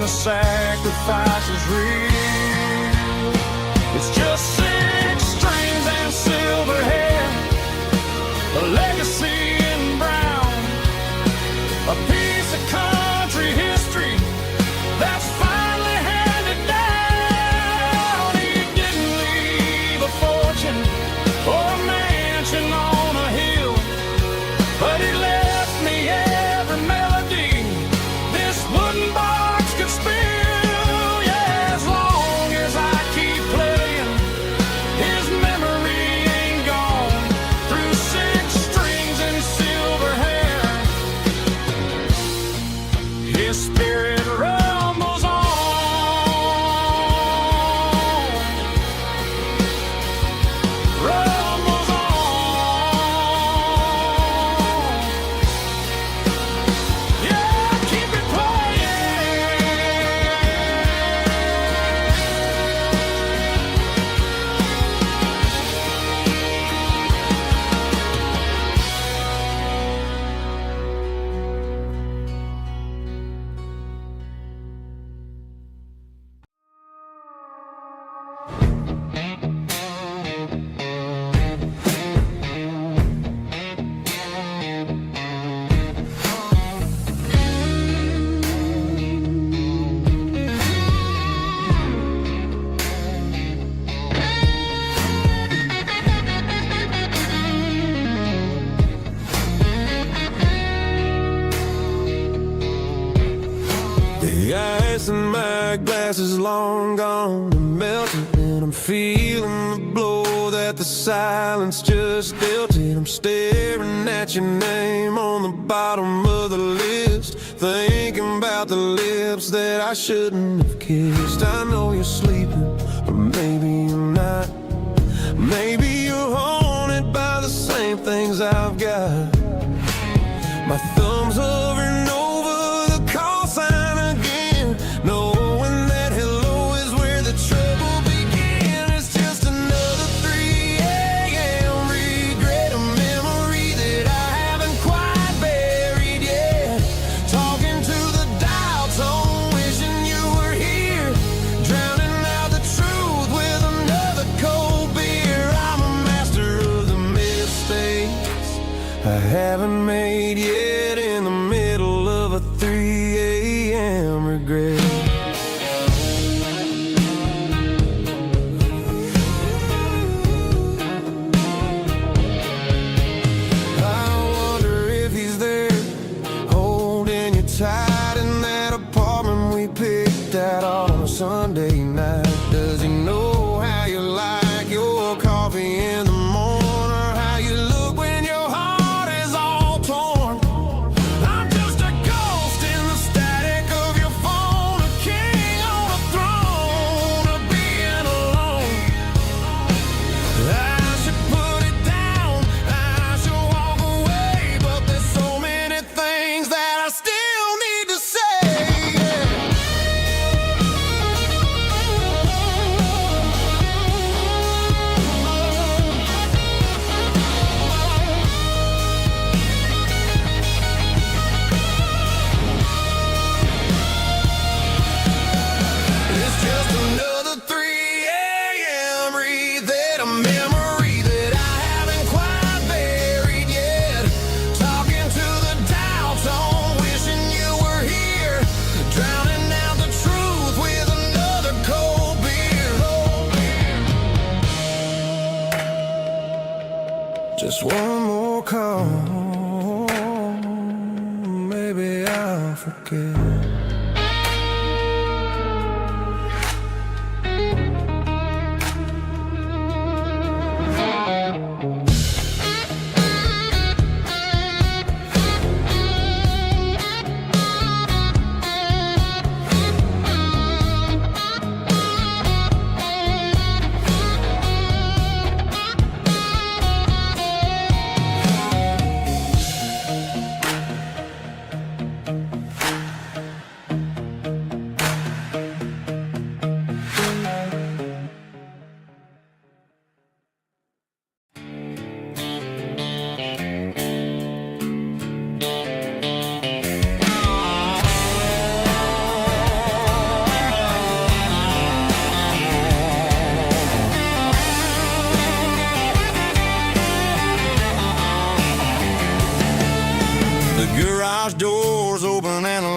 the sacrifice is real. It's just 6 strings and silver hair, a legacy in brown, a piece of country history that's finally handed down. He didn't leave a fortune or a mansion on a hill, but he left me every melody this wooden box could spill. Yeah, as long as I keep playing, his memory ain't gone. Through 6 strings and silver hair, his spirit rumbles on. Rumbles on. Yeah, keep it playing. The ice in my glass is long gone and melted, and I'm feeling the blow that the silence just dealt it. I'm staring at your name on the bottom of the list, thinking about the lips that I shouldn't have kissed. I know you're sleeping, but maybe you're not. Maybe you're haunted by the same things I've got. My thumb's hovering over the call sign again, knowing that hello is where the trouble began. It's just another 3 a.m. regret, a memory that I haven't quite buried yet. Talking to the dial tone, wishing you were here, drowning out the truth with another cold beer. I'm a master of the mistakes I haven't made yet, in the middle of a 3 a.m. regret. I wonder if he's there, holding you tight in that apartment we picked out on a Sunday night. Does he know how you like your coffee in the morning, or how you look when your heart is all torn? I'm just a ghost in the static of your phone, a king on a throne of being alone. I should put it down, I should walk away, but there's so many things that I still need to say. It's just another 3 a.m. read, a memory that I haven't quite buried yet. Talking to the dial tone, wishing you were here, drowning out the truth with another cold beer. Just one more call, maybe I'll forget.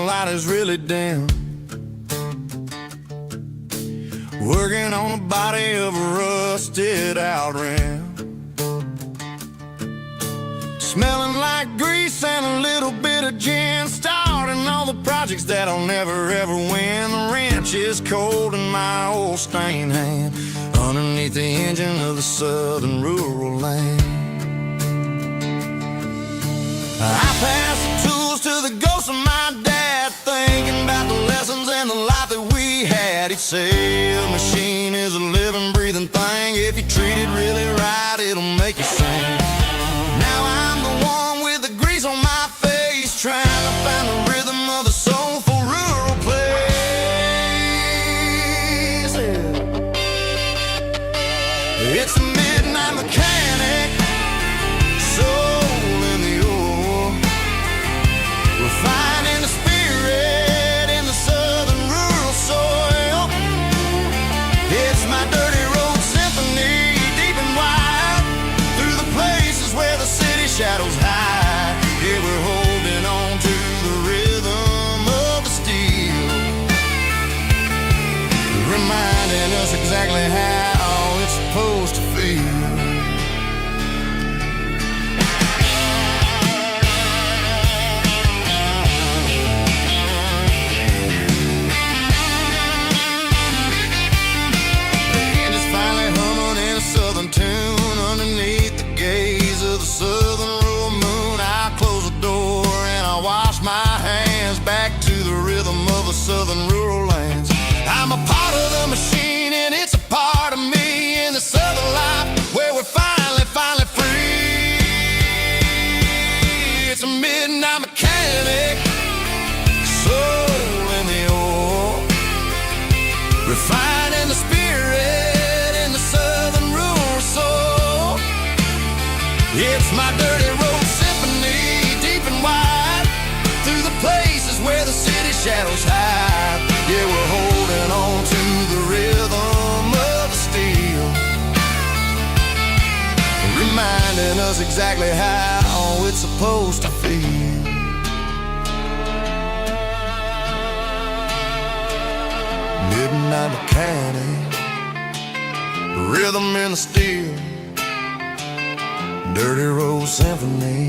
light is really dim. Working on the body of a rusted out rim. Smelling like grease and a little bit of gin. Starting all the projects that I'll never ever win. The wrench is cold in my old stained hand, underneath the engine of the southern rural land. I pass the tools to the ghost of my dad, thinking about the lessons and the life that we had. He'd say a machine is a living, breathing thing. If you treat it really right, it'll make you sing. Now I'm the one with the grease on my face, trying to find the rhythm of the soulful rural place. It's a midnight mechanic, soul in the ore, refining the spirit in the southern rural soil. It's my dirty road symphony, deep and wide, through the places where the city shadows hide. Yeah, we're holding on to the rhythm of the steel, reminding us exactly how it's supposed to feel. Southern tune underneath the gaze of the southern rural moon. I close the door and I wash my hands, back to the rhythm of the southern rural lands. I'm a part of the machine and it's a part of me, in the southern life where we're finally free. It's a midnight mechanic, soul in the ore, refining the spirit in the southern rural soul. It's my dirty road symphony, deep and wide, through the places where the city shadows hide. Yeah, we're holding on to the rhythm of the steel, reminding us exactly how it's supposed to feel. Midnight mechanic, rhythm in the steel, dirty road symphony.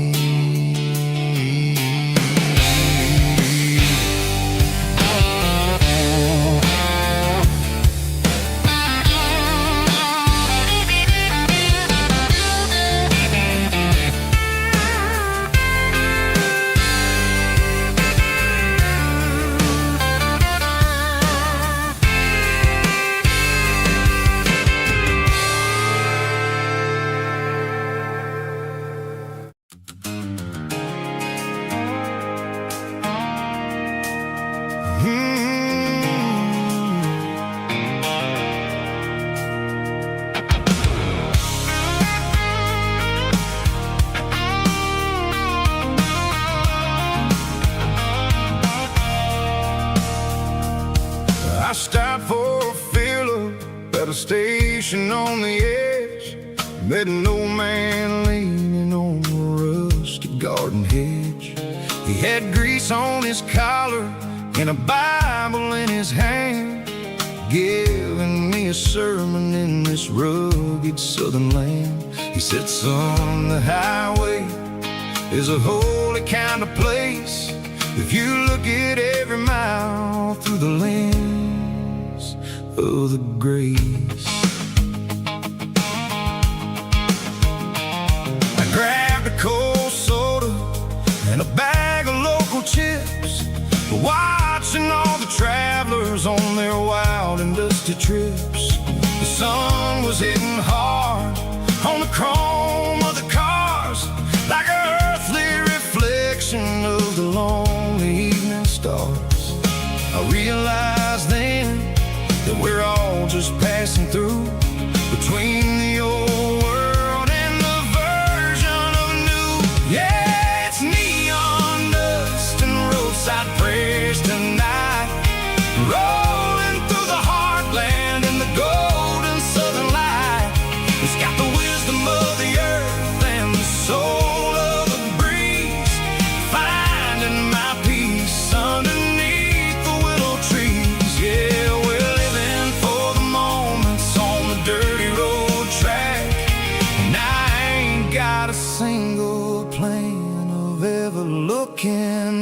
I stopped for a fill-up at a station on the edge. Met an old man leaning on a rusty garden hedge. He had grease on his collar and a Bible in his hand, giving me a sermon in this rugged southern land. He said, son, the highway is a holy kind of place if you look at every mile through the lens of the grace. I grabbed a cold soda and a bag of local chips, watching all the travelers on their wild and dusty trips. The sun was hitting hard on the chrome of the cars, like an earthly reflection of the lonely evening stars. I realized then that we're all just passing through, between the old world and the version of new. Yeah, it's neon dust and roadside prayers tonight, rolling through the heartland in the golden southern light. It's got the wisdom of the earth and the soul of the breeze, finding my peace underneath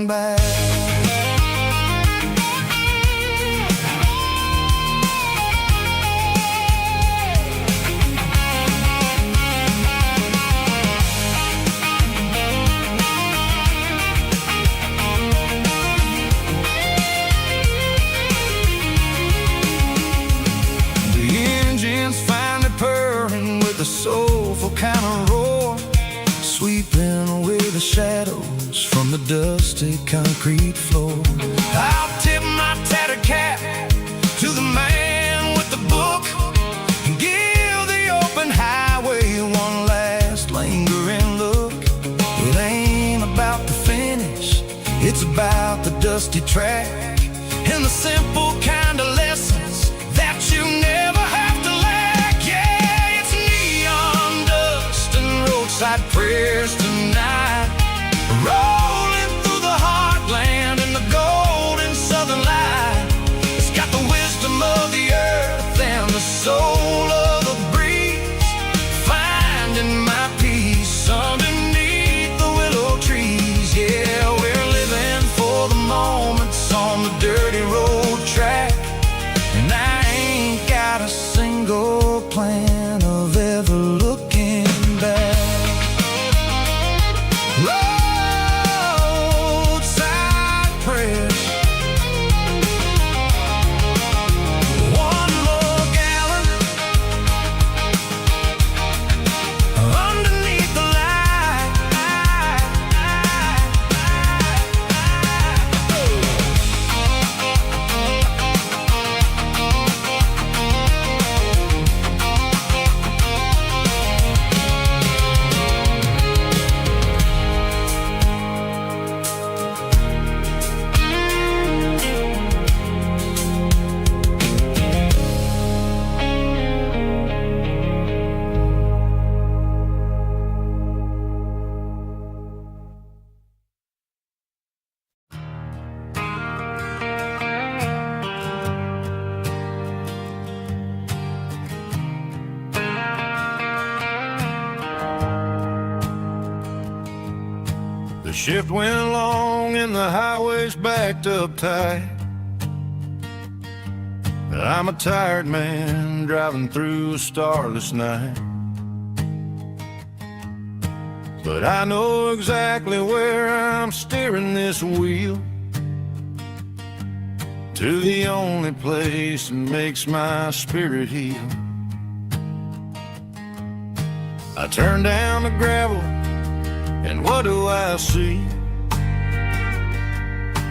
back. The soulful kind of roar, sweeping away the shadows from the dusty concrete floor. I'll tip my tattered cap to the man with the book and give the open highway one last lingering look. It ain't about the finish, it's about the dusty track and the simple kind of lessons that you never have to lack. Yeah, it's neon dust and roadside prayers tonight, rolling through the heartland in the golden southern light. It's got the wisdom of the earth and the soul of the breeze, finding my peace underneath the willow trees. Yeah, we're living for the moments on the dirty road track, and I ain't got a single plan of ever looking back. Roadside prayers, one more gallon underneath the light. The shift went long and the highway's backed up tight. I'm a tired man driving through a starless night, but I know exactly where I'm steering this wheel, to the only place that makes my spirit heal. I turn down the gravel, and what do I see?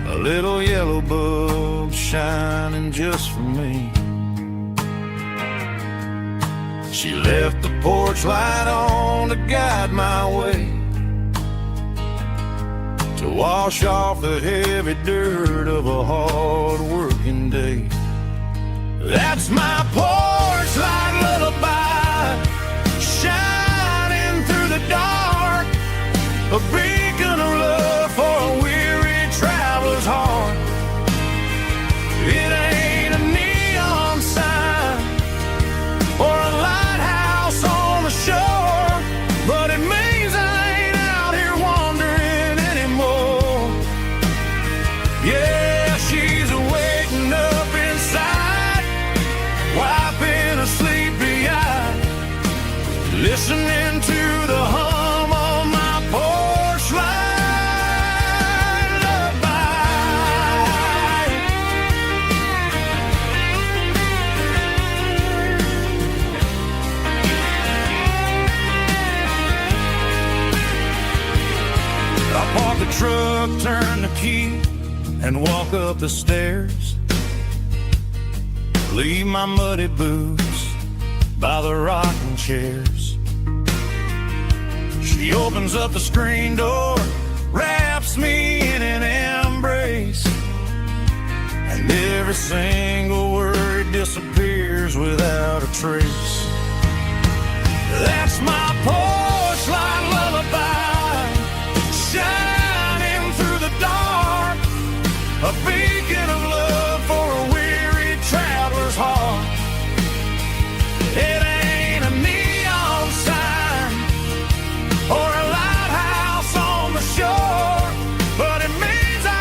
A little yellow bulb shining just for me. She left the porch light on to guide my way, to wash off the heavy dirt of a hard-working day. That's my porch light lullaby, shining through the dark, a beacon of love for a weary traveler's heart. It ain't a neon sign or a lighthouse on the shore, but it means I ain't out here wandering anymore. Yeah, she's waiting up inside, wiping a sleepy eye, listening to the hum of my porch light lullaby. I park the truck, turn the key, and walk up the stairs. Leave my muddy boots by the rocking chairs. She opens up the screen door, wraps me in an embrace, and every single word disappears without a trace. That's my porch light lullaby, shining through the dark, a beacon of love for a weary traveler's heart. It ain't a neon sign or a lighthouse on the shore, but it means I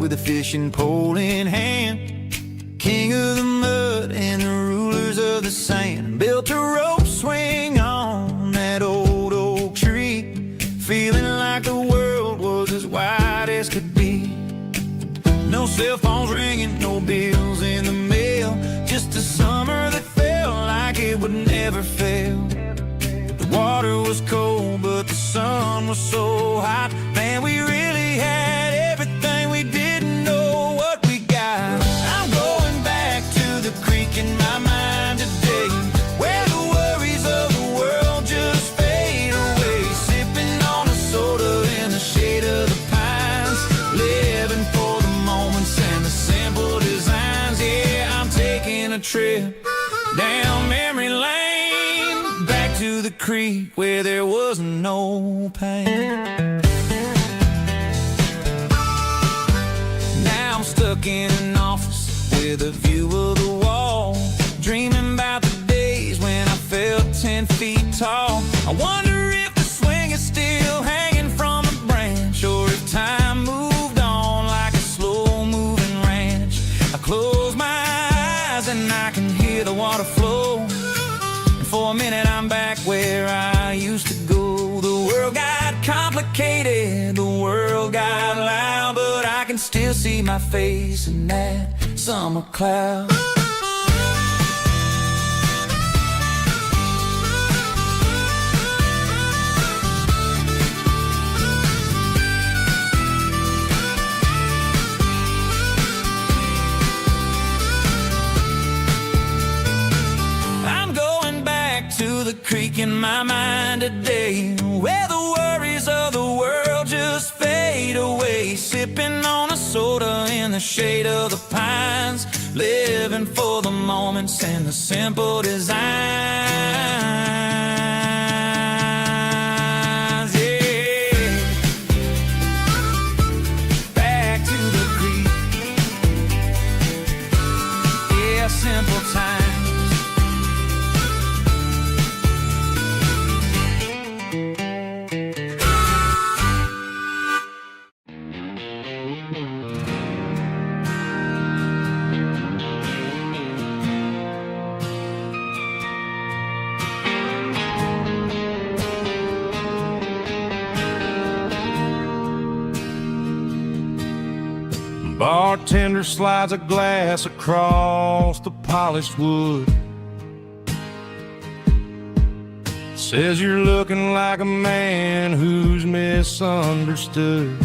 with a fishing pole in hand. King of the mud and the rulers of the sand built a rope swing on that old oak tree, feeling like the world was as wide as could be. No cell phones ringing, no bills in the mail, just a summer that felt like it would never fail. The water was cold, but the sun was so hot. Man, we really had everything we didn't know what we got. I'm going back to the creek in my mind today, where the worries of the world just fade away. Sipping on a soda in the shade of the pines, living for the moments and the simple designs. Yeah, I'm taking a trip down memory lane, back to the creek where there was no pain. Now I'm stuck in an office with a view of the wall, dreaming about the days when I felt 10 feet tall. I wonder if the swing is still hanging from a branch, or if time moved on like a slow-moving ranch. I close my eyes and I can hear the water flow, and for a minute I'm back where I used to go. The world got complicated, the world got loud, but I can still see my face in that summer cloud. To the creek in my mind today, where the worries of the world just fade away. Sipping on a soda in the shade of the pines, living for the moments and the simple designs. Yeah, back to the creek. Yeah, simple times. Bartender slides a glass across the polished wood, says you're looking like a man who's misunderstood.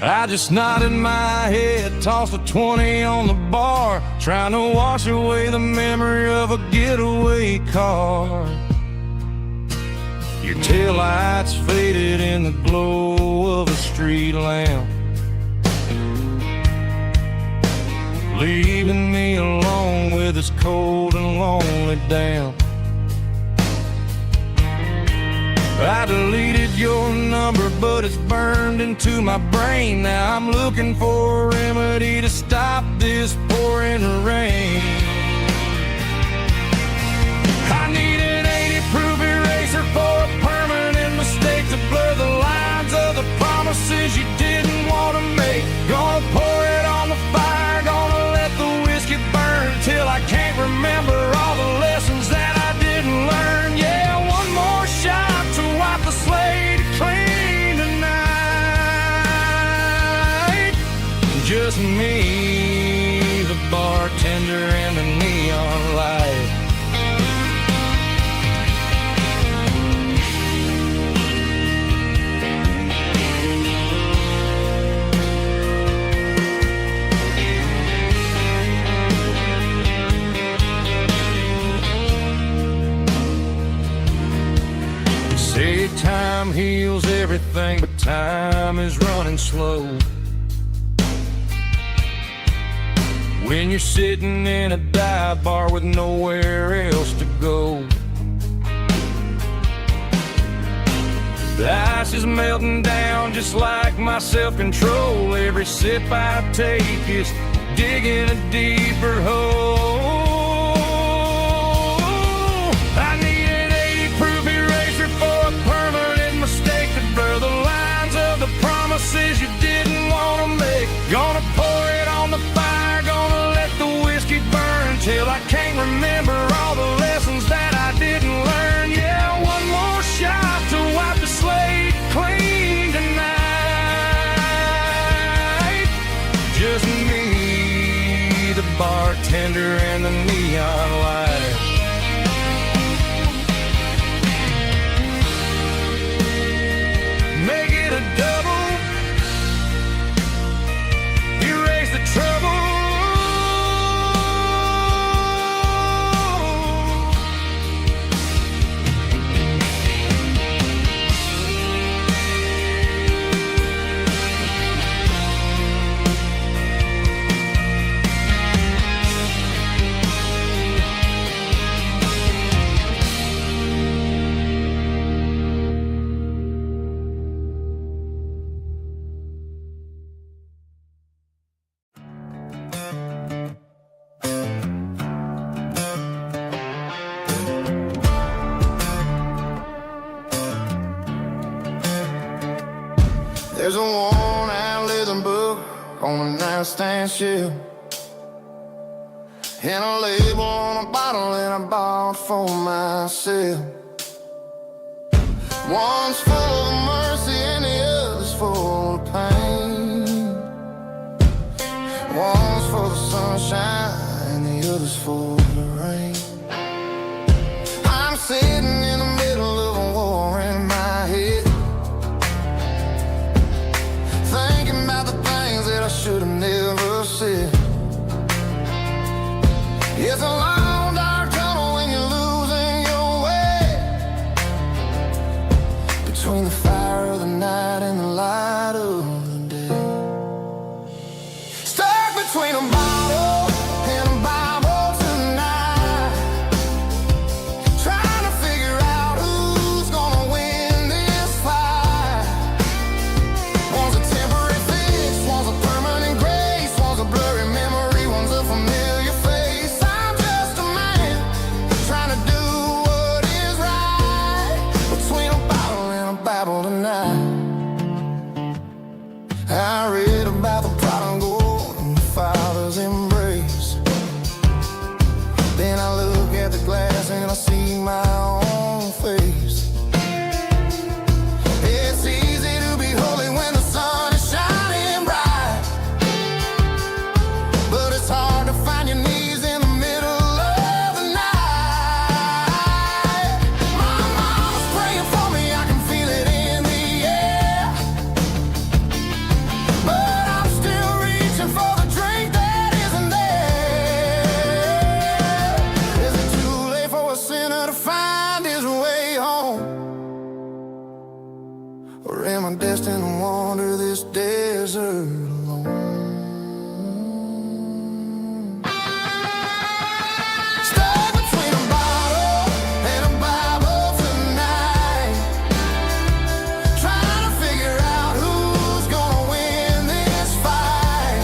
I just nodded my head, tossed a 20 on the bar, trying to wash away the memory of a getaway car. Your taillights faded in the glow of a street lamp, leaving me alone with this cold and lonely damp. I deleted your number, but it's burned into my brain. Now I'm looking for a remedy to stop this pouring rain. I need an 80-proof eraser for a permanent mistake, to blur the lines of the promises you didn't want to make. Gonna pour it on the fire, gonna let the whiskey burn till I can't remember all the lessons that I didn't learn. Yeah, one more shot to wipe the slate clean tonight. Just me, the bartender, and the neon light. Say time heals everything, but time is running slow. When you're sitting in a dive bar with nowhere else to go, the ice is melting down just like my self-control. Every sip I take is digging a deeper hole. I need an 80-proof eraser for a permanent mistake, to blur the lines of the promises There's a worn-out leather book on the nightstand shelf, and a label on a bottle that I bought for myself. One's full of mercy and the other's full of pain. One's full of sunshine and the other's full of rain. I'm sitting in the middle of a war in my head, thinking about the things that I should have never said. It's a long dark tunnel when you're losing your way, between the fire of the night and the light of the day. Stuck between a bottle and a Bible tonight, trying to figure out who's gonna win this fight. One's a temporary fix, one's a permanent grace, one's a blurry memory, one's a familiar face. I'm just a man trying to do what is right, between a bottle and a Bible tonight. I read about the prodigal and the father's embrace. Then I look at the glass and I see my own face. It's easy to be holy when the sun is shining bright, but it's hard to find your knees in the middle of the night. My mama's praying for me, I can feel it in the air, but I'm still reaching for the drink that isn't there. Is it too late for a sinner to find his way home? Or am I destined to wander this desert alone? Stuck between a bottle and a Bible tonight, trying to figure out who's gonna win this fight.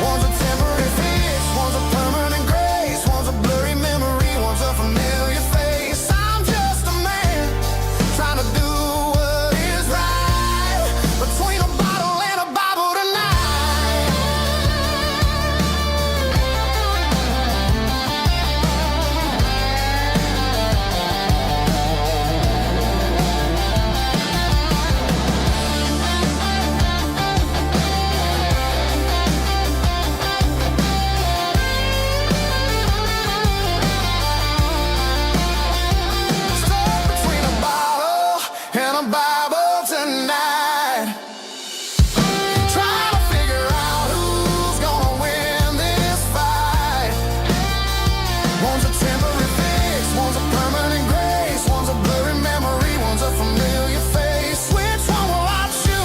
One's a temporary fix, one's a permanent grace, one's a blurry memory, one's a familiar face. I'm just a man trying to do what is right, between a bottle and a Bible tonight. Stuck between a bottle and a Bible tonight, trying to figure out who's gonna win this fight. One's a temporary fix, one's a permanent grace, one's a blurry memory, one's a familiar face. Which one will I choose?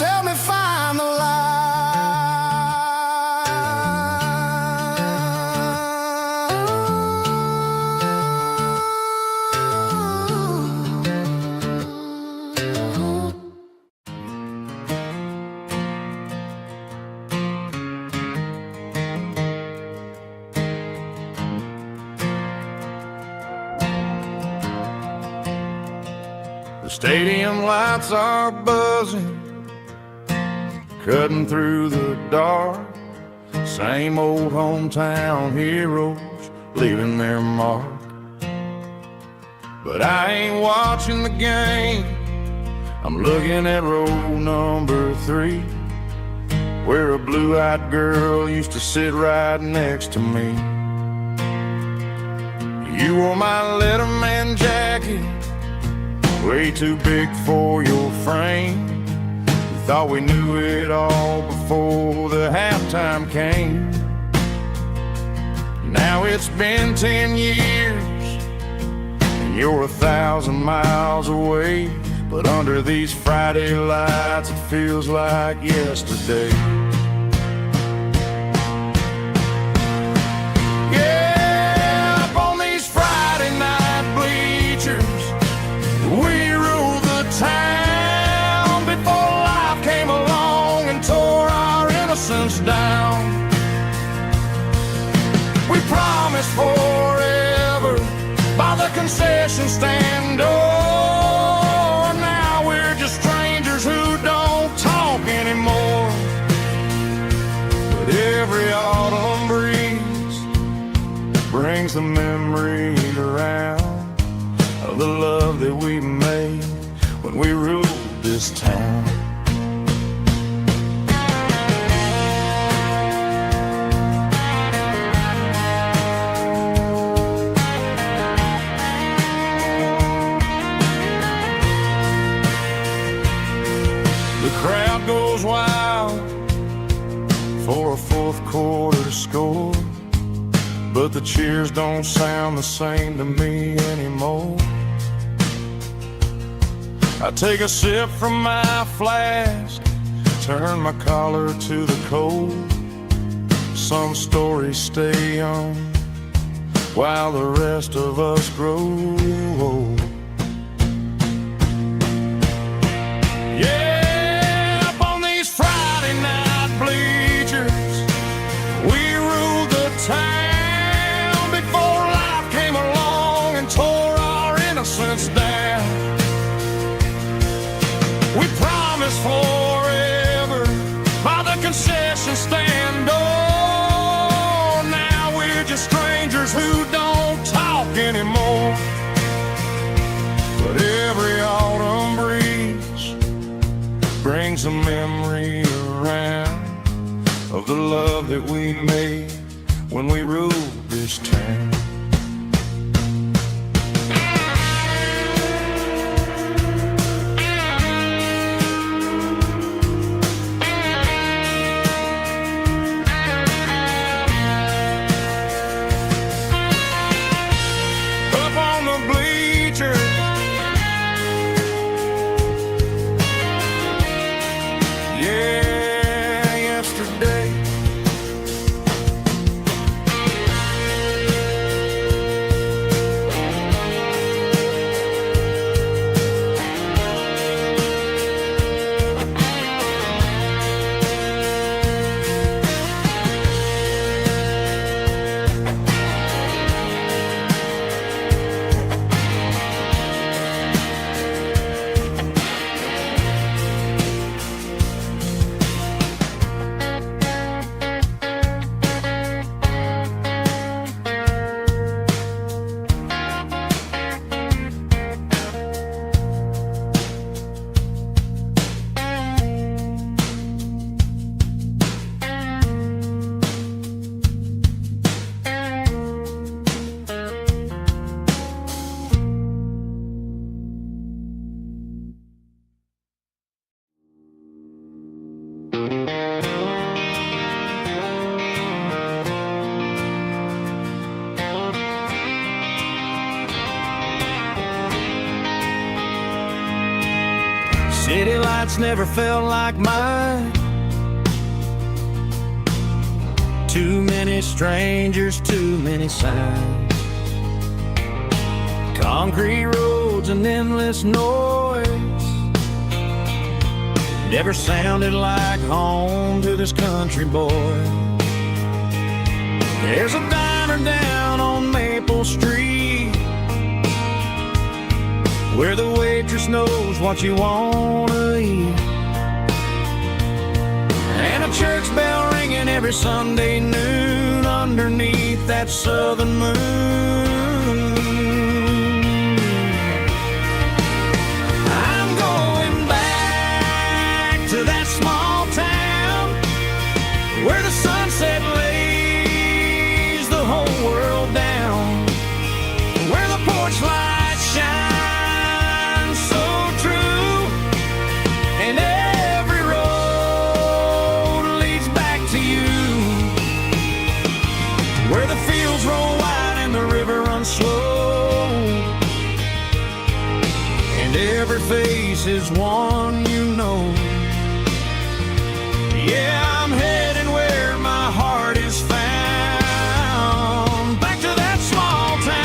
Help me find the light. The stadium lights are buzzing, cutting through the dark. Same old hometown heroes leaving their mark. But I ain't watching the game, I'm looking at row number 3, where a blue-eyed girl used to sit right next to me. You wore my Letterman jacket, way too big for your frame. We thought we knew it all before the halftime came. Now it's been 10 years, and you're 1,000 miles away. But under these Friday lights, it feels like yesterday. Yeah, up on these Friday night bleachers, we ruled the town before life came along and tore our innocence down. We promised forever by the concession stand door. Now we're just strangers who don't talk anymore. But every autumn breeze brings the memories around of the love that we made when we ruled this town. Crowd goes wild for a fourth quarter score, but the cheers don't sound the same to me anymore. I take a sip from my flask, turn my collar to the cold. Some stories stay young while the rest of us grow old. Town before life came along and tore our innocence down. We promised forever by the concession stand door. Now we're just strangers who don't talk anymore. But every autumn breeze brings a memory around of the love that we made when we ruled this town. Up on the bleachers, yeah, yesterday. City lights never felt like mine. Too many strangers, too many signs. Concrete roads and endless noise never sounded like home to this country boy. There's a diner down on Maple Street where the waitress knows what you wanna eat, and a church bell ringing every Sunday noon underneath that southern moon. I'm going back to that small town where the sunset lays the whole world down, where the porch lights shine slow, and every face is one you know. Yeah, I'm heading where my heart is found, back to that small town.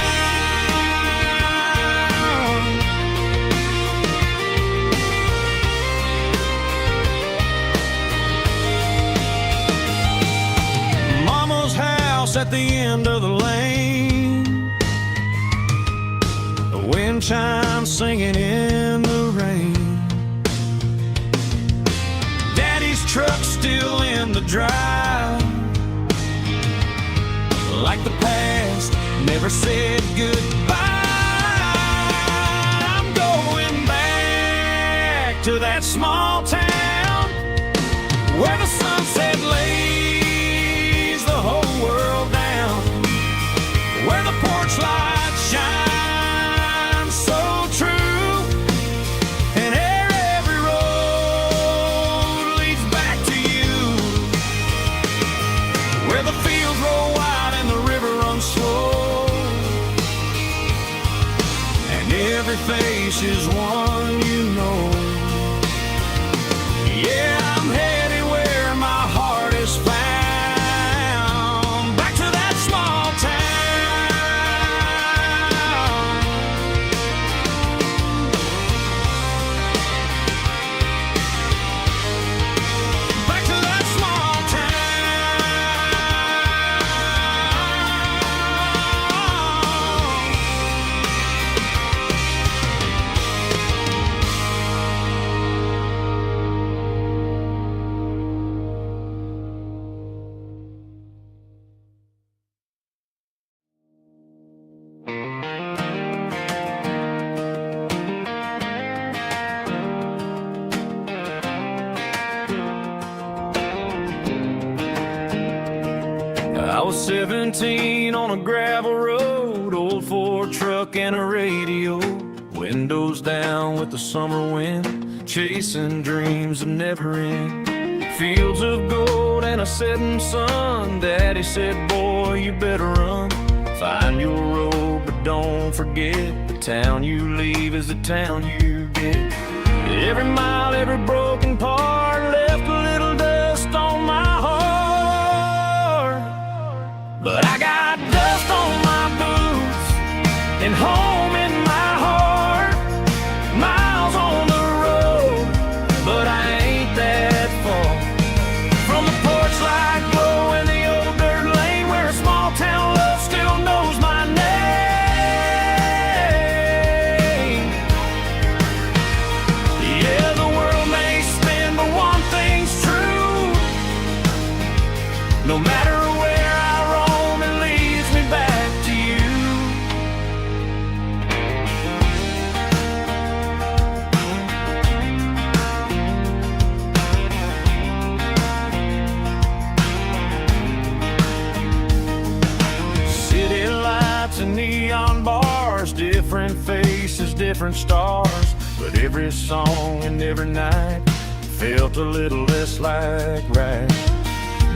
Mama's house at the end of the lane, chimes singing in the rain. Daddy's truck's still in the drive, like the past never said goodbye. I'm going back to that small town where the sunset lays the whole world down, where the porch lights shine so true, and every road leads back to you, where the fields roll wide and the river runs slow, and every face is one you know. Yeah, I'm headed where my heart is found, back to that small town. Back to that small I was 17 on a gravel road, old Ford truck and a radio, windows down with the summer wind, chasing dreams that never end. Fields of gold and a setting sun. Daddy said, boy, you better run, find your road, but don't forget, the town you leave is the town you get. Every mile, every broken part left a little dust on my heart, but I got dust on my boots and home in my heart. Miles on the road, but I ain't that far from the porch light glow and the old dirt lane where a small town love still knows my name. Yeah, the world may spin, but one thing's true. No matter where I roam, it leads me back to you. City lights and neon bars, different faces, different stars, but every song and every night felt a little less like right.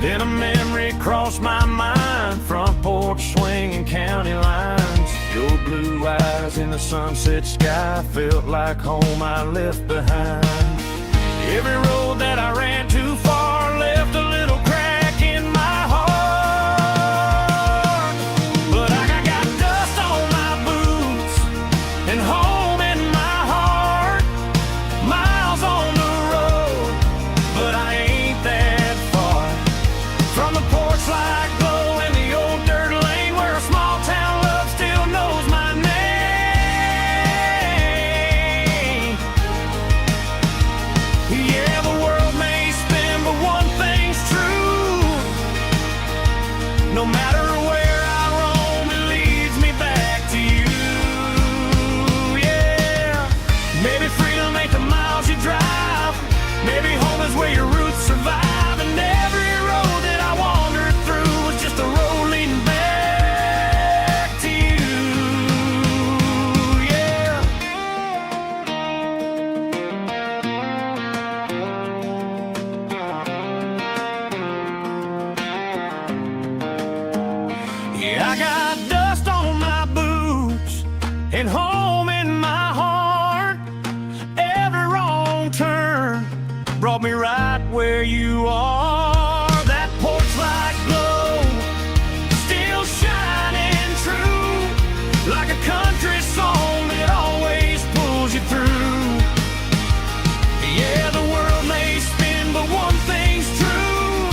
Then a memory crossed my mind, front porch swinging county lines. Your blue eyes in the sunset sky felt like home I left behind. Every road that I ran too far left a little crack in my heart, but I got dust on my boots and home in my heart. Miles on the road, but I ain't that far from the porch light glow and the old dirt lane where a small town love still knows my name. Yeah, the world may spin, but one thing's true. No matter where I roam, it leads me back to you. Yeah, maybe freedom ain't the miles you drive, maybe home is where your roots survive, and every road that I wandered through was just a road leading back to you. Yeah. Yeah, I got dust on my boots and home in my heart. Every wrong turn brought me right where you are. That porch light glow still shining true, like a country song that always pulls you through. Yeah, the world may spin, but one thing's true.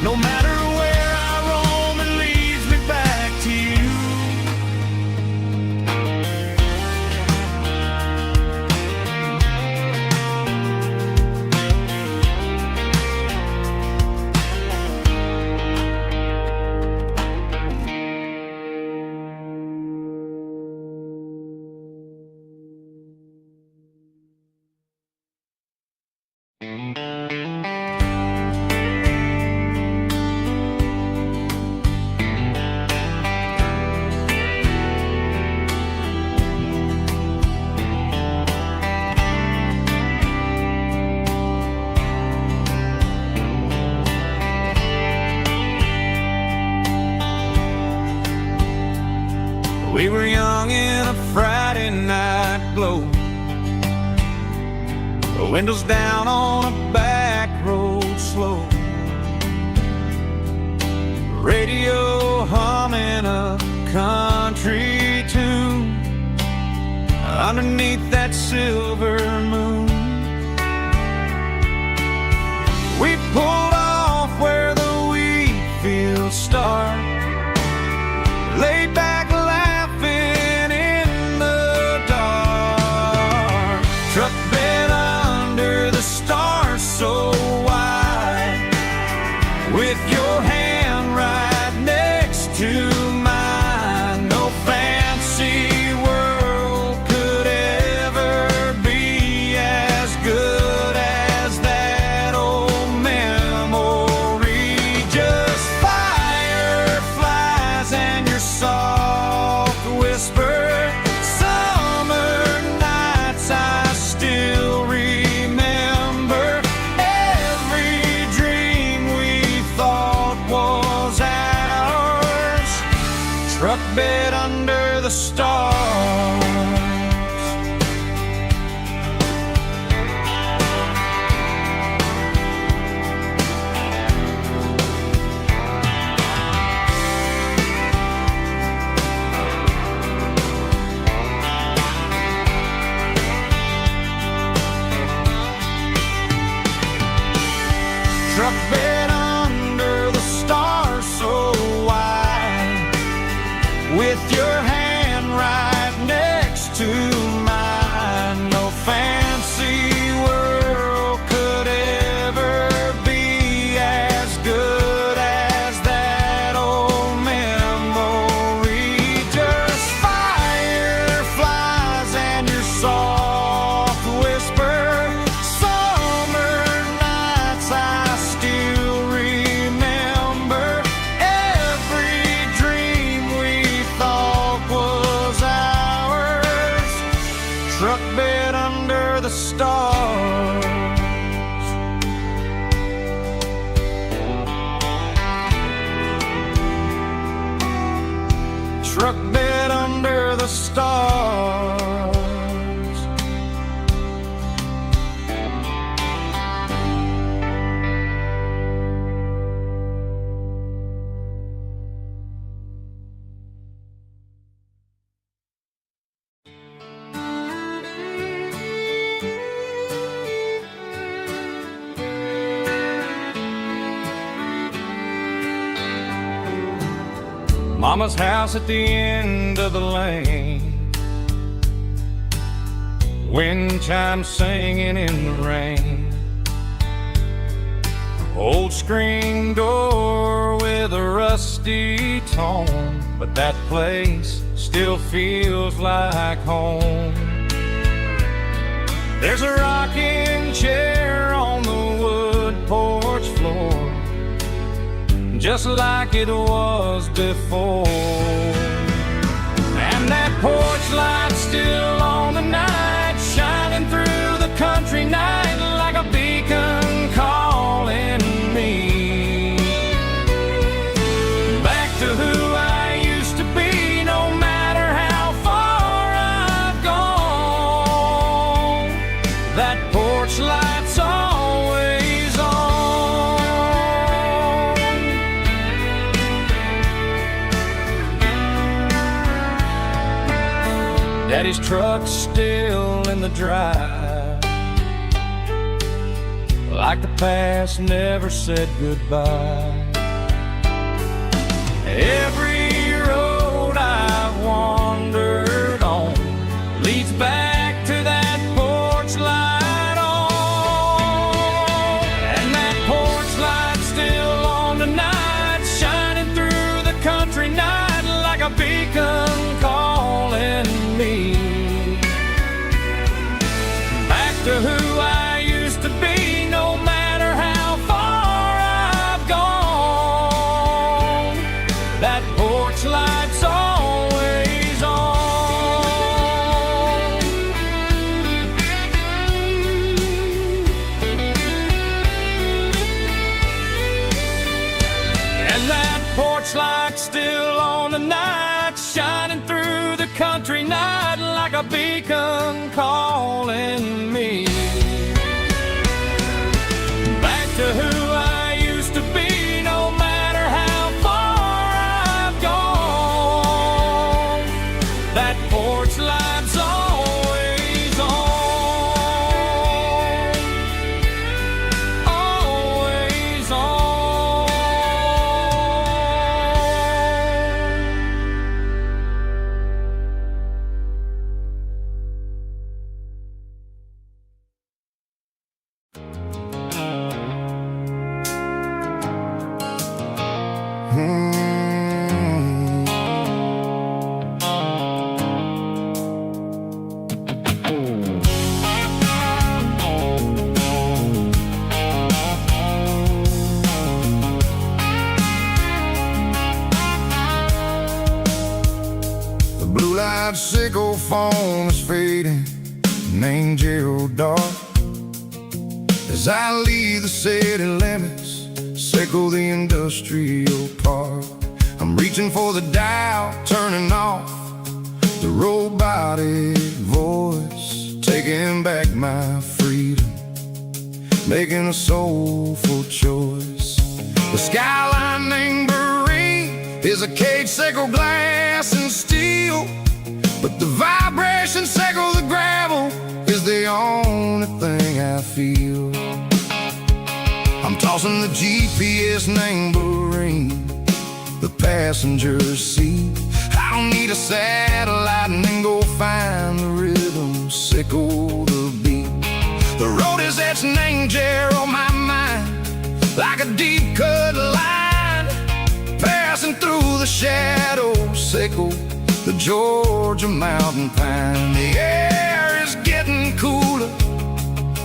No matter where I roam, it leads me back to you. We were young in a Friday night glow, the windows down on a back road slow, radio humming a country tune underneath that silver moon. We pulled off where the wheat fields start, laid back laughing in the dark. Truck bed under the stars so wide, with your hand right next to mine. No fancy world could ever be as good as that old memory. Just fireflies and your soft whisper. Summer nights I still remember. Every dream we thought was ours. Truck bed under the stars. Truck bed under the stars so wide, with your hand right next to mine. No fancy world could ever be as good as that old memory. Just fireflies and your soft whisper. Summer nights I still remember. Every dream we thought was ours. Truck bed under the stars. Truck bed under the stars. Mama's house at the end of the lane, wind chimes singing in the rain. Old screen door with a rusty tone, but that place still feels like home. There's a rocking chair on the wood porch floor, just like it was before. And that porch light's still on the night, shining through the country night like a beacon calling me back to who I used to be. No matter how far I've gone, that porch light's always on. Daddy's truck's still in the drive, like the past never said goodbye. Every road I've wandered on leads back to that porch light on. And that porch light's still on tonight, shining through the country night like a beacon calling me back to who I used to be. No matter how far I've gone, that porch light's always on. And that porch light's still on tonight, shining through a beacon calling me back to who I used to be, no matter how far I've gone. That porch light's always on, always on. The blue light sickle foam is fading, named Gerald dark. As I leave the city limits, sickle the industrial park. I'm reaching for the dial, turning off the robotic voice, taking back my freedom, making a soulful choice. The skyline named Evergreen is a cage, sickle glass and steel, but the vibration sickle the gravel is the only thing I feel. I'm tossing the GPS named Evergreen, the passenger seat. I don't need a satellite and then go find the rhythm, sickle the beat. The road is etched named Gerald on my mind, like a deep cut line, passing through the shadows, sickle the Georgia mountain pine. The air is getting cooler,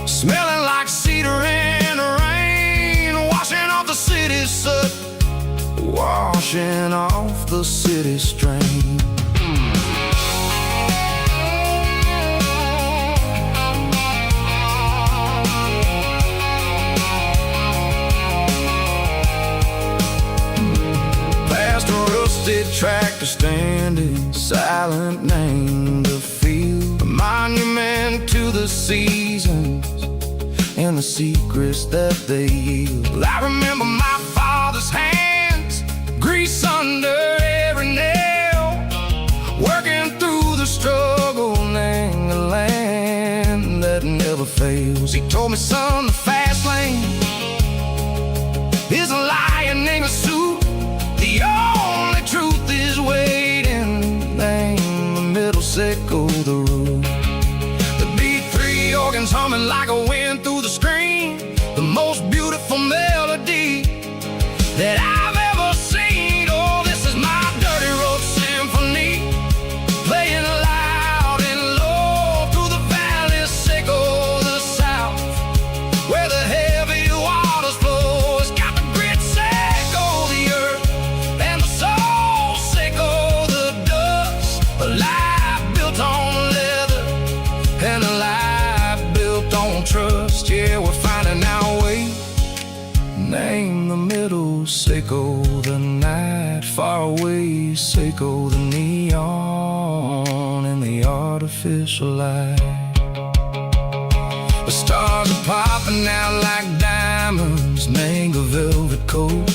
smelling like cedar in the rain, washing off the city's soot, washing off the city strain. Past a rusted tractor standing silent, named the field, a monument to the seasons and the secrets that they yield. I remember my father's hands, grease under every nail, working through the struggle, named the land that never fails. He told me, son, the fast lane is a lion in a suit, the only truth is waiting, name the middle, sickle the root. The B3 organs humming like a wind through the screen, the most beautiful melody that I've ever seen. Oh, this is my dirty road symphony, playing loud and low through the valleys, sickle the south, where the heavy waters flow. It's got the grit, sickle the earth, and the soul, sickle the dust. A life built on leather and a life built on trust. Yeah, we're finding our way, name the middle, sickle the night, far away, sickle the neon and the artificial light. The stars are popping out like diamonds, name the velvet coat.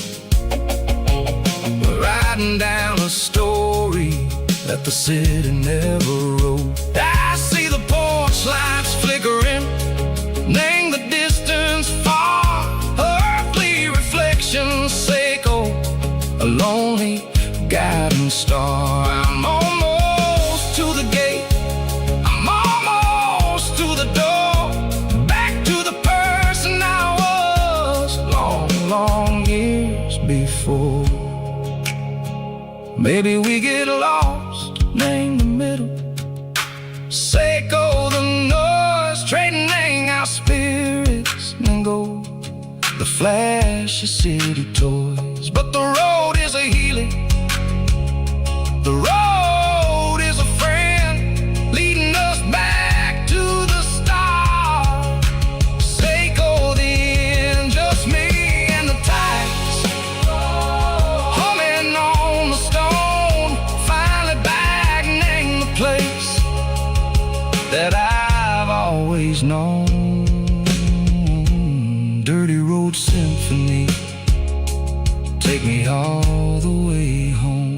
We're riding down a story that the city never wrote. I see the porch lights flickering, name the distance far, earthly reflections, sickle a lonely guiding star. I'm almost to the gate, I'm almost to the door, back to the person I was long, long years before. Maybe we get lost, name the middle, sickle the noise, trading our spirits and go the flash of city toys. But the road is a healing, the road is a friend, leading us back to the start. Seiko the end, just me and the tides, humming on the stone, finally back, name the place take me all the way home.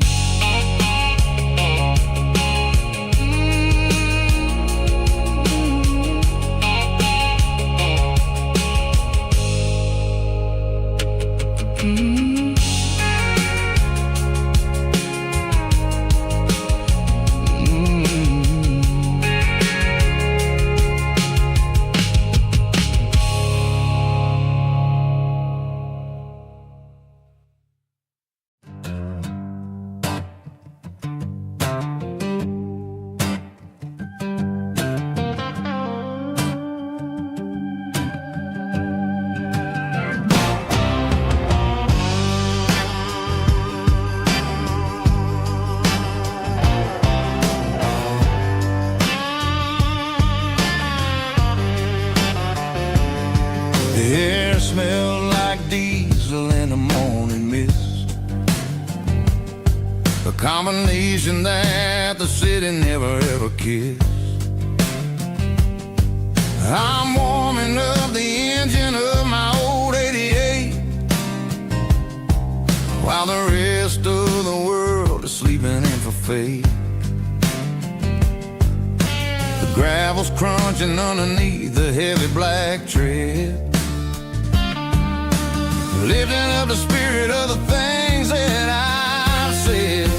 The air smelled like diesel in the morning mist, a combination that the city never ever kissed. I'm warming up the engine of my old 88, while the rest of the world is sleeping in for fate. The gravel's crunching underneath the heavy black tread, lifting up the spirit of the things that I've said.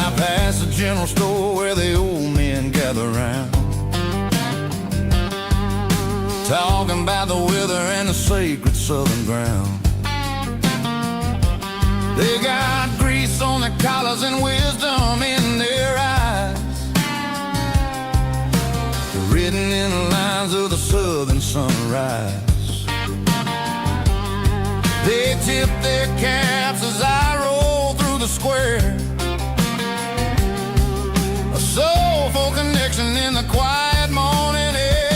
I pass the general store where the old men gather round, talking about the weather and the sacred southern ground. They got grease on their collars and wisdom in their eyes, written in the lines of the southern sunrise. They tip their caps as I roll through the square, a soulful connection in the quiet morning air.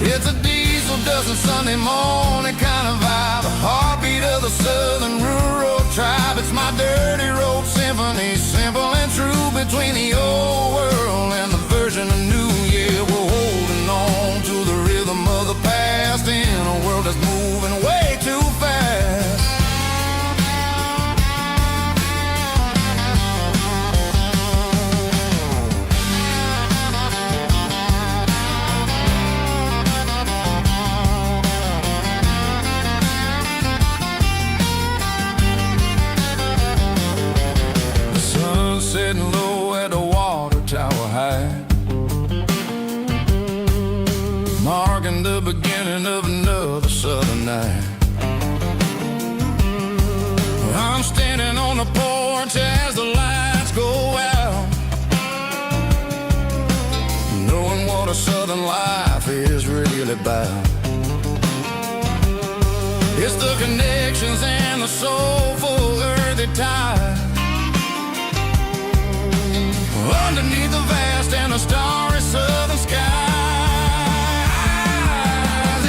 It's a diesel dusting Sunday morning kind of vibe, the heartbeat of the southern rural tribe. It's my dirty road symphony, simple and true, between the old world and the version of new. Yeah, we're holding on to the rhythm of the past in a world that's moving way too fast. The sun's setting low at the water tower high, marking the beginning of another southern night. I'm standing on the porch as the lights go out, knowing what a southern life is really about. It's the connections and the soulful earthy tide, underneath the vast and the starry southern skies.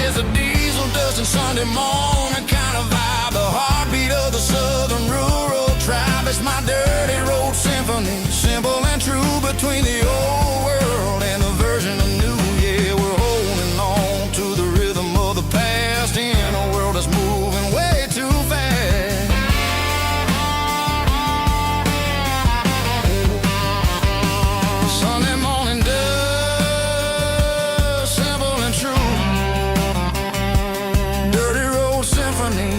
It's a diesel dusting Sunday morning kind of vibe, the heartbeat of the southern rural tribe. It's my dirty road symphony, simple and true, between the old world and the version of new. Yeah, we're holding on to the rhythm of the past in a world that's moving way too fast. Sunday morning dust, simple and true, dirty road symphony.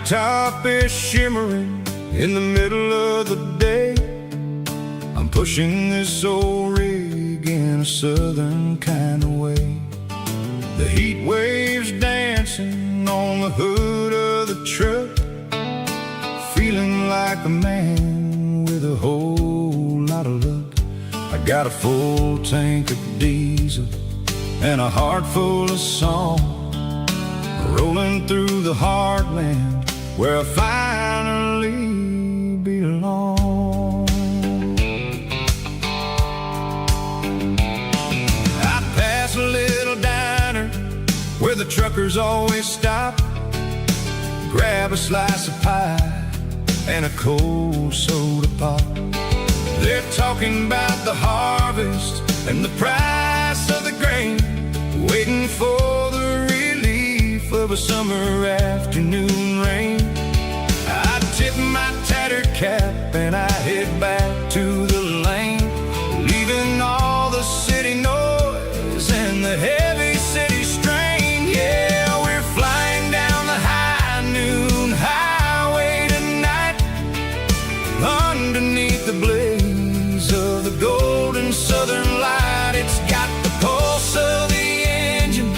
blacktop is shimmering in the middle of the day. I'm pushing this old rig in a southern kind of way. The heat waves dancing on the hood of the truck, feeling like a man with a whole lot of luck. I got a full tank of diesel and a heart full of song, rolling through the heartland where I finally belong. I pass a little diner where the truckers always stop, grab a slice of pie and a cold soda pop. They're talking about the harvest and the price of the grain, waiting for the relief of a summer afternoon rain. I tip my tattered cap and I head back to the lane, leaving all the city noise and the heavy city strain. Yeah, we're flying down the high noon highway tonight, underneath the blaze of the golden southern light. It's got the pulse of the engine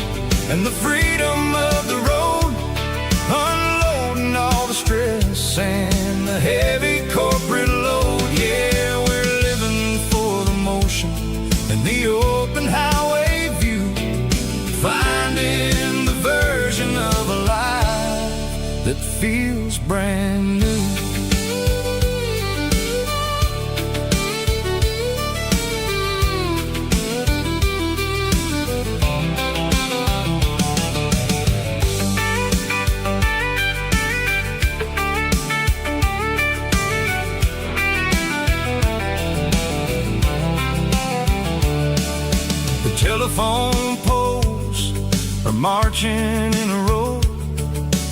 and the freedom of the road, unloading all the stress and the heavy corporate load. Yeah, we're living for the motion and the open highway view, finding the version of a life that feels brand new. Telephone poles are marching in a row,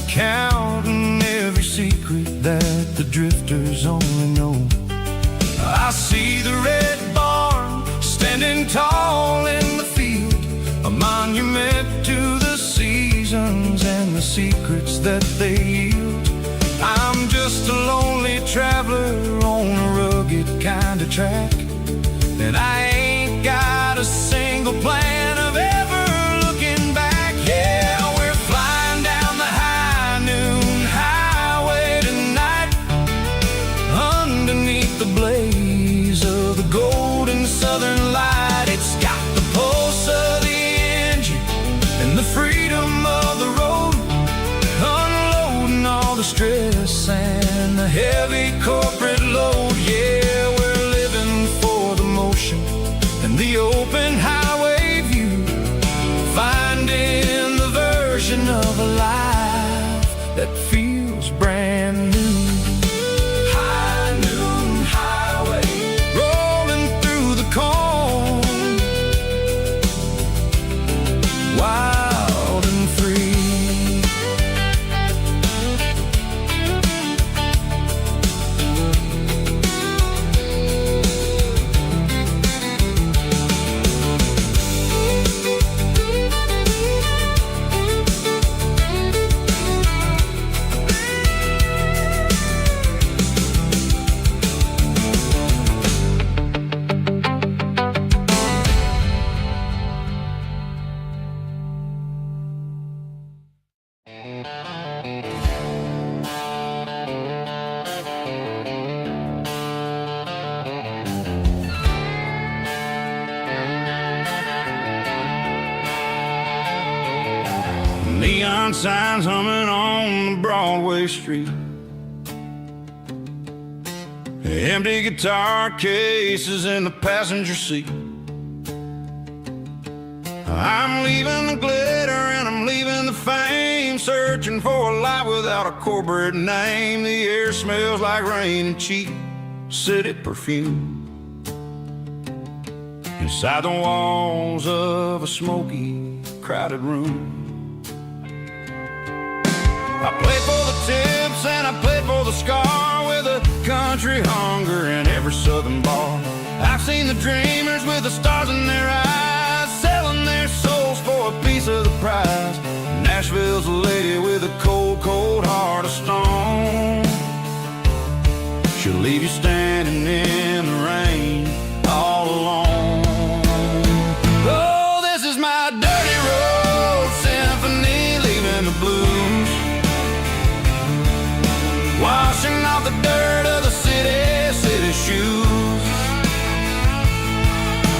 counting every secret that the drifters only know. I see the red barn standing tall in the field, a monument to the seasons and the secrets that they yield. I'm just a lonely traveler on a rugged kind of track, and I ain't got a single plan of ever looking back. Yeah, we're flying down the high noon highway tonight, underneath the blaze of the golden southern light. It's got the pulse of the engine and the freedom of the road, unloading all the stress and the heavy corporate load. Yeah, we're living for the motion and the open highway view, finding the version of a life that feels brand new. High noon highway, rolling through the corn, wild and free. Neon signs humming on the Broadway street, empty guitar cases in the passenger seat. I'm leaving the glitter and I'm leaving the fame, searching for a life without a corporate name. The air smells like rain and cheap city perfume inside the walls of a smoky, crowded room. I played for the tips and I played for the scar, with a country hunger in every southern bar. I've seen the dreamers with the stars in their eyes, selling their souls for a piece of the prize. Nashville's a lady with a cold, cold heart of stone. standing in the rain all alone. Oh, this is my dirty road symphony, leaving the blues, washing off the dirt of the city shoes.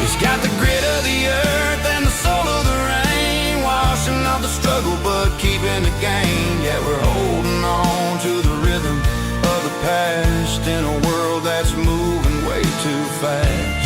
It's got the grit of the earth and the soul of the rain, washing off the struggle but keeping the gain. Yeah, we're holding on to the rhythm of the past in a world that's moving way too fast.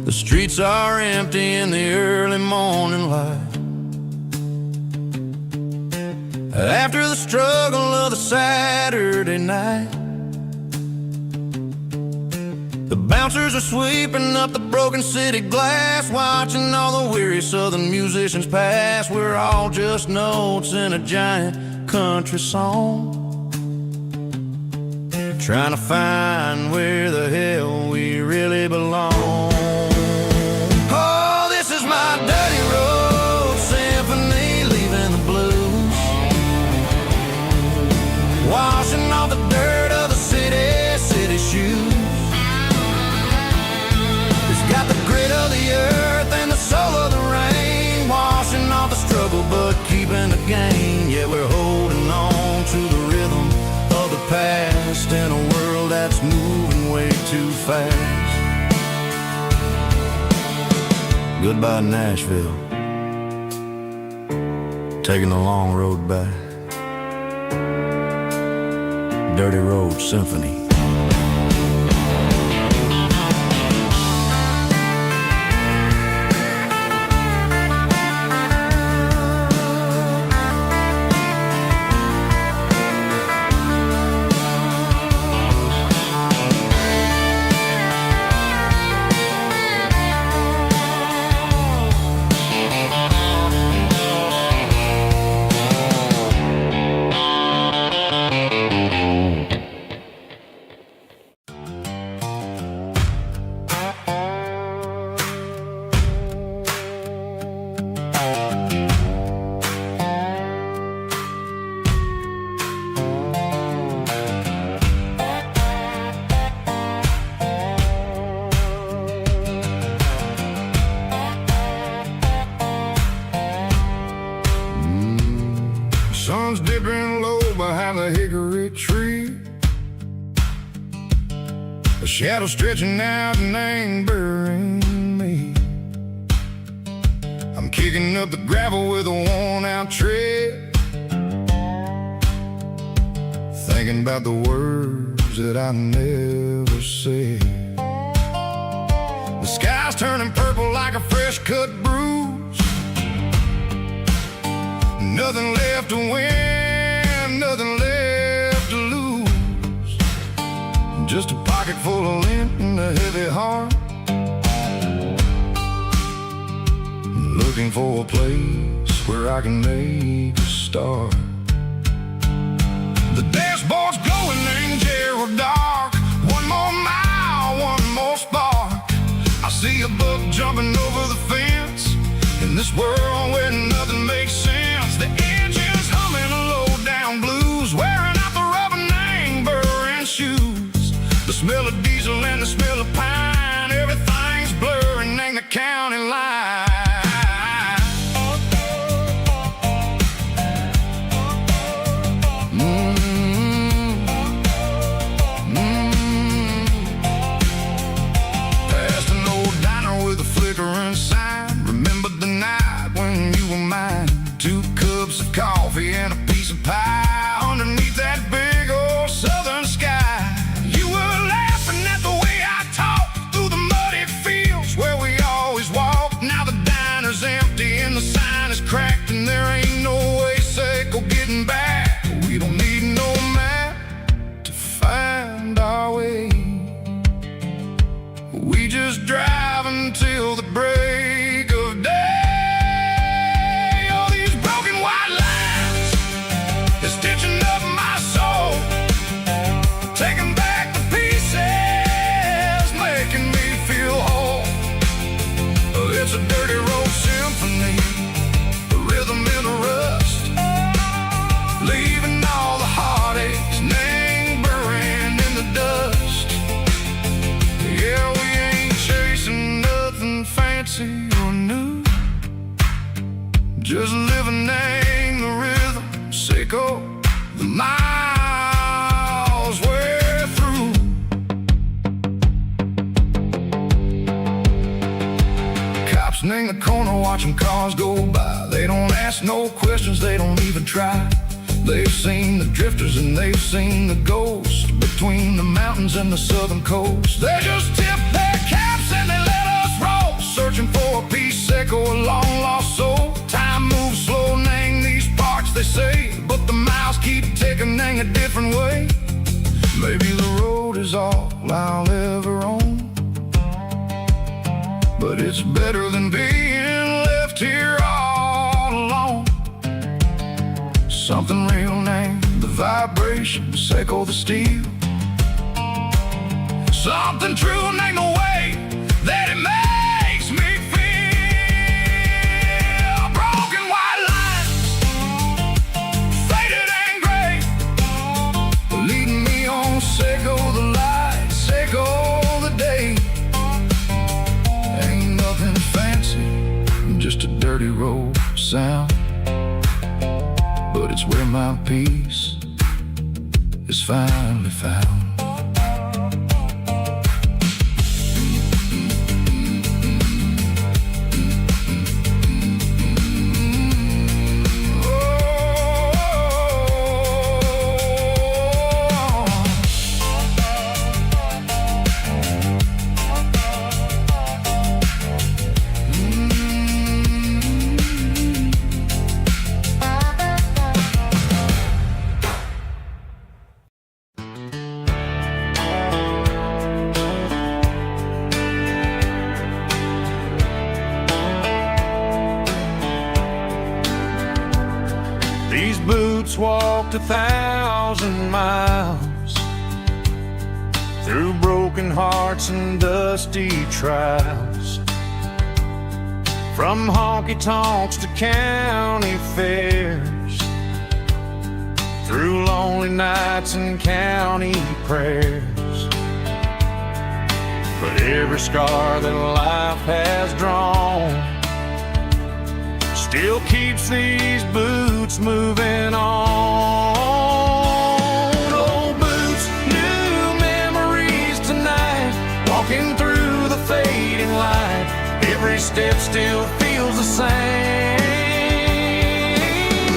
The streets are empty in the early morning light, after the struggle of the Saturday night. The bouncers are sweeping up the broken city glass, watching all the weary southern musicians pass. We're all just notes in a giant country song, trying to find where the hell we really belong. Oh, this is my dirty road symphony, leaving the blues, washing off the dirt of the city shoes. It's got the grit of the earth and the soul of the rain, washing off the struggle but keeping the gain. Yeah, we're holding on to the rhythm of the past in a world that's moving way too fast. Goodbye Nashville, taking the long road back. Dirty Road Symphony. Sun's dipping low behind the hickory tree, a shadow stretching out and ain't burying me. I'm kicking up the gravel with a worn-out tread, thinking about the words that I never said. The sky's turning purple like a fresh-cut bruise, nothing left to win, nothing left to lose, just a pocket full of lint and a heavy heart, looking for a place where I can make a start. The dashboard's glowing in Gerald dark, one more mile, one more spark. I see a buck jumping over the fence, in this world where nothing makes sense. The engine's humming a low-down blues, wearing out the rubber name burring shoes. The smell of diesel and the smell of pine, everything's blurring in the county line. Past an old diner with a flickering sign, remember the night when you were mine. 2 cups of coffee and a piece of pie underneath that big old southern sky. You were laughing at the way I talked, watching cars go by. They don't ask no questions, they don't even try. They've seen the drifters and they've seen the ghosts between the mountains and the southern coast. They just tip their caps and they let us roll, searching for a piece echo, a long lost soul. Time moves slow, nang these parts they say, but the miles keep ticking, nang a different way. Maybe the road is all I'll ever own, but it's better than being left here all alone. Something real named the vibrations echo the steel. Something true named the way that it makes me feel. Broken white lines, faded and gray, leading me on, Seiko the light, Seiko the day. Ain't nothing fancy, just a dirty road sound, but it's where my peace is finally found. These boots walked 1,000 miles through broken hearts and dusty trials, from honky-tonks to county fairs, through lonely nights and county prayers. But every scar that life has drawn still keeps these boots moving on. Old boots, new memories tonight, walking through the fading light. Every step still feels the same.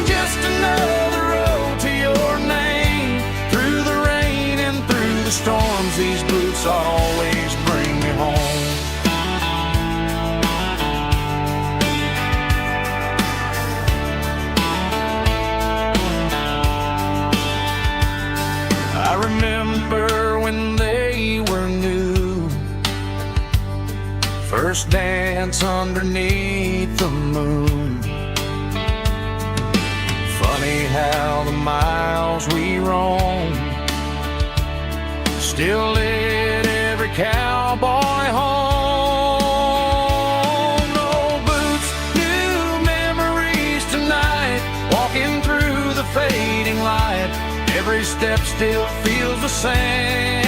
Just another road to your name. Through the rain and through the storms, these boots always bring me home. I remember when they were new, first dance underneath the moon. Funny how the miles we roam still lit every cowboy home. Old boots, new memories tonight, walking through the fading light. Every step still feels the same.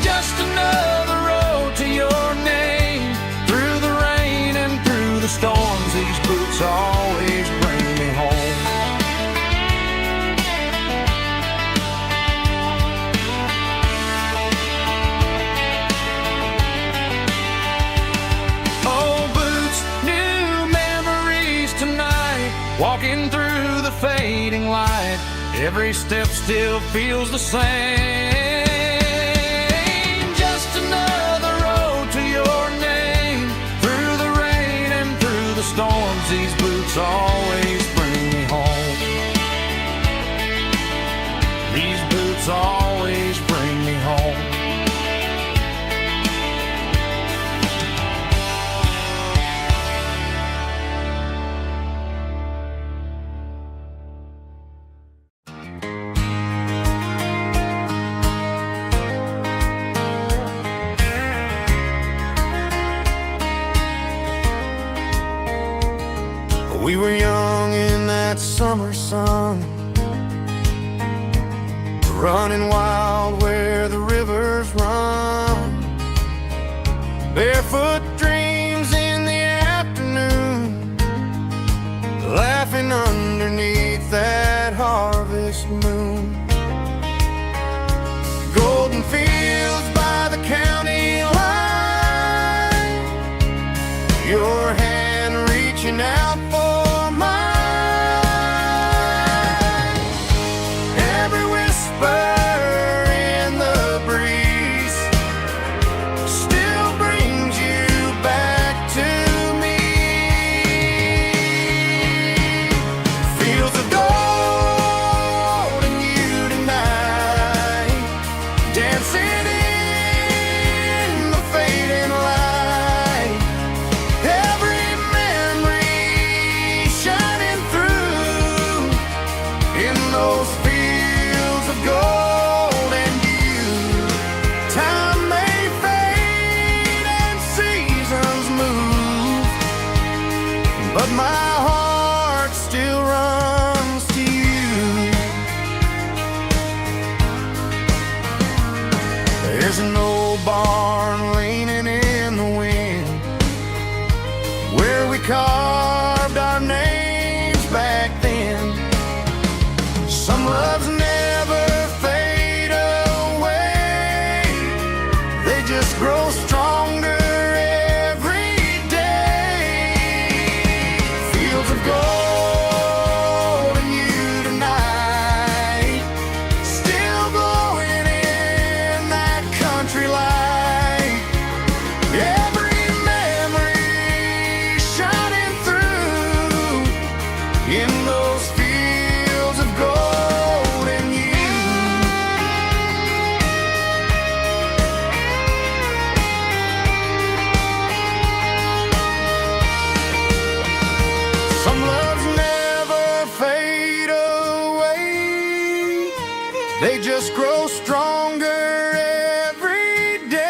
Just another road to your name. Through the rain and through the storms, these boots always bring me home. Old boots, new memories tonight, walking through the fading light. Every step still feels the same. Just another road to your name. Through the rain and through the storms, these boots always bring me home. These boots always bring me home. We were young in that summer sun, running wild where the rivers run. Barefoot dreams in the afternoon, laughing underneath that harvest moon. Golden fields by the county line, your whisper in the breeze still brings you back to me. Fields of gold and you tonight, dancing in the fading light. Every memory shining through in those fields of gold and you. Time may fade and seasons move, but my heart still runs to you. There's an old barn leaning in the wind where we carved our names back then. Some loves never fade away, they just grow stronger every day. Fields of gold and you tonight, still glowing in that country light. Every memory shining through in those fields of gold and you. Some loves never fade away, they just grow stronger every day.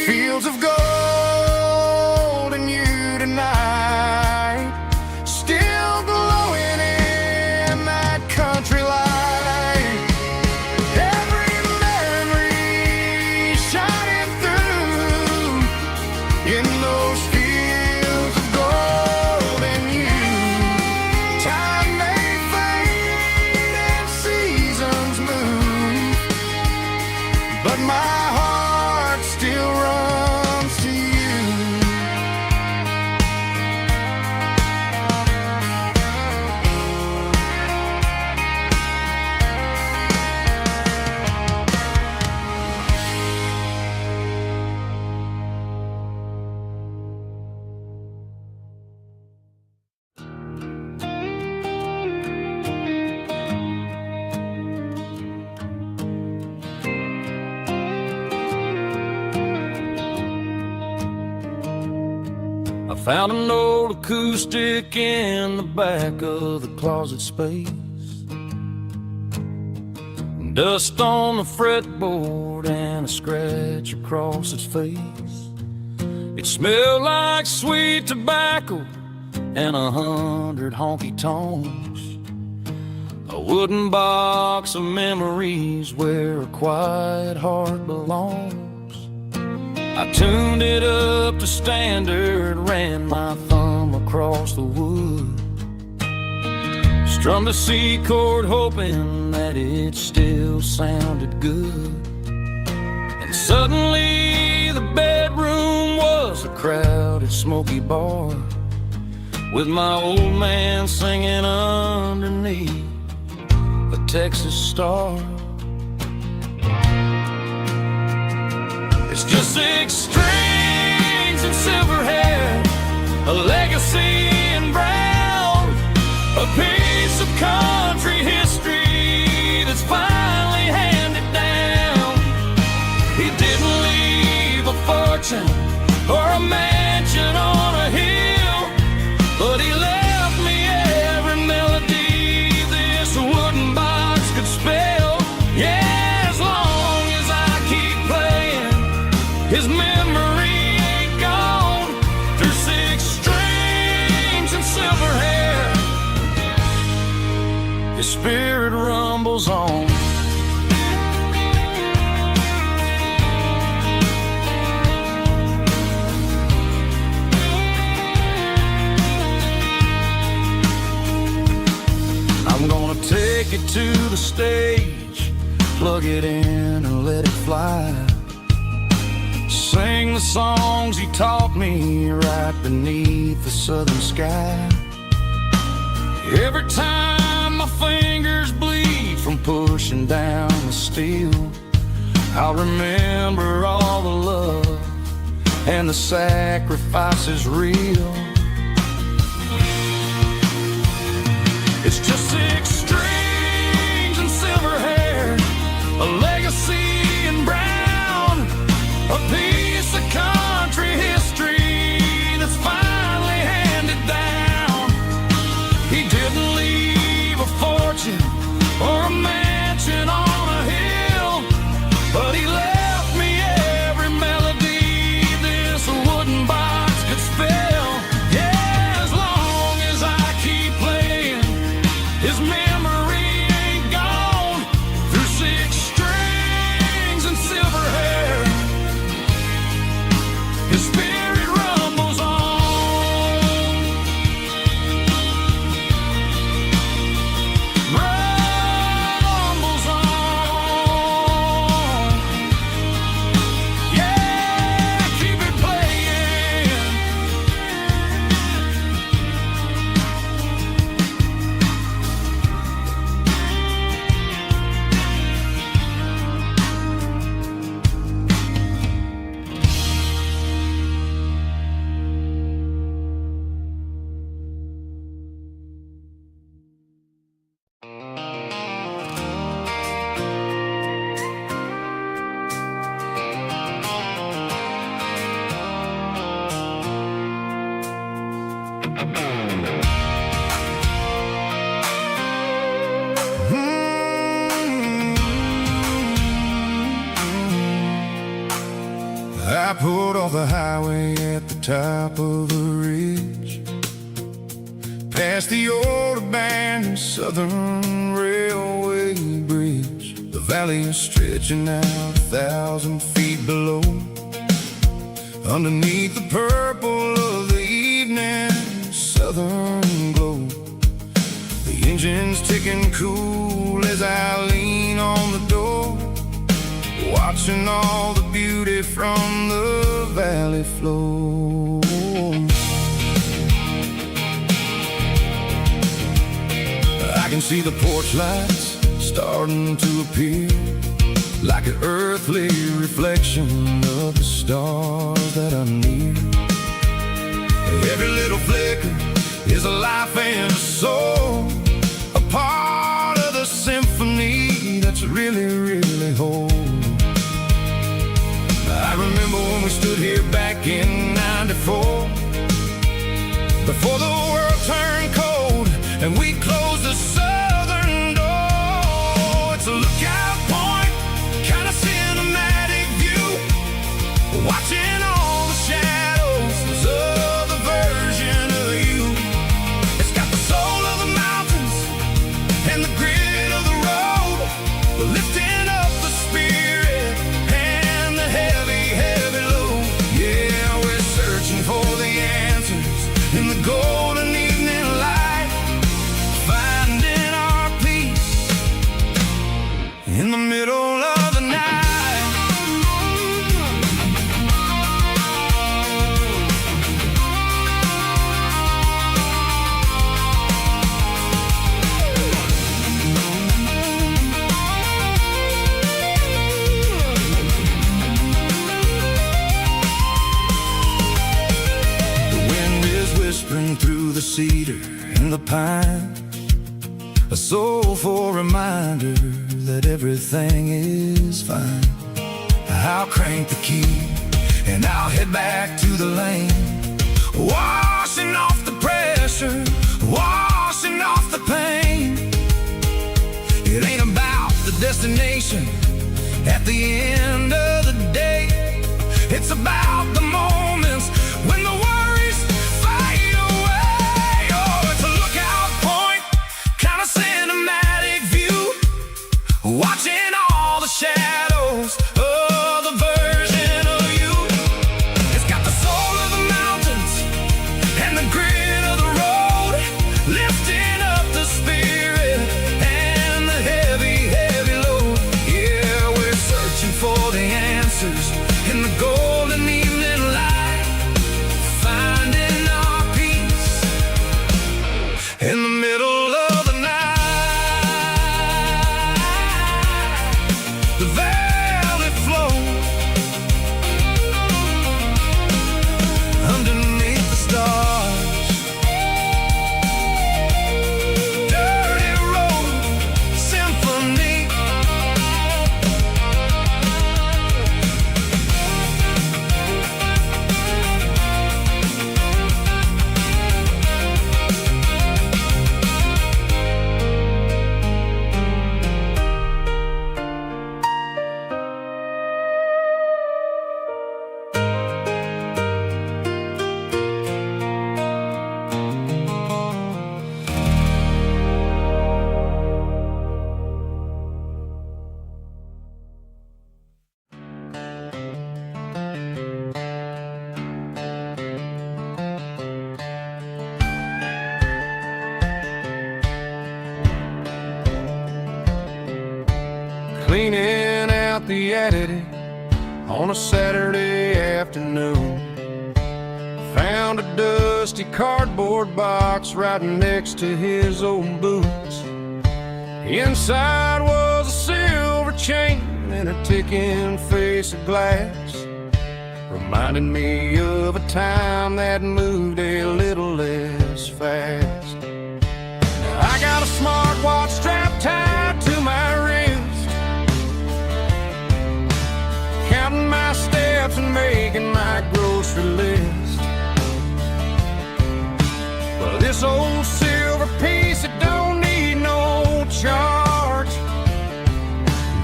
Fields of gold and you tonight, still glowing in that country light. Every memory shining through in those fields of gold and you. Time may fade and seasons move, but my heart still runs to you. I found an old acoustic in the back of the closet space. Dust on the fretboard and a scratch across its face. It smelled like sweet tobacco and 100 honky tonks. A wooden box of memories where a quiet heart belongs. I tuned it up to standard, ran my thumb across the wood, strummed a C chord hoping that it still sounded good. And suddenly the bedroom was a crowded smoky bar, with my old man singing underneath a Texas star. It's just 6 strings and silver hair, a legacy in brown, a piece of country history that's finally handed down. He didn't leave a fortune or a mansion on a hill, but he left me every melody this wooden box could spell. Yeah, as long as I keep playing, his memory ain't gone. Through 6 strings and silver hair, his spirit rumbles on. I'm gonna take it to the stage, plug it in and let it fly. Sing the songs he taught me right beneath the southern sky. Every time my fingers bleed from marching down the steel. I'll remember all the love and the sacrifices real. It's just 6 strings and silver hair, a legacy in brown, a piece of country history that's finally handed down. He didn't leave a fortune or a mansion on a hill, but he left me every melody this wooden box could spell. Yeah, as long as I keep playing, his memory ain't gone. Through 6 strings and silver hair, his spirit rumbles on. Rumbles on. Yeah, keep it playing. I pulled off the highway at the top of a ridge, past the old abandoned Southern Railway bridge. The valley is stretching out 1,000 feet below. Underneath the purple of the evening southern glow, the engine's ticking cool as I lean on the door, watching all the beauty from the valley flow. I can see the porch lights starting to appear, like an earthly reflection of the stars that are near. Every little flicker is a life and a soul, a part of the symphony that's really, really whole. I remember when we stood here back in '94, before the world turned cold and we closed the southern door. It's a lookout point, kind of cinematic view, watching all the shadows of the version of you. It's got the soul of the mountains and the grit of the road, lifting up the spirit and the heavy, heavy load. Yeah, we're searching for the answers in the golden evening light, finding our peace in the middle of the night. Whispering through the cedar and the pine, a soulful reminder that everything is fine. I'll crank the key and I'll head back to the lane, washing off the pressure, washing off the pain. It ain't about the destination at the end of the day, it's about the moments when the worries fade away. Oh, it's a lookout point, kind of cinematic view, watching all the shadows of the version of you. It's got the soul of the mountains and the grit of the road, lifting up the spirit and the heavy, heavy load. Yeah, we're searching for the answers in the golden evening cleaning out the attic on a Saturday afternoon. Found a dusty cardboard box right next to his old boots. Inside was a silver chain and a ticking face of glass, reminding me of a time that moved a little less fast. Now I got a smartwatch strapped tied to my wrist, counting my steps and making my grocery list. But this old silver piece, it don't need no charge,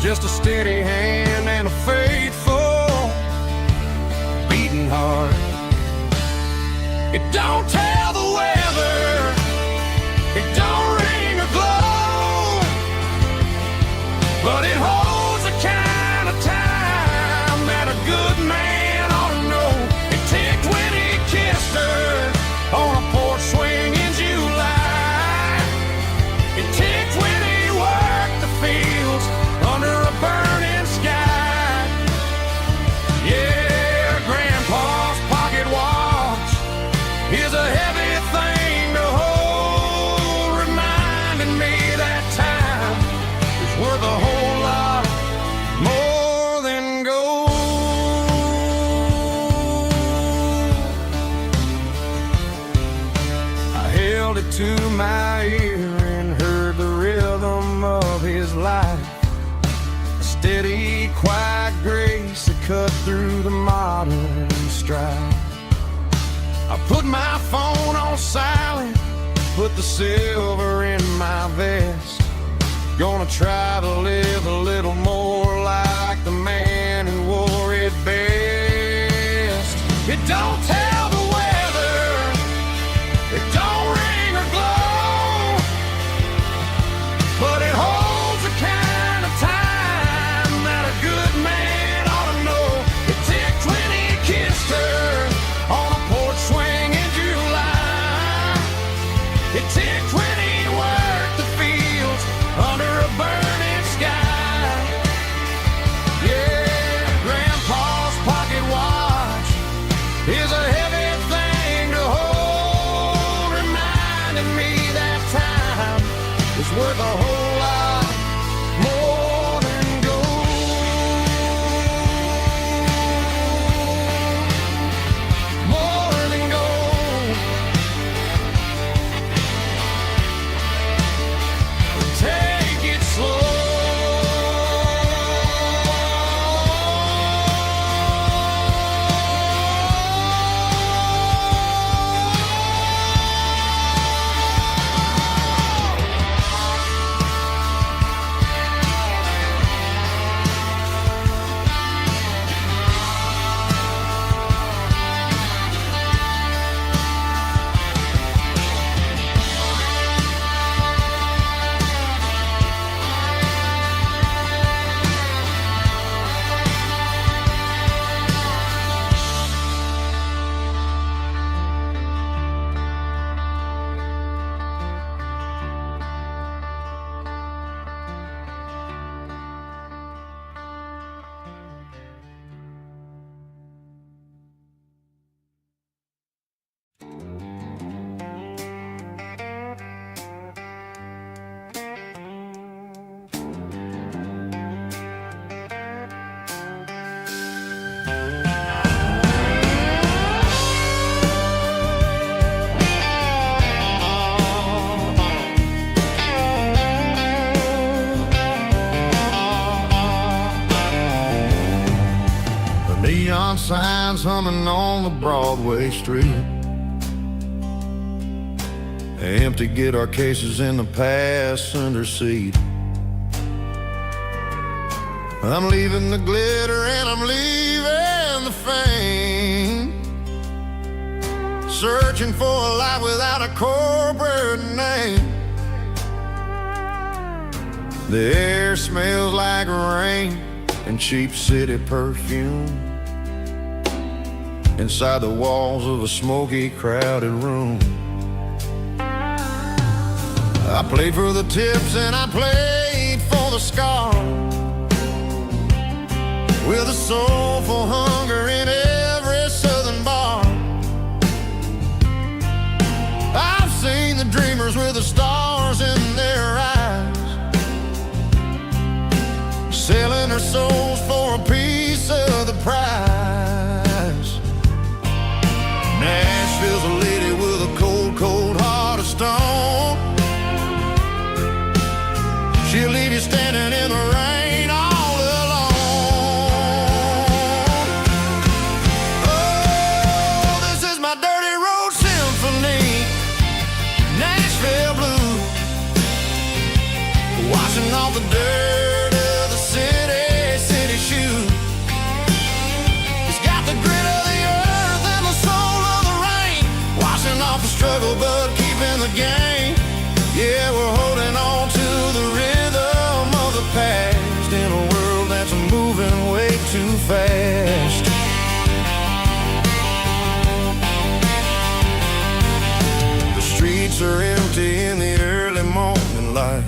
just a steady hand and a faithful beating heart. It don't tell the weather, it don't ring or glow, but it holds the kind of time that a good man ought to know. It ticked when he kissed her on a porch swing in July. It ticked when he worked the fields under a burning sky. Yeah, Grandpa's pocket watch is a heavy thing to hold, reminding me that time is worth a whole lot more than gold. I held it to my ear and heard the rhythm of his life, a steady, quiet grace that cut through the modern strife. I put my phone on silent, put the silver in my vest. Gonna try to live a little more like the man who wore it best. It don't tell the weather, it don't ring or glow, but it holds the kind of time that a good man ought to know. It ticked when he kissed her on a porch swing in July. It ticked when he worked the fields under a burning sky. Yeah, Grandpa's pocket watch is a heavy thing to hold, reminding me that time is worth a whole lot more than gold. More than gold. Take it slow. Neon signs humming on the Broadway street, empty guitar cases in the passenger seat. I'm leaving the glitter and I'm leaving the fame, searching for a life without a corporate name. The air smells like rain and cheap city perfume inside the walls of a smoky, crowded room. I played for the tips and I played for the scars, with a soulful hunger in every southern bar. I've seen the dreamers with the stars in their eyes, selling their souls for a piece of the prize. Nashville's a lady with a cold, cold heart of stone. She'll leave you standing in the rain all alone. Oh, this is my dirty road symphony, Nashville blues, washing off the dirt of the city shoes. It's got the grit of the earth and the soul of the rain, washing off the struggle but keeping the game. Yeah, we're holding on to the rhythm of the past in a world that's moving way too fast. The streets are empty in the early morning light,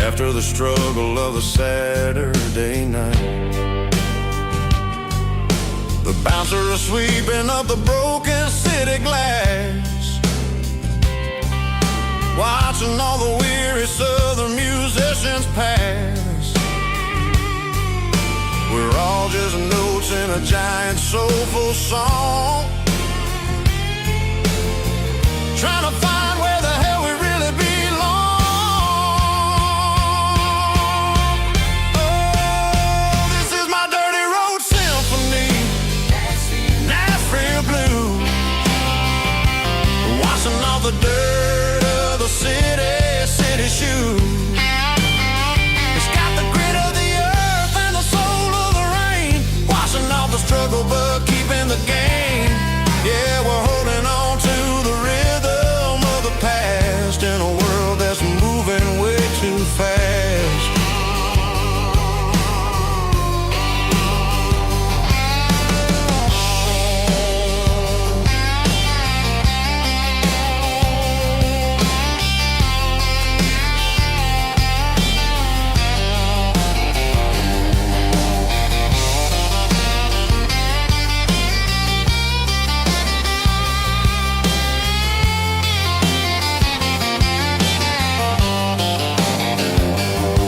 after the struggle of the Saturday night. The bouncers are sweeping up the broken city glass, watching all the weary southern musicians pass. We're all just notes in a giant soulful song, trying to find where the hell we really belong. Oh, this is my dirty road symphony, Nashville blues, washing off the dirt of the city shoes. It's got the grit of the earth and the soul of the rain, washing off the struggle but keeping the game. Yeah, we're holding on to the rhythm of the past in a world that's moving way too fast.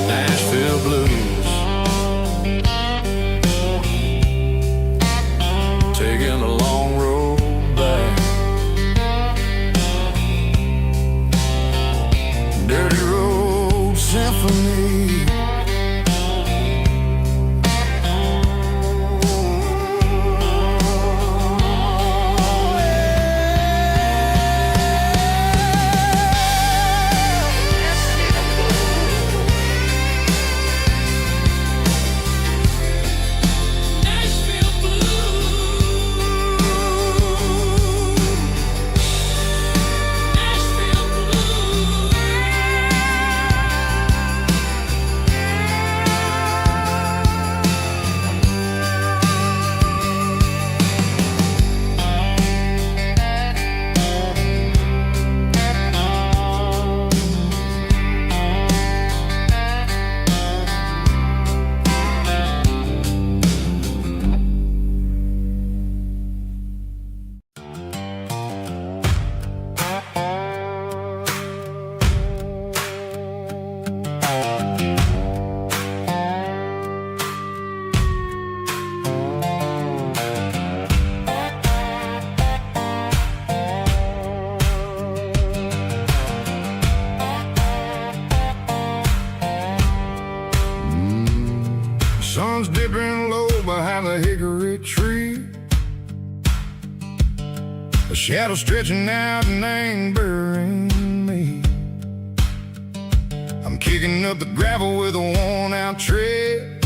Nashville blues, taking a long road back. Dirty road symphony. Sun's dipping low behind the hickory tree, a shadow stretching out and ain't burying me. I'm kicking up the gravel with a worn-out tread,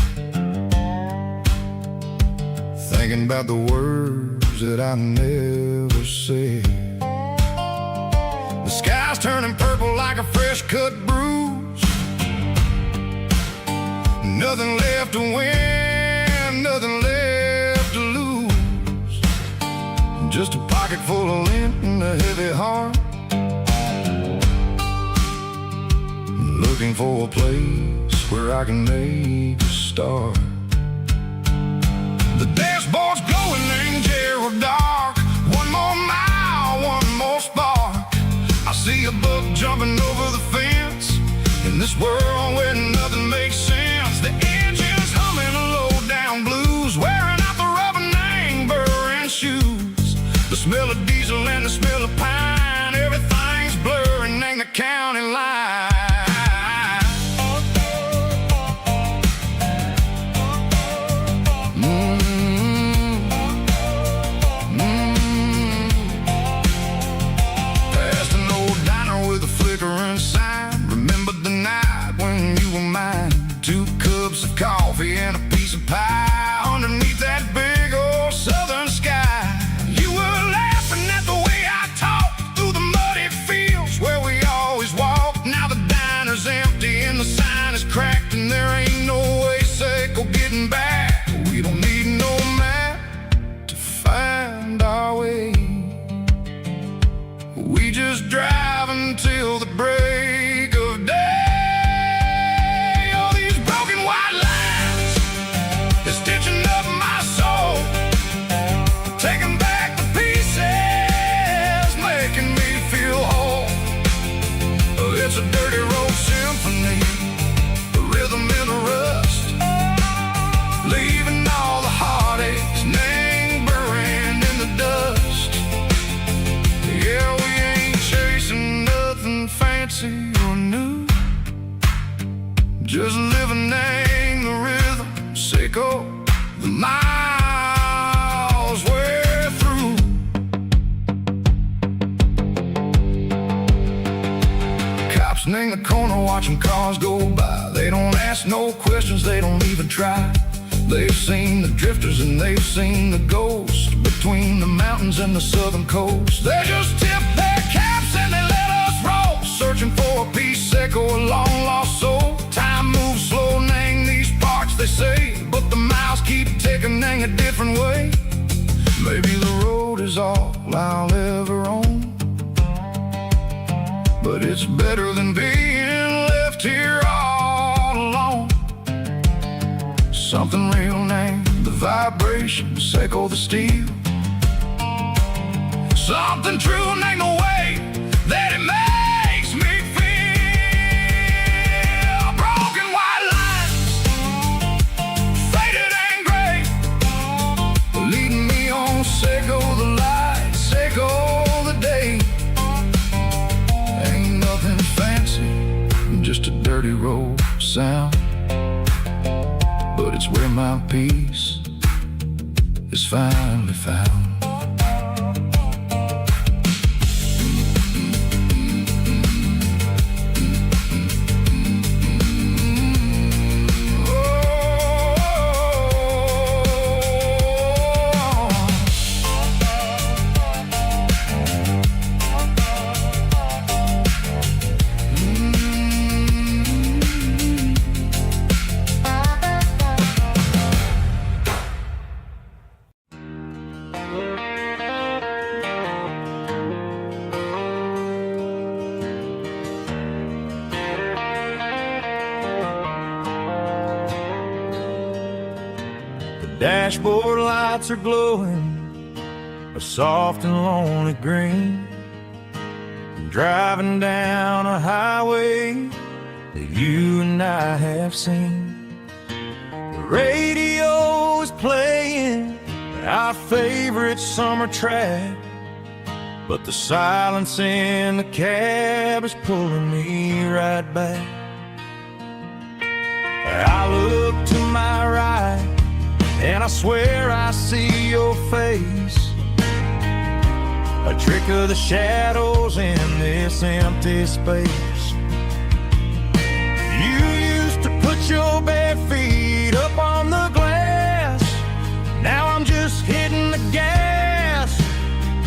thinking about the words that I never said. The sky's turning purple like a fresh-cut bruise, nothing left to win, nothing left to lose, just a pocket full of lint and a heavy heart, looking for a place where I can make a start. The dashboard's glowing in Gerald dark. One more mile, one more spark. I see a buck jumping over the fence. In this world where nothing makes sense, the engine's humming a low-down blues, wearing out the rubber name, burring shoes. The smell of diesel and the smell of pine, everything's blurring in the county line. Past an old diner with a flickering sign. Remember the night when you were mine? 2 cups of coffee and a piece of pie underneath that big old southern sky. You were laughing at the way I talked through the muddy fields where we always walked. Now the diner's empty and the sign is cracked, and there ain't no way safe or getting back. We don't need no map to find our way. We just drive until the break of day. All these broken white lines is stitching up my soul, taking back the pieces, making me feel whole. It's a dirty road symphony, a rhythm in the rust, leaving all the heartaches, name buried in the dust. Yeah, we ain't chasing nothing fancy or new, just living in the rhythm, sicko, the miles we're through. Cops in the corner watching cars go by. They don't ask no questions, they don't even try. They've seen the drifters and they've seen the ghosts between the mountains and the southern coast. They just tip their caps and they let us roll, searching for a piece or a long lost soul. Time moves slow, nang these parts they say, but the miles keep ticking, nang a different way. Maybe the road is all I'll ever own, but it's better than being left here all alone. Something real named the vibrations echo the steel. Something true named the way that it makes me feel. Broken white lines, faded and gray, leading me on, Seiko the light, Seiko the day. Ain't nothing fancy, just a dirty road sound, but it's where my peace is finally found. Dashboard lights are glowing a soft and lonely green. I'm driving down a highway that you and I have seen. The radio is playing our favorite summer track, but the silence in the cab is pulling me right back. I look to my right and I swear I see your face, a trick of the shadows in this empty space. You used to put your bare feet up on the glass. Now I'm just hitting the gas,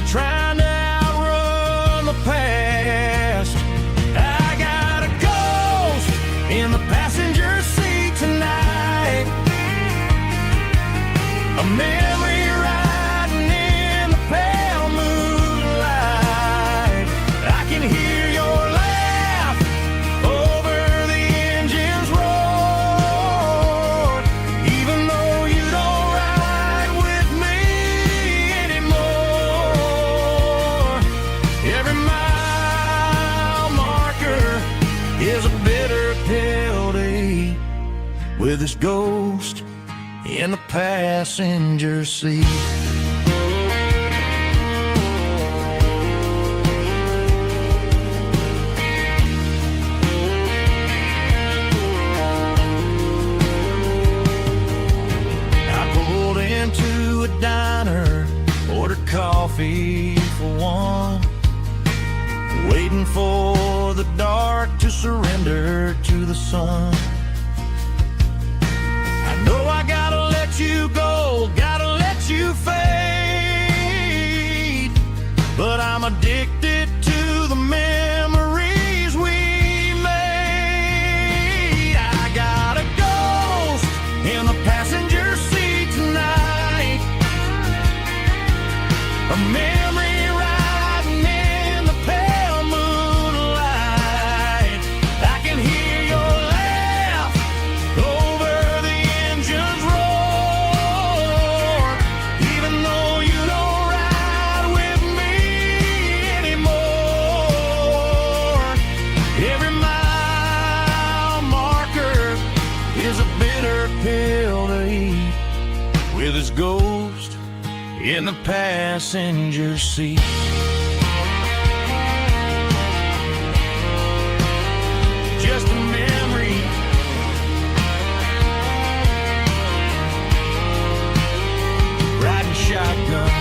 trying to outrun the past. I got a ghost in the passenger seat tonight, a memory riding in the pale moonlight. I can hear your laugh over the engine's roar. bitter pill to eat with this ghost in the passenger seat. Diner, ordered coffee for one, waiting for the dark to surrender to the sun. I know I gotta let you go, gotta let you fade, but I'm addicted to the memories we made. I got a ghost in the passenger seat tonight, a memory riding in the pale moonlight. I can hear your laugh over the engine's roar, even though you don't ride with me anymore. Every mile marker is a bitter pill to eat with its ghost in the passenger seat. Just a memory, riding shotgun.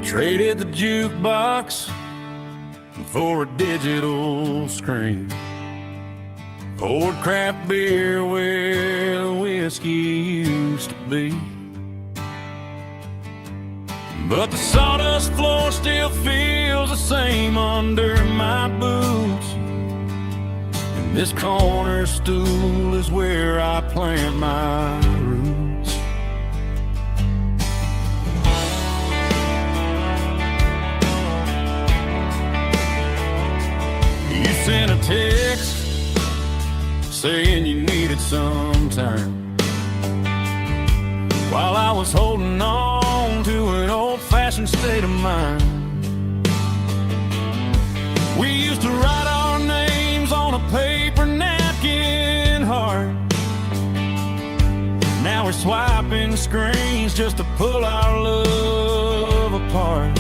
Traded the jukebox for a digital screen, poured craft beer where the whiskey used to be. But the sawdust floor still feels the same under my boots, and this corner stool is where I plant my roots. Sent a text saying you needed some time, while I was holding on to an old-fashioned state of mind. We used to write our names on a paper napkin heart. Now we're swiping screens just to pull our love apart.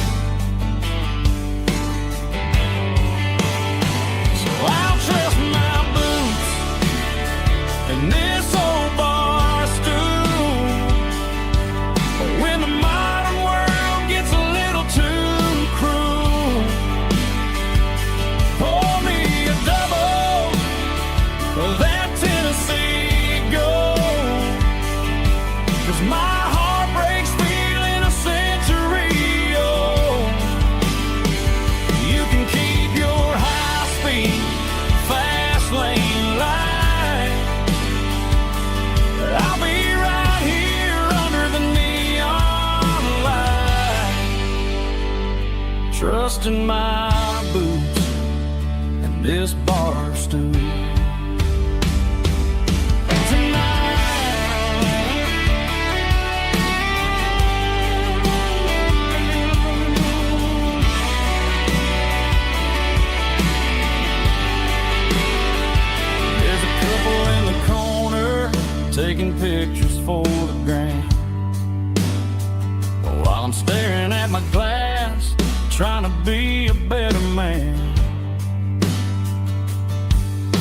I'll trust my boots and this old bar stool when the modern world gets a little too cruel. Pour me a double of that Tennessee Gold, 'cause my heart breaks feeling a century old. You can keep your high-speed fast lane light, I'll be right here under the neon light, trusting my boots and this bar stool. Taking pictures for the gram, while I'm staring at my glass, trying to be a better man.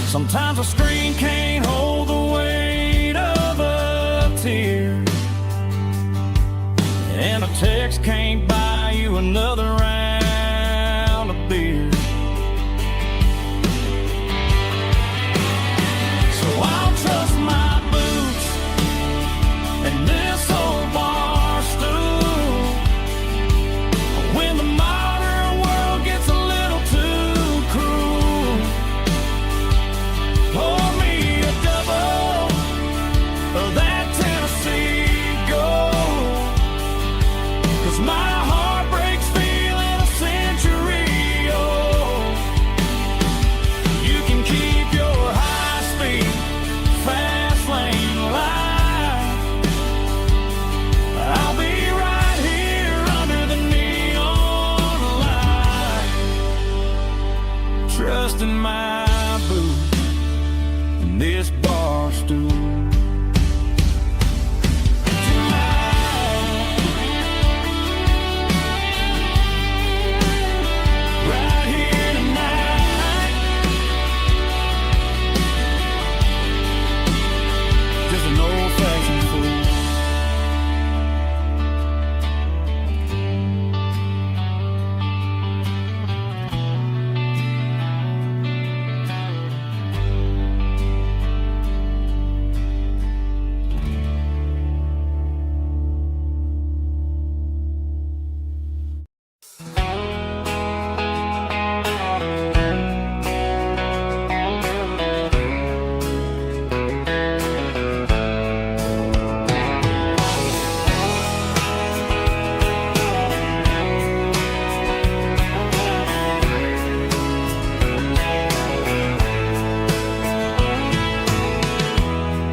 Sometimes a screen can't hold the weight of a tear, and a text can't buy you another round of beer. So this bar stool. Right here tonight, just an old-fashioned fool.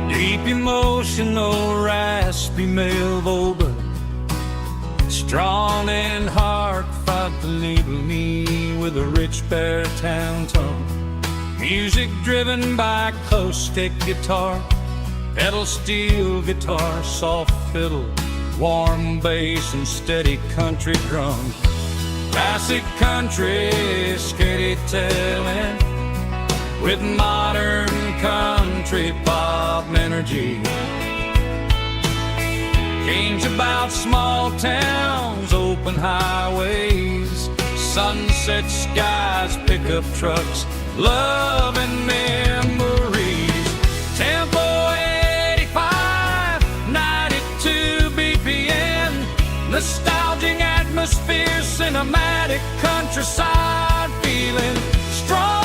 Deep emotional, raspy male vocal, strong and heartfelt, to label me with a rich baritone tone. Music driven by acoustic guitar, pedal steel guitar, soft fiddle, warm bass and steady country drum. Classic country storytelling with modern country pop energy. Games about small towns, open highways, sunset skies, pickup trucks, love and memories. Tempo 85, 92 BPM, nostalgic atmosphere, cinematic countryside feeling strong.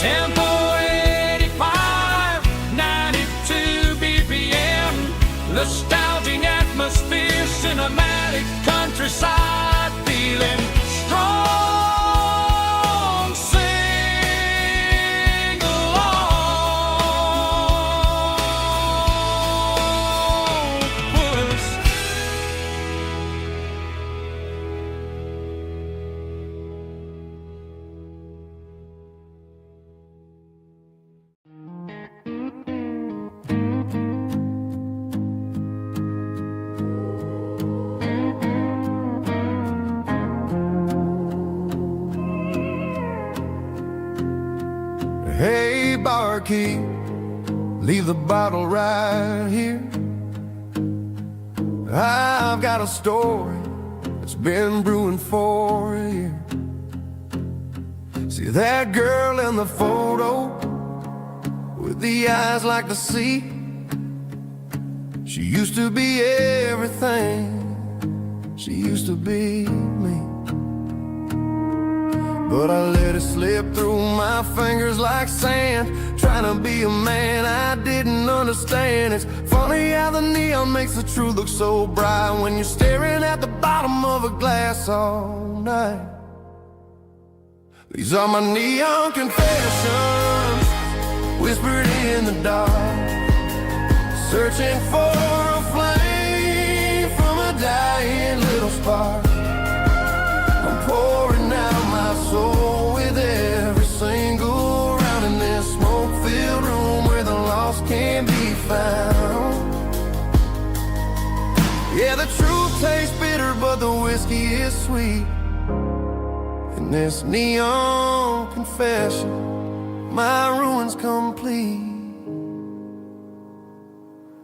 Tempo 85, 92 BPM, nostalgic atmosphere, cinematic countryside feeling strong. Sing along with us. Hey, barkeep, leave the bottle right here. I've got a story that's been brewing for a year. See that girl in the photo with the eyes like the sea? She used to be everything, she used to be me. But I let it slip through my fingers like sand, trying to be a man I didn't understand. It's funny how the neon makes the truth look so bright when you're staring at the bottom of a glass all night. These are my neon confessions, whispered in the dark, searching for a flame from a dying little spark. I'm pouring out my soul with every single round in this smoke-filled room where the lost can be found. Yeah, the truth tastes bitter, but the whiskey is sweet. In this neon confession, my ruin's complete.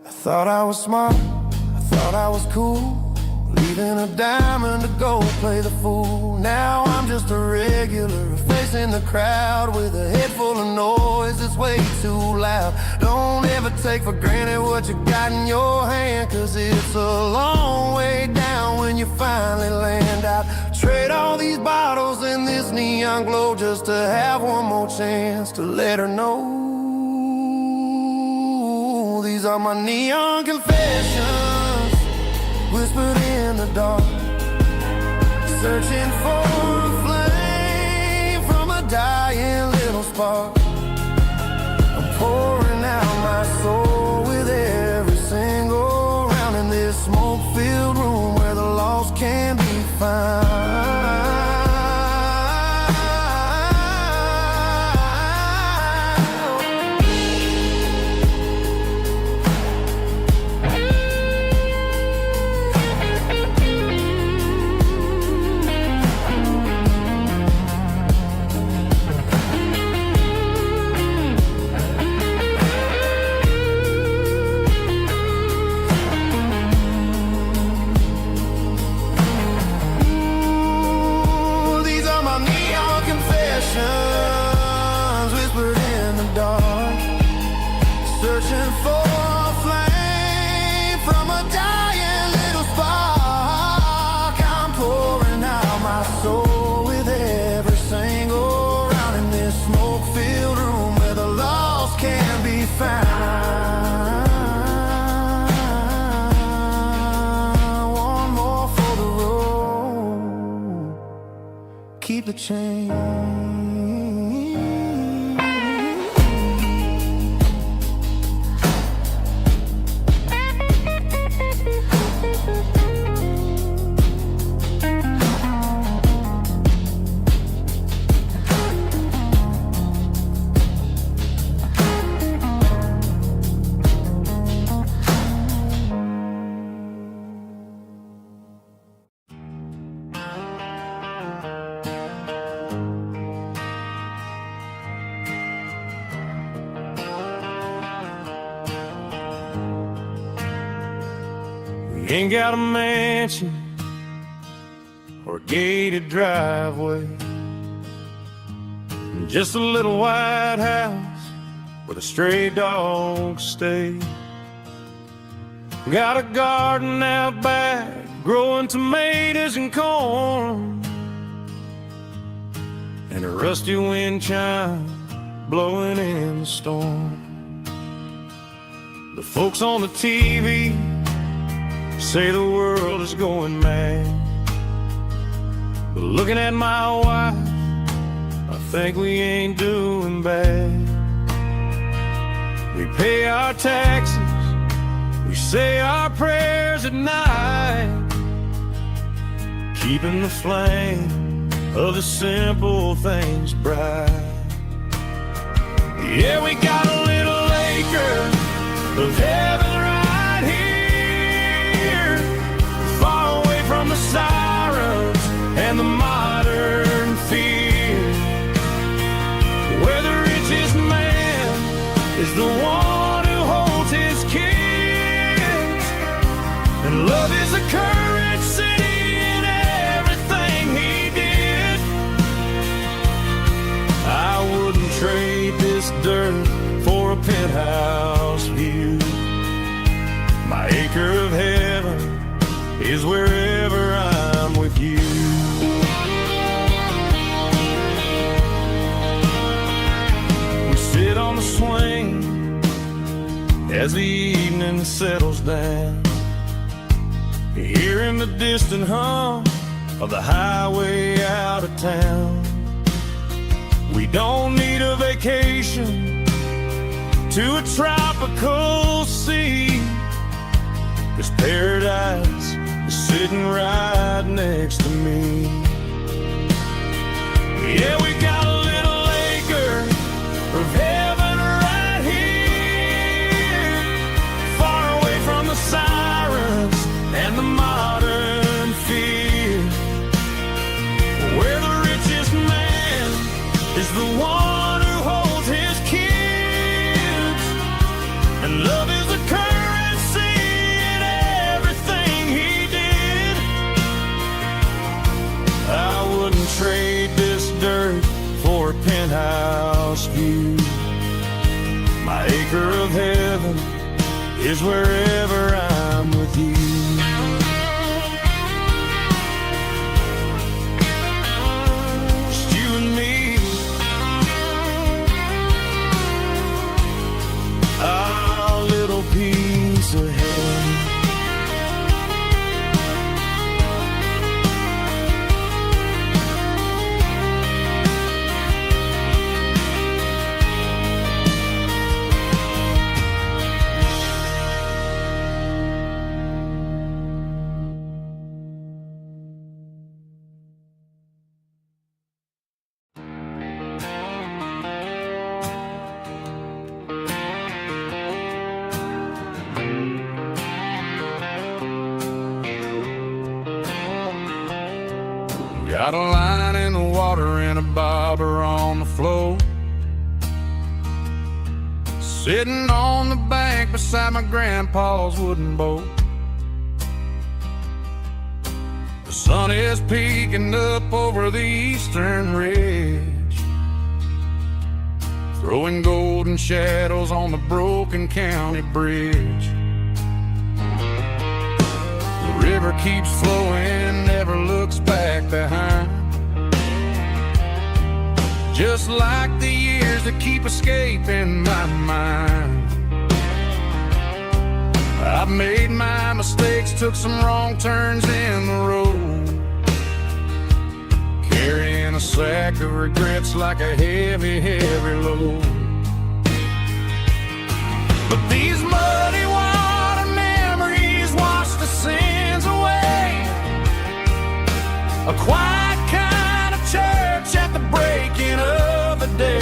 I thought I was smart, I thought I was cool, leaving a diamond to go play the fool. Now I'm just a regular, facing the crowd with a head full of noise that's way too loud. Don't ever take for granted what you got in your hand, cause it's a long way down when you finally land out. Trade all these bottles and this neon glow just to have one more chance to let her know. These are my neon confessions, whispered in the dark, searching for keep the change. Ain't got a mansion or a gated driveway, just a little white house where the stray dogs stay. Got a garden out back growing tomatoes and corn, and a rusty wind chime blowing in the storm. The folks on the TV say the world is going mad, but looking at my wife, I think we ain't doing bad. We pay our taxes, we say our prayers at night, keeping the flame of the simple things bright. Yeah, we got a little acre of heaven right here, far away from the sirens and the modern fear, where the richest man is the one who holds his kids, and love is a currency in everything he did. I wouldn't trade this dirt for a penthouse view. My acre of heaven is wherever I'm with you. We sit on the swing as the evening settles down, hearing the distant hum of the highway out of town. We don't need a vacation to a tropical sea, 'cause paradise is sitting right next to me. Yeah, we got a little acre of heaven right here, far away from the sirens and the modern fear, where the richest man is the one who holds his kids, and love is a currency in everything he did. I wouldn't trade this dirt for a penthouse view. My acre of heaven is wherever I'm with you. Just you and me, our little piece of heaven. Got a line in the water and a bobber on the floor, sitting on the bank beside my grandpa's wooden boat. The sun is peeking up over the eastern ridge, throwing golden shadows on the broken county bridge. The river keeps flowing, never looks back behind, just like the years that keep escaping my mind. I've made my mistakes, took some wrong turns in the road, carrying carrying a sack of regrets like a heavy, heavy load. But these muddy water memories wash the sins away. A quiet kind of church at the breaking of the day.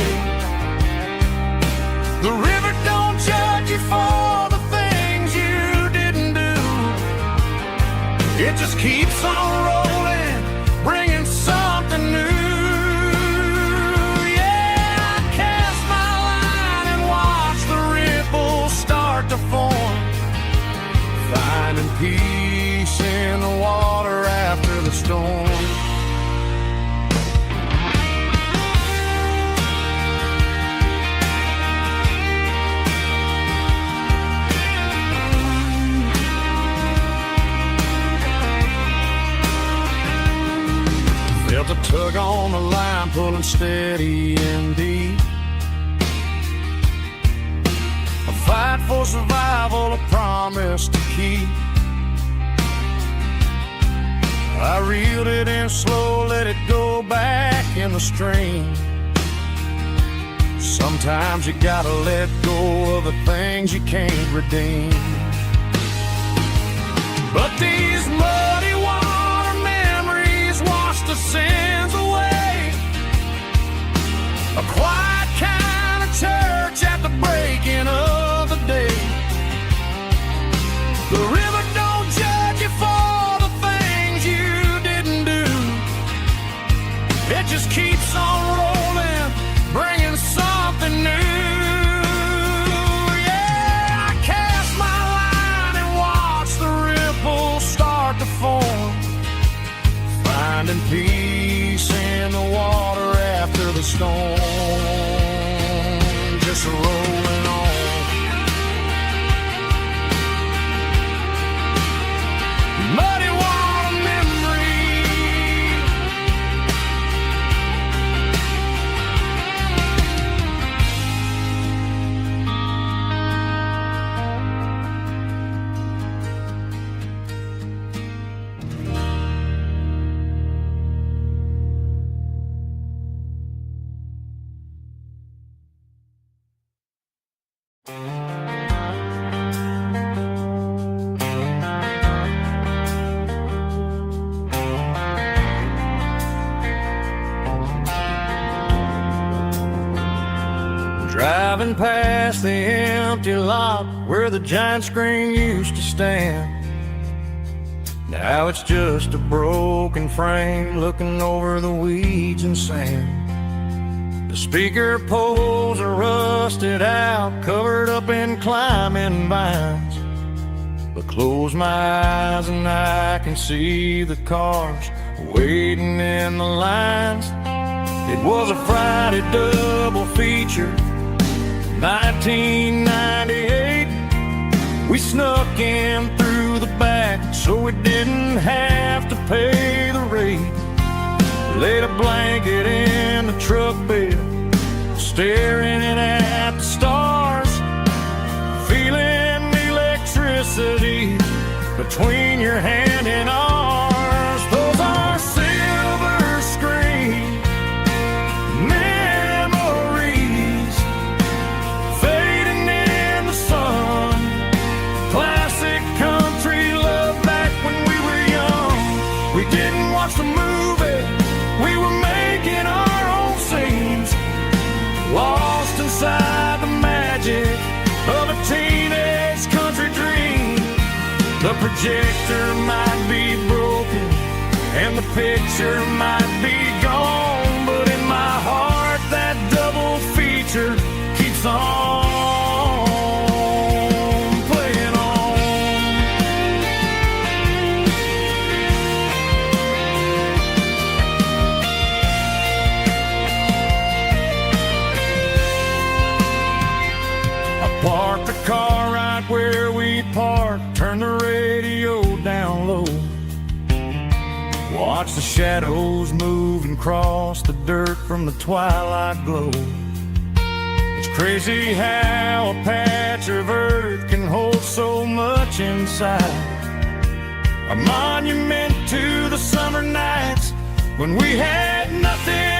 The river don't judge you for the things you didn't do. It just keeps on rolling, bringing something new. Yeah, I cast my line and watch the ripples start to form, finding peace in the water after the storm. Felt a tug on the line, pulling steady and deep. A fight for survival, a promise to keep. I reeled it in slow, let it go back in the stream. Sometimes you gotta let go of the things you can't redeem. But these muddy water memories wash the sins away. A quiet kind of church at the breaking of the day. The river don't judge you for the things you didn't do. It just keeps on rolling, bringing something new. Yeah, I cast my line and watch the ripples start to form, finding peace in the water after the storm. Just rolling on. Muddy water memory. Driving past the empty lot where the giant screen used to stand. Now it's just a broken frame looking over the weeds and sand. The speaker poles are rusted out, covered up in climbing vines. But close my eyes and I can see the cars waiting in the lines. It was a Friday double feature, 1998. We snuck in through the back so we didn't have to pay the rate. Laid a blanket in the truck bed, staring at the stars, feeling the electricity between your hand and ours. Those are silver screen memories fading in the sun. Classic country love back when we were young. We didn't watch the movie, we were making our own scenes, lost inside the magic of a teenage country dream. The projector might be broken and the picture might be gone, but in my heart that double feature keeps on playing on. I parked the car right where we parked, turned the radio down low, watch the shadows move and cross the dirt from the twilight glow. It's crazy how a patch of earth can hold so much inside. A monument to the summer nights when we had nothing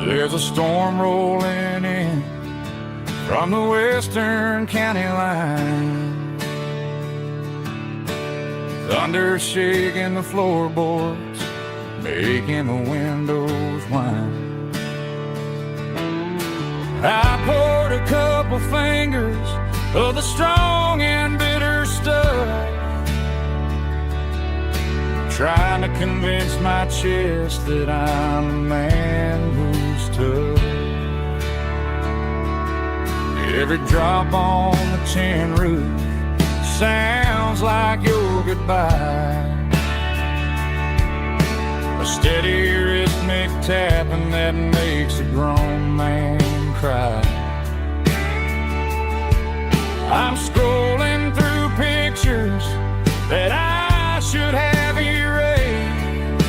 There's a storm rolling in from the western county line. Thunder shaking the floorboards, making the windows whine. I poured a couple fingers of the strong and bitter stuff, trying to convince my chest that I'm a man who's tough. Every drop on the tin roof sounds like your goodbye, a steady rhythmic tapping that makes a grown man cry. I'm scrolling through pictures that I should have erased,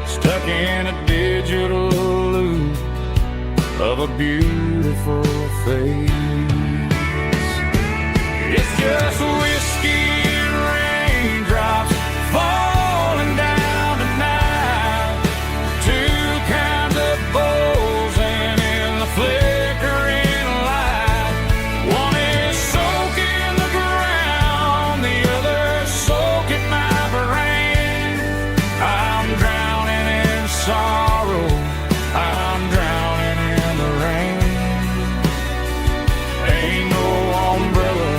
stuck in a digital loop of a beautiful face. It's just whiskey and raindrops falling down tonight, two kinds of bowls and in the flickering light. One is soaking the ground, the other soaking my brain. I'm drowning in sorrow, I'm drowning in the rain. Ain't no umbrella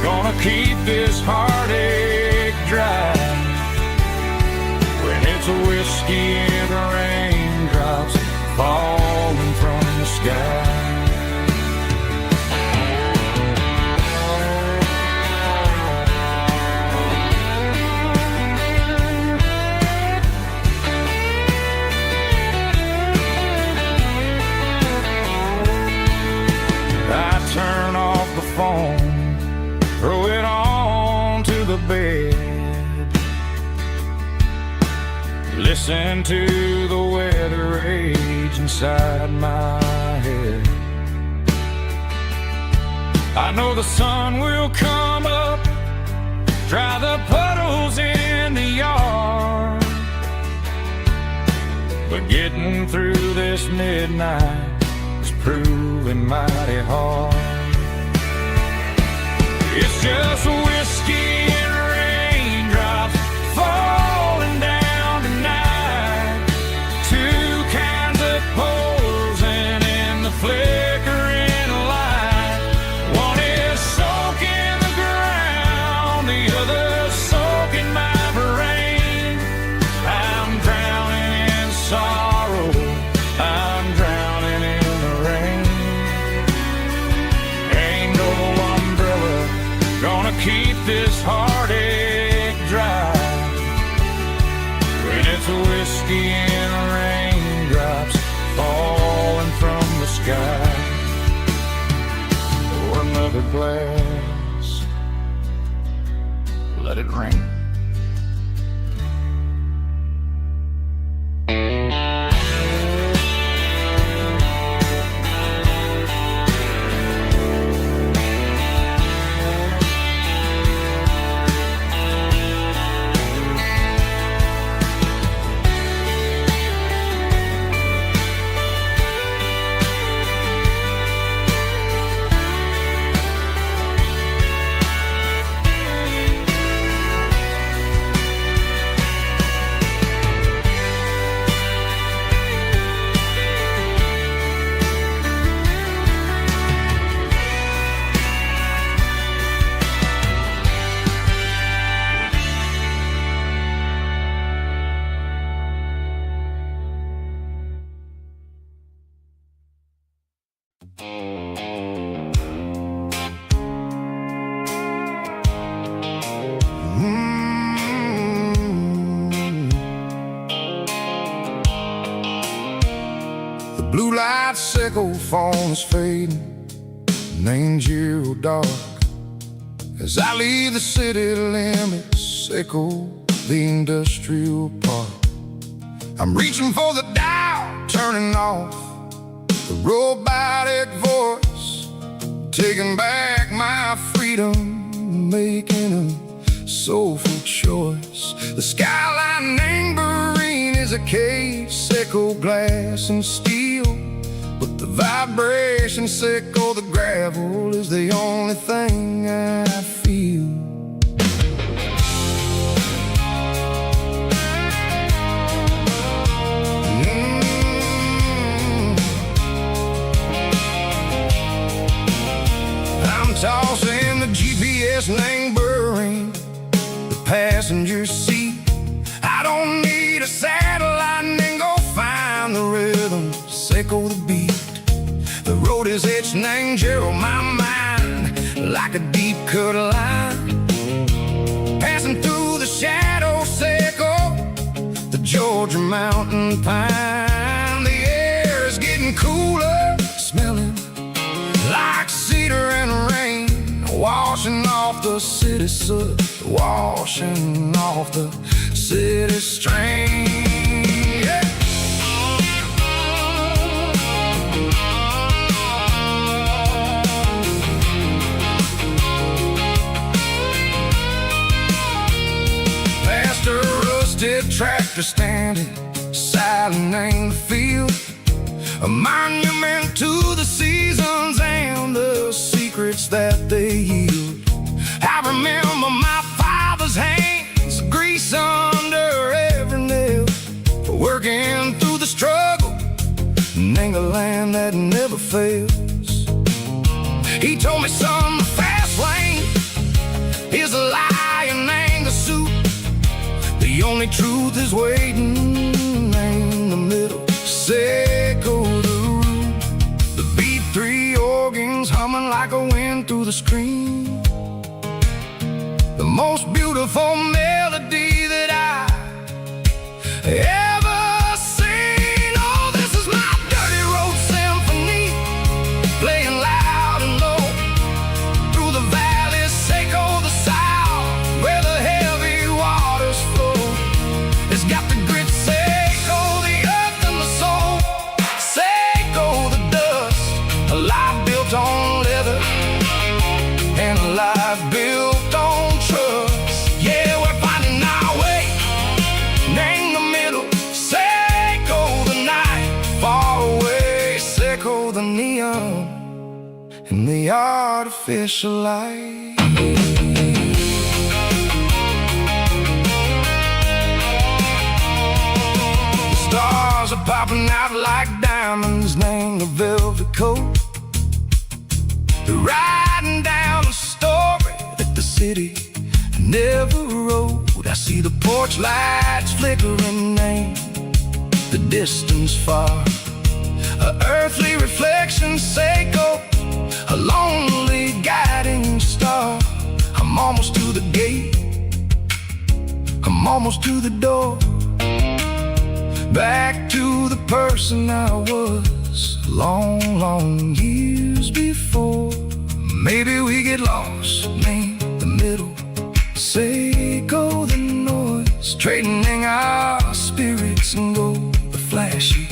gonna keep this heartache dry when it's a whiskey and raindrops falling from the sky. I turn off the phone, throw it on to the bed, listen to the weather rage inside my head. I know the sun will come up, dry the puddles in the yard, but getting through this midnight is proving mighty hard. It's just whiskey and raindrops falling down tonight, two kinds of poles and in the flickering light. One is soaking the ground, the other soaking my brain. I'm drowning in sorrow, I'm drowning in the rain. Ain't no umbrella gonna keep this heartache dry when it's a whiskey and raindrops falling from the sky. Pour another glass, let it rain. Blue light sickle phone is fading, name's you dark. As I leave the city limits, sickle the industrial park. I'm reaching for the dial, turning off the robotic voice, taking back my freedom, making a soulful choice. The skyline Evergreen is that cave, Seco glass and steel. But the vibration, Seco the gravel, is the only thing I feel. I'm tossing the GPS neighboring the passenger seat. I don't need a satellite and then go find the rhythm, Seco the beat. The road is etched and Gerald my mind like a deep cut line. Passing through the shadow, Seco, the Georgia mountain pine. The air is getting cooler, smelling like cedar and rain, washing off the city soot, washing off the city strain. Yeah. Past a rusted tractor standing silent in the field, a monument to the seasons and the secrets that they yield. I remember my father's hands, grease under every nail, for working through the struggle and the land that never fails. He told me, son, the fast lane is a lie and ain't the suit. The only truth is waiting in the middle, Seco the root. The B3 organs humming like a wind through the screen, the most beautiful melody that I ever seen. Oh, this is my dirty road symphony, playing loud and low through the valleys, Seco the south, where the heavy waters flow. It's got the grit, Seco the earth and the soul, Seco the dust, a life built on leather and a life built on trust. Yeah, we're finding our way in the middle, Seco the night, far away, Seco the neon and the artificial light. The stars are popping out like diamonds, named the velvet coat. They're riding down a story that the city never wrote. I see the porch lights flickering in the distance far, a earthly reflection, Seco, a lonely guiding star. I'm almost to the gate, I'm almost to the door, back to the person I was long, long years before. Maybe we get lost in the middle, Seco the noise, trading our spirits and gold, the flashy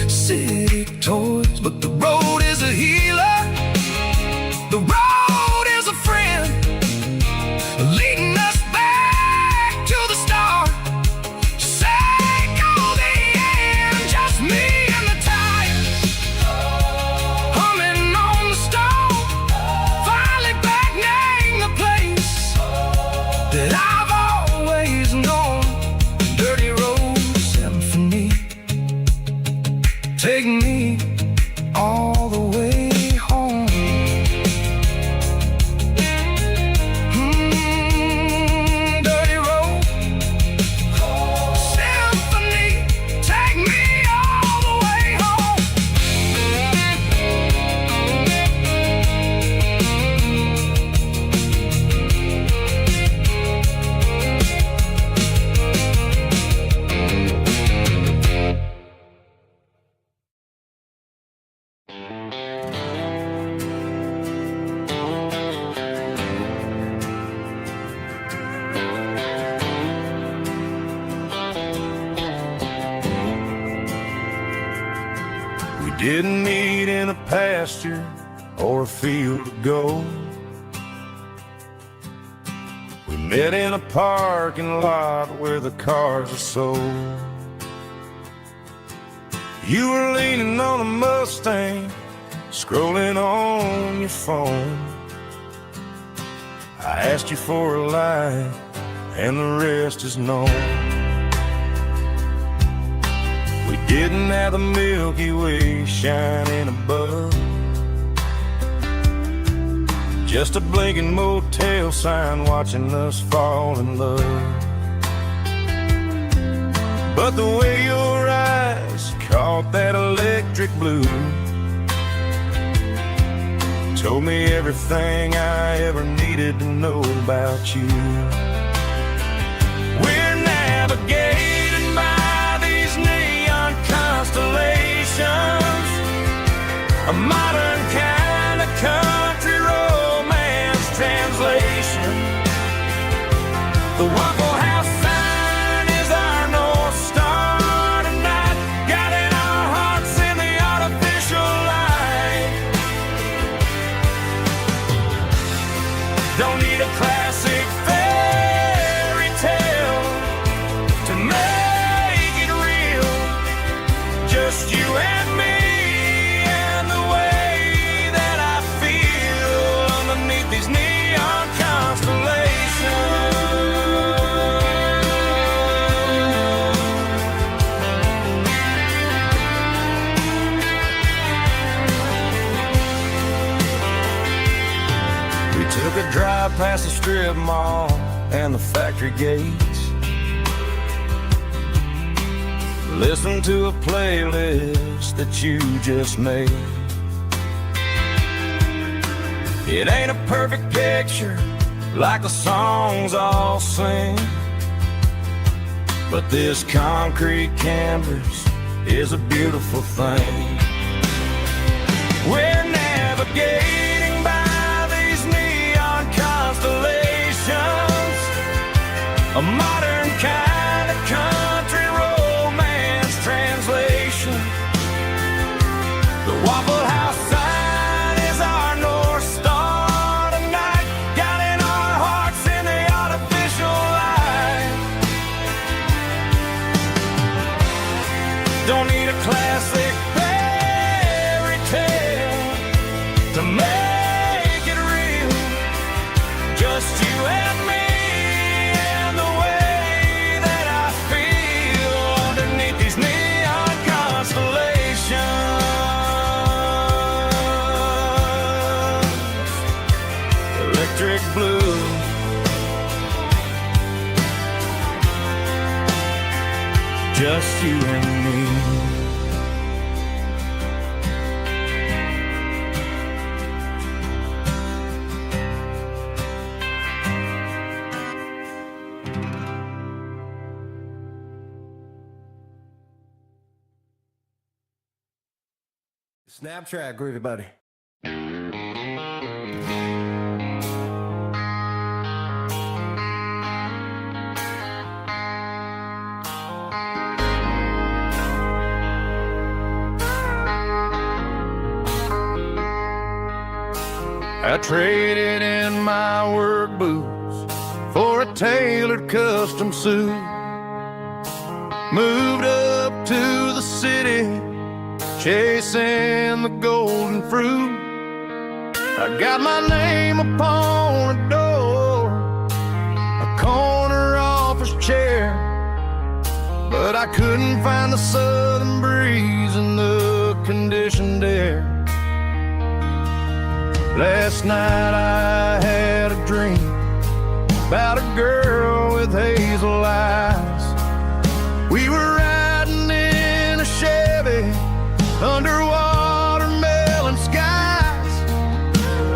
city toys. But the road is a healer, the road is a friend, leading us back to the start, Seco the end, just me and the tires, humming on the stove, finally back name the place that I've always known. Dirty road symphony, take me all the way home. Dirty road symphony, take me all the way home. We didn't meet in a pasture or a field of gold. We met in a parking lot where the cars are sold. You were leaning on a Mustang, scrolling on your phone. I asked you for a light, and the rest is known. We didn't have the Milky Way shining above, just a blinking motel sign watching us fall in love. But the way your eyes caught that electric blue told me everything I ever needed to know about you. We're navigated by these neon constellations, a modern kind of country romance translation. The Waffle House sign is our North Star tonight, guiding our hearts in the artificial light. Don't need a classic fairy tale to make it real. Just you and me and the way that I feel underneath these neon constellations. We took a drive past the strip mall and the factory gates, listened to a playlist that you just made. It ain't a perfect picture like the songs all sing, but this concrete canvas is a beautiful thing. We're navigating by these neon constellations, a modern kind of country romance translation. The Waffle House sign is our North Star tonight, guiding our hearts in the artificial light. Don't need a classic fairy tale to make it real. Just you and me and the way that I feel underneath these neon constellations. Electric blue, just you and me. Snapchat, groovy buddy. I traded in my work boots for a tailored custom suit. Moved up to the city, chasing the golden fruit. I got my name upon a door, a corner office chair, but I couldn't find the southern breeze in the conditioned air. Last night I had a dream about a girl with hazel eyes. We were riding in a Chevy under watermelon skies.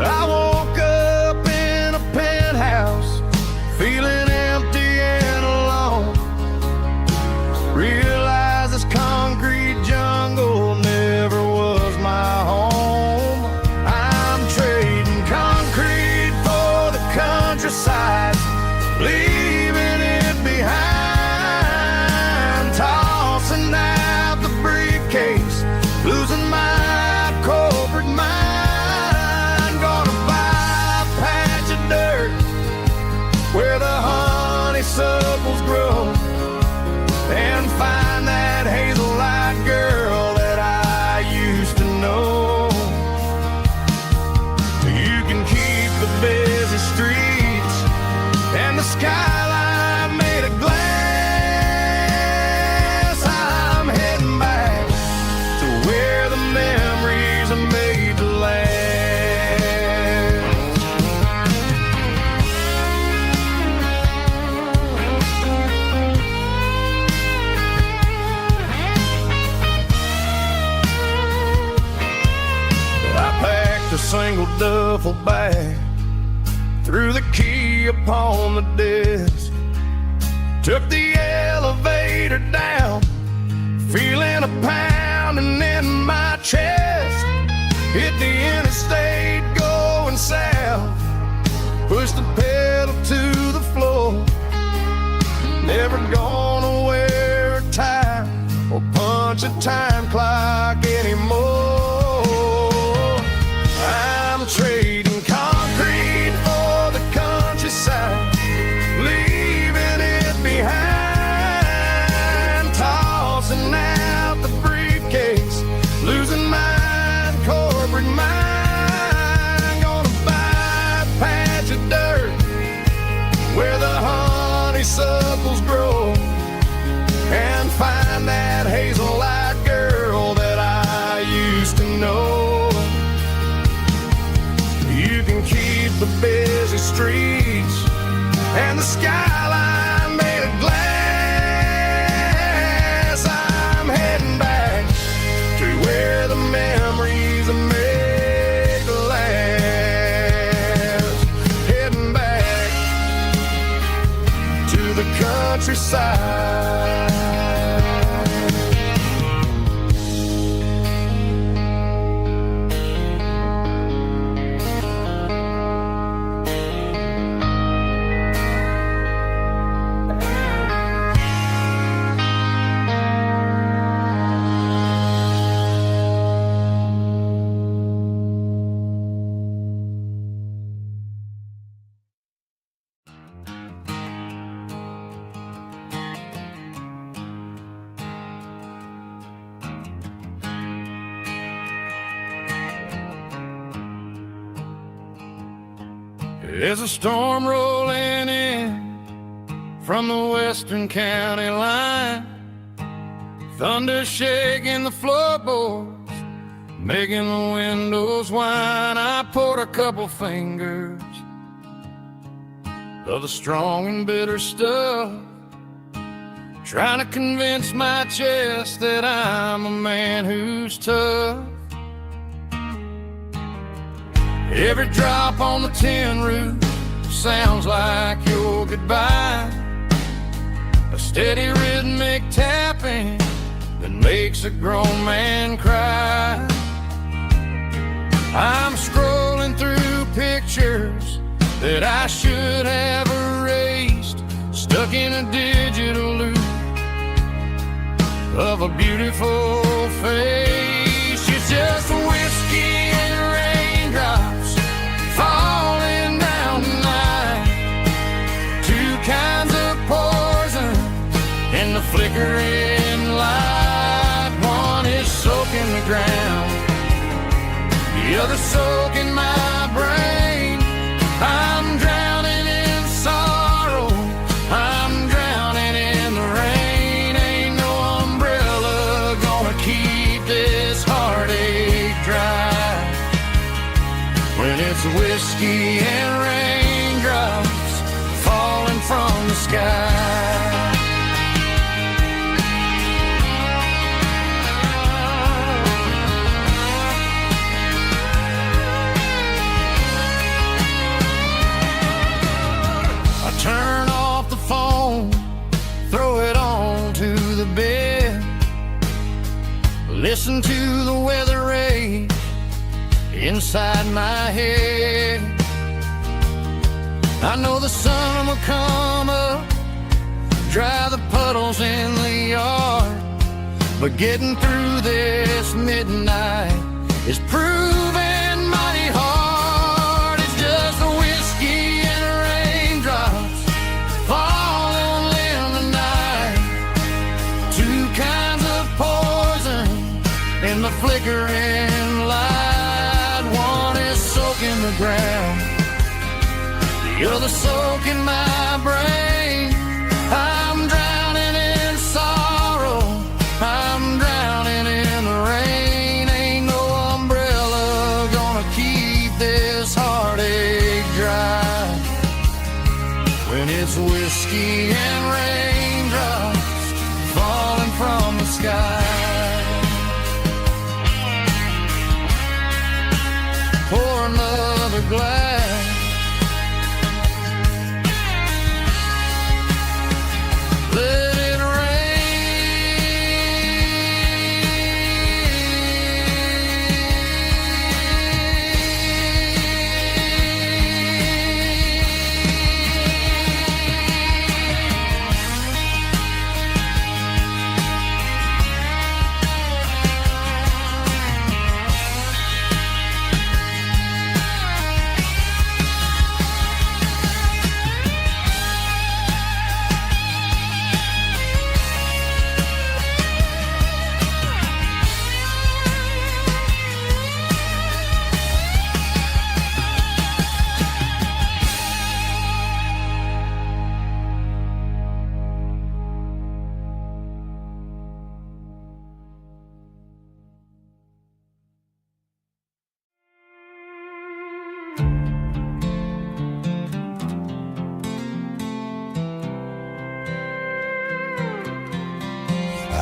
I woke up in a penthouse, feeling empty and alone. Realized this concrete jungle never was my home. I'm trading concrete for the countryside, leaving it behind. single duffel bag, threw the key upon the desk, took the elevator down, feeling a pounding in my chest. Hit the interstate going south, pushed the pedal to the floor. Never gonna wear a tie or punch a time clock anymore. I'm trading concrete for the countryside, leaving it behind, tossing out the briefcase, losing my corporate mind. Gonna buy a patch of dirt where the honeysuckles grow, and find that hazel-eyed girl that I used to know. You can keep the busy streets and the skyline made of glass. I'm heading back to where the memories are made to last. Heading back to the countryside. There's a storm rolling in from the western county line, thunder shaking the floorboards, making the windows whine. I poured a couple fingers of the strong and bitter stuff, trying to convince my chest that I'm a man who's tough. Every drop on the tin roof sounds like your goodbye, a steady rhythmic tapping that makes a grown man cry. I'm scrolling through pictures that I should have erased, stuck in a digital loop of a beautiful face. It's just whiskey and raindrops falling down tonight, two kinds of poison in the flickering light. One is soaking the ground, the other soaking my brain. I'm drowning in sorrow, I'm drowning in the rain. Ain't no umbrella gonna keep this heartache dry when it's whiskey and raindrops falling from the sky. Turn off the phone, throw it on to the bed, listen to the weather rage inside my head. I know the sun will come up, dry the puddles in the yard, but getting through this midnight is proving mighty hard. It's just a whiskey and raindrops falling in the night, two kinds of poison in the flickering light. One is soaking the ground, the other soaking my brain. I'm drowning in sorrow, I'm drowning in the rain. Ain't no umbrella gonna keep this heartache dry when it's whiskey and raindrops falling from the sky. Pouring glass. Let it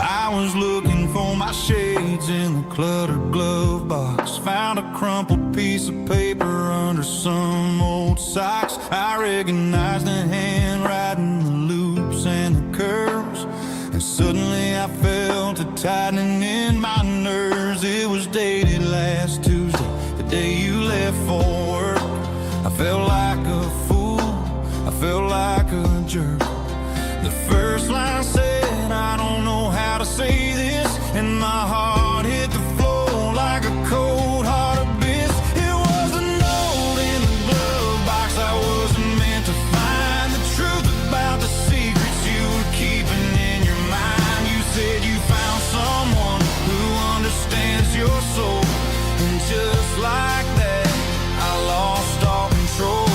I was looking for my shades in the cluttered glove box. Found a crumpled piece of paper under some old socks. I recognized the handwriting, the loops and the curves, and suddenly I felt a tightening in my nerves. It was dated last Tuesday, the day you left for work. I felt like a fool, I felt like a jerk. The first line said, I don't know how to say this, and my heart hit the floor like a cold heart abyss. It was a note in the glove box I wasn't meant to find. The truth about the secrets you were keeping in your mind. You said you found someone who understands your soul, and just like that, I lost all control.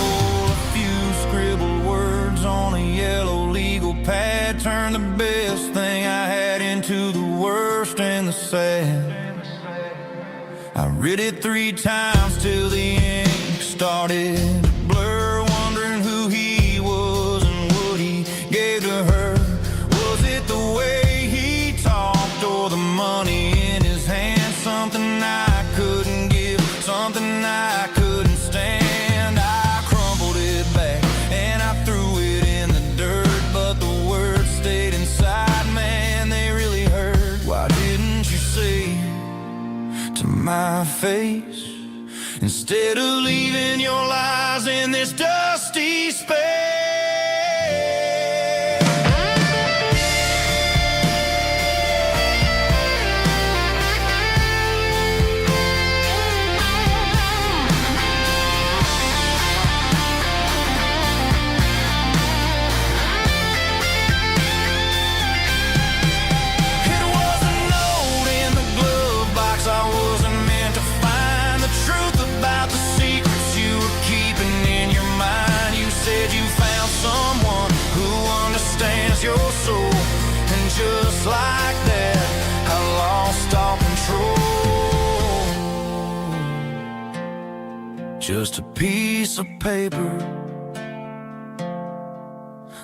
A few scribbled words on a yellow legal pad turned the best thing I had into the worst and the sad. I read it 3 times till the ink started to blur, wondering who he was and what he gave to her. Was it the way he talked or the money in his hand? Something I couldn't give, something I couldn't stand. I crumpled it back and I threw it in the dirt, but the words stayed inside, man, they really hurt. Why didn't you say to my face, instead of leaving your lies in this dusty space? Your soul, and just like that, I lost all control. Just a piece of paper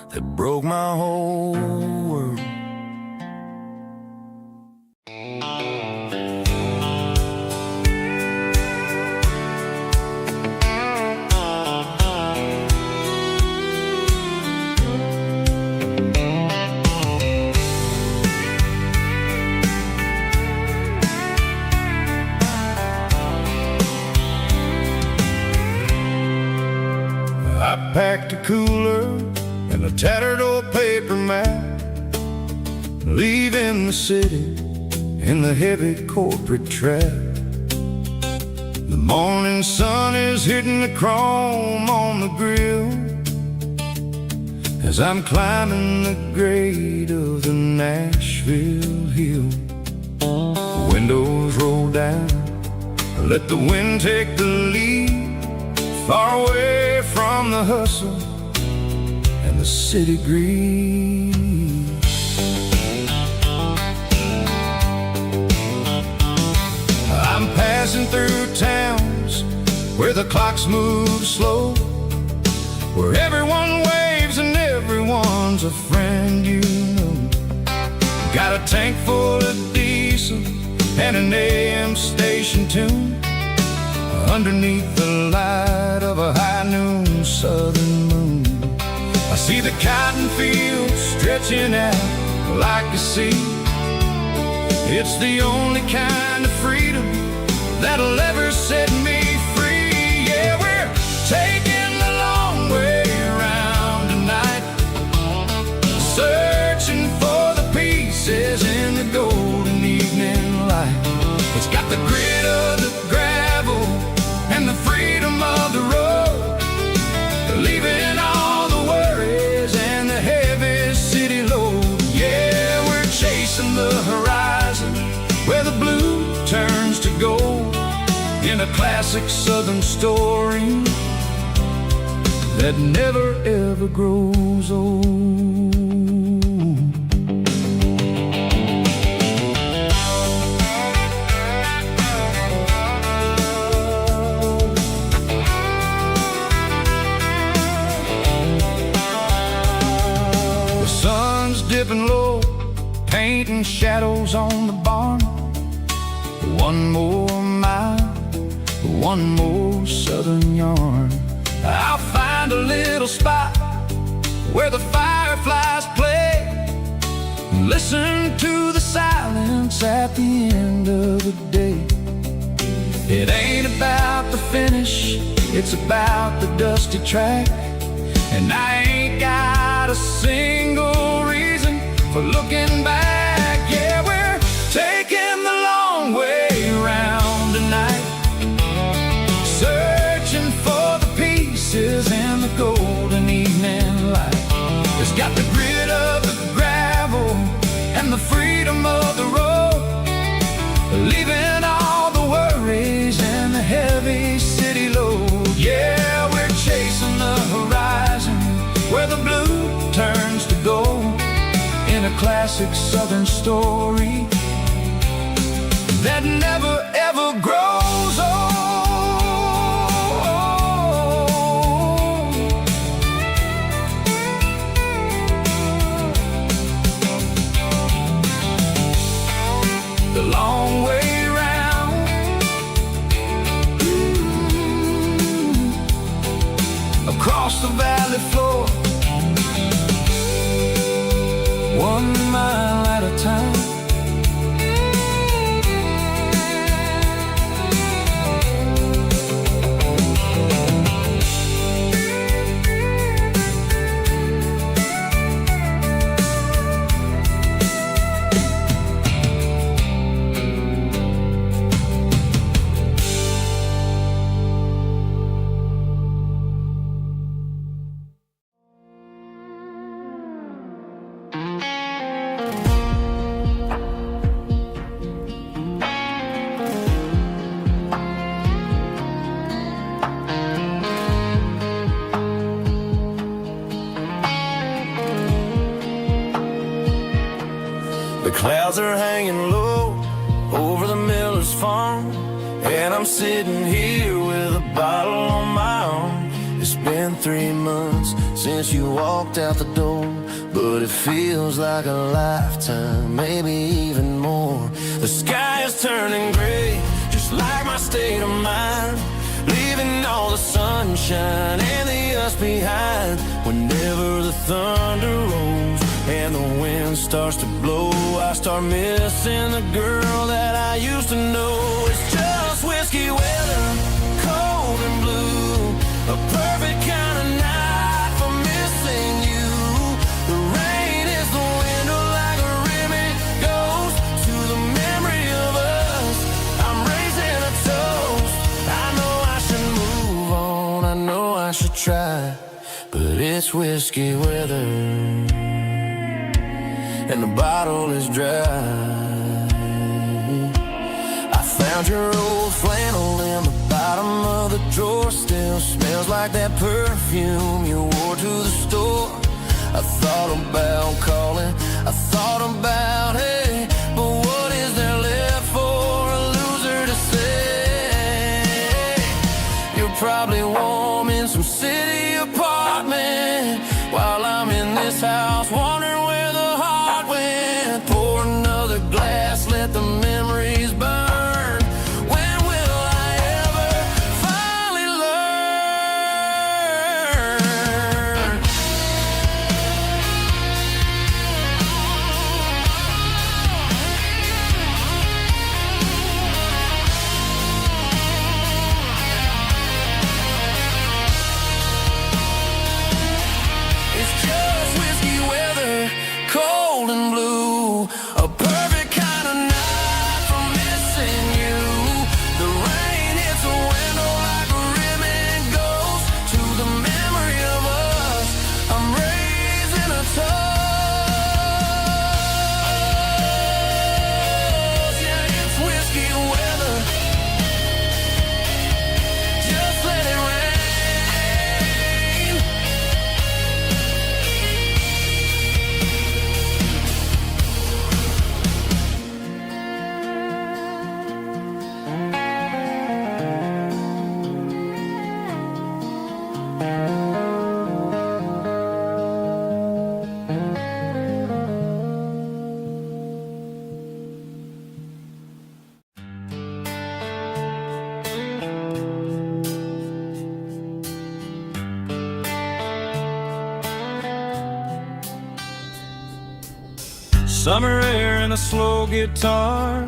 that broke my whole world. I packed a cooler and a tattered old paper map, leaving the city in the heavy corporate trap. The morning sun is hitting the chrome on the grill as I'm climbing the grade of the Nashville hill. The windows roll down, let the wind take the lead, far away from the hustle and the city greed. I'm passing through towns where the clocks move slow, where everyone waves and everyone's a friend you know. Got a tank full of diesel and an AM station tune, underneath the light of a high noon southern moon. I see the cotton fields stretching out like a sea. It's the only kind of freedom that'll ever set me free. Yeah, we're taking the long way around tonight, searching for the pieces in the golden evening light. It's got the grit of the gravel and the freedom of the road, leaving all the worries and the heavy city load. Yeah, we're chasing the horizon where the blue turns to gold, in a classic southern story that never ever grows old. Dipping low, painting shadows on the barn. One more mile, one more southern yarn. I'll find a little spot where the fireflies play, listen to the silence at the end of the day. It ain't about the finish, it's about the dusty track. And I ain't got a single reason for looking back. Yeah, we're taking the long way around tonight, searching for the pieces in the golden evening light. It's got the grit of the gravel and the freedom of the road, leaving all the worries and the heavy city load. Yeah, we're chasing the horizon where the blue turns to gold, in a classic southern story that never ever grows old. The long way round, across the valley floor, 1 mile at a time. The clouds are hanging low over the miller's farm, and I'm sitting here with a bottle on my arm. It's been 3 months since you walked out the door, but it feels like a lifetime, maybe even more. The sky is turning gray, just like my state of mind, leaving all the sunshine and the us behind. Whenever the thunder rolls and the wind starts to blow, I start missing the girl that I used to know. It's just whiskey weather, cold and blue, a perfect kind of night for missing you. The rain is the window like a ribbon goes to the memory of us. I'm raising a toast. I know I should move on, I know I should try, but it's whiskey weather and the bottle is dry. I found your old flannel in the bottom of the drawer, still smells like that perfume you wore to the store. I thought about calling, I thought about, hey, but what is there left for a loser to say? You're probably warm in some city apartment, while I'm in this house wondering where the heart went. Pour another glass, let the memories burn. When will I ever find Summer air and a slow guitar,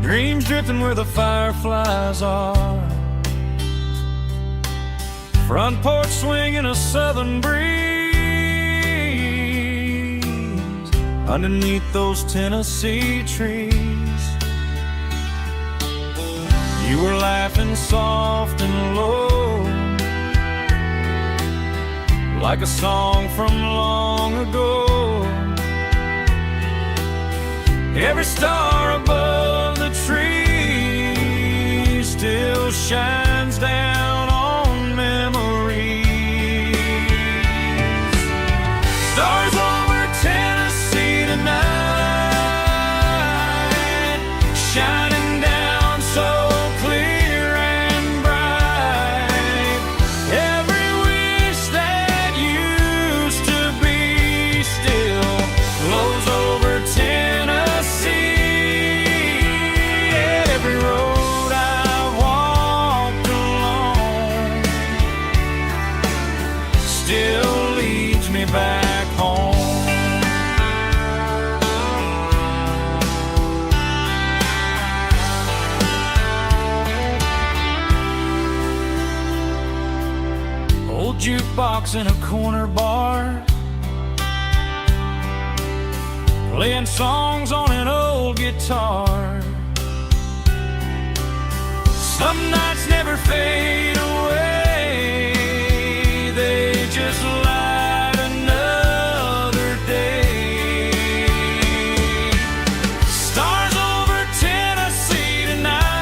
dreams drifting where the fireflies are. Front porch swinging a southern breeze underneath those Tennessee trees. You were laughing soft and low, like a song from long ago. Every star above the tree still shines down on memories. Stars over Tennessee tonight, shining down so clear and bright. Every wish that used to be still glows over Tennessee. Every road I walked along still leads me back home. Old jukebox in a corner bar, playing songs on an old guitar. Some nights never fade away, they just light another day. Stars over Tennessee tonight,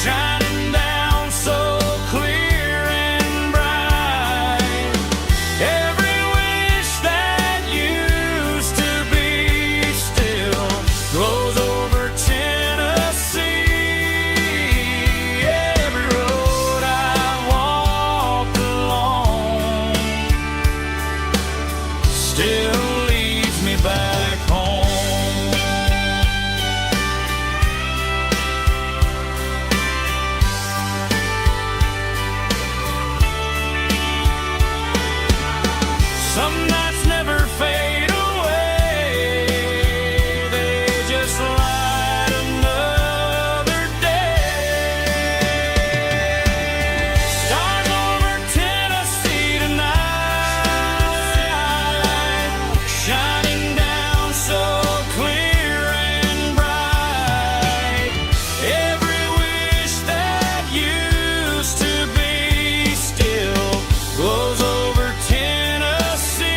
shining down so clear and bright. Every wish that used to be still glows over Tennessee. Every road I walked along still leads me back home. Some nights never fade away, they just light another day. Stars over Tennessee tonight, shining down so clear and bright. Every wish that used to be still glows over Tennessee.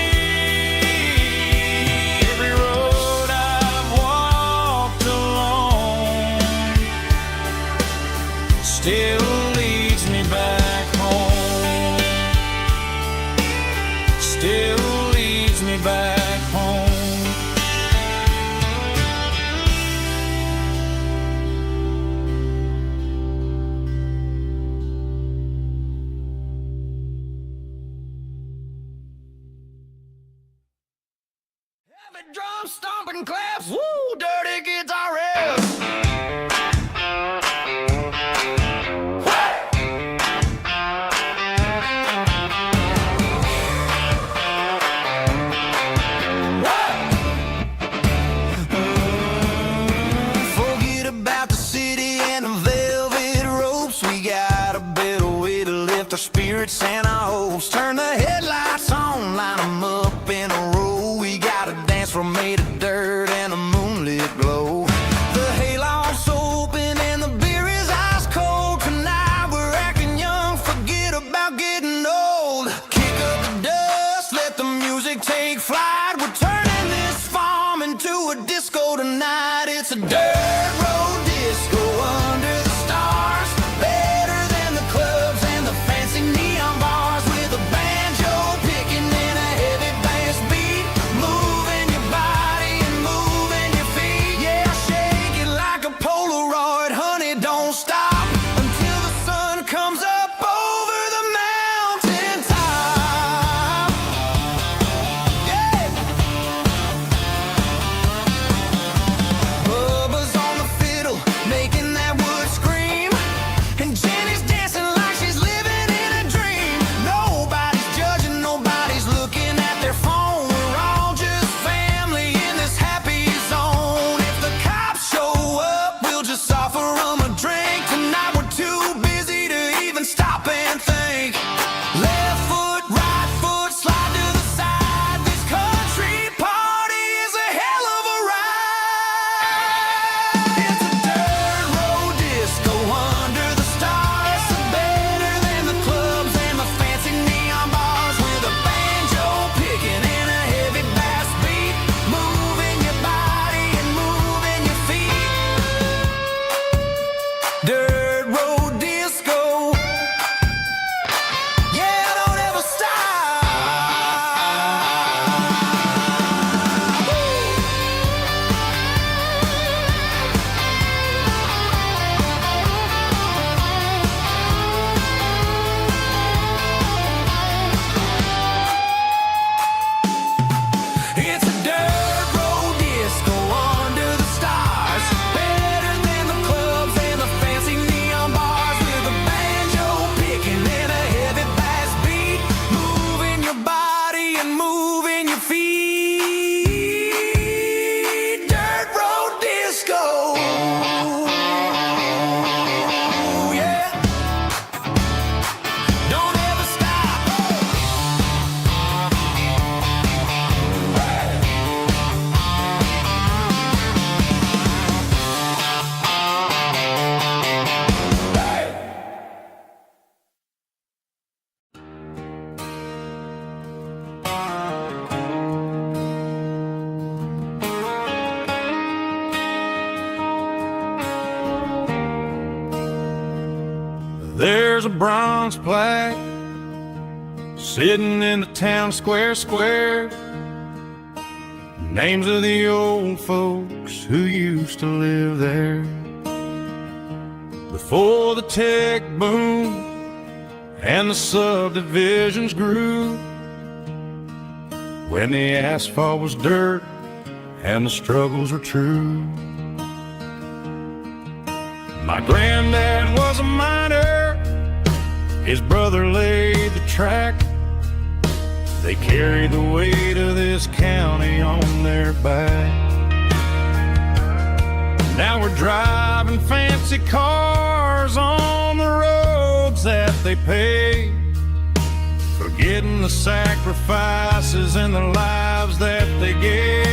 Every road I've walked along still leads me back home. Still leads me back home. Heavy drum stomping claps, woo, dirty guitar riffs. Forget about the city and the velvet ropes. We got a better way to lift our spirits and our hopes. Turn the headlights on, line them up in a row. We got a dance floor made of dirt and a moonlit glow. The hayloft's open and the beer is ice cold. Tonight we're acting young, forget about getting old. Kick up the dust, let the music take flight. We're turning this farm into a disco tonight. It's a dirt road disco under the stars. Better than the clubs and the fancy neon bars. With a banjo picking in a heavy bass beat. Moving your body and moving your feet. Yeah, shake it like a Polaroid, honey, don't stop until the sun comes up over the mountain top. Yeah. there's a bronze plaque sitting in the town square. Names of the old folks who used to live there before the tech boom and the subdivisions grew, when the asphalt was dirt and the struggles were true. My granddad was a miner, his brother laid the track. They carried the weight of this county on their back. Now we're driving fancy cars on the roads that they paved, forgetting the sacrifices and the lives that they gave.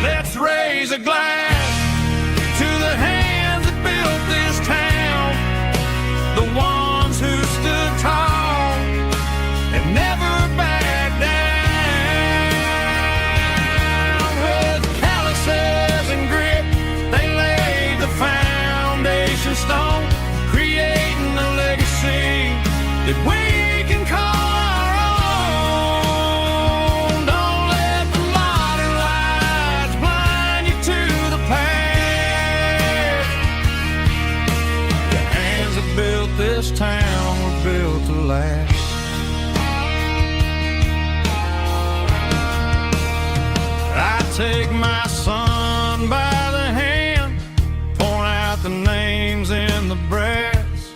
Let's raise a glass to the hands that built this town, the ones who stood tall and never backed down. With calluses and grit, they laid the foundation stone, creating a legacy that we can call our own. Don't let the modern lights blind you to the past. The hands that built this town were built to last. I take my son by the hand, point out the names in the brass.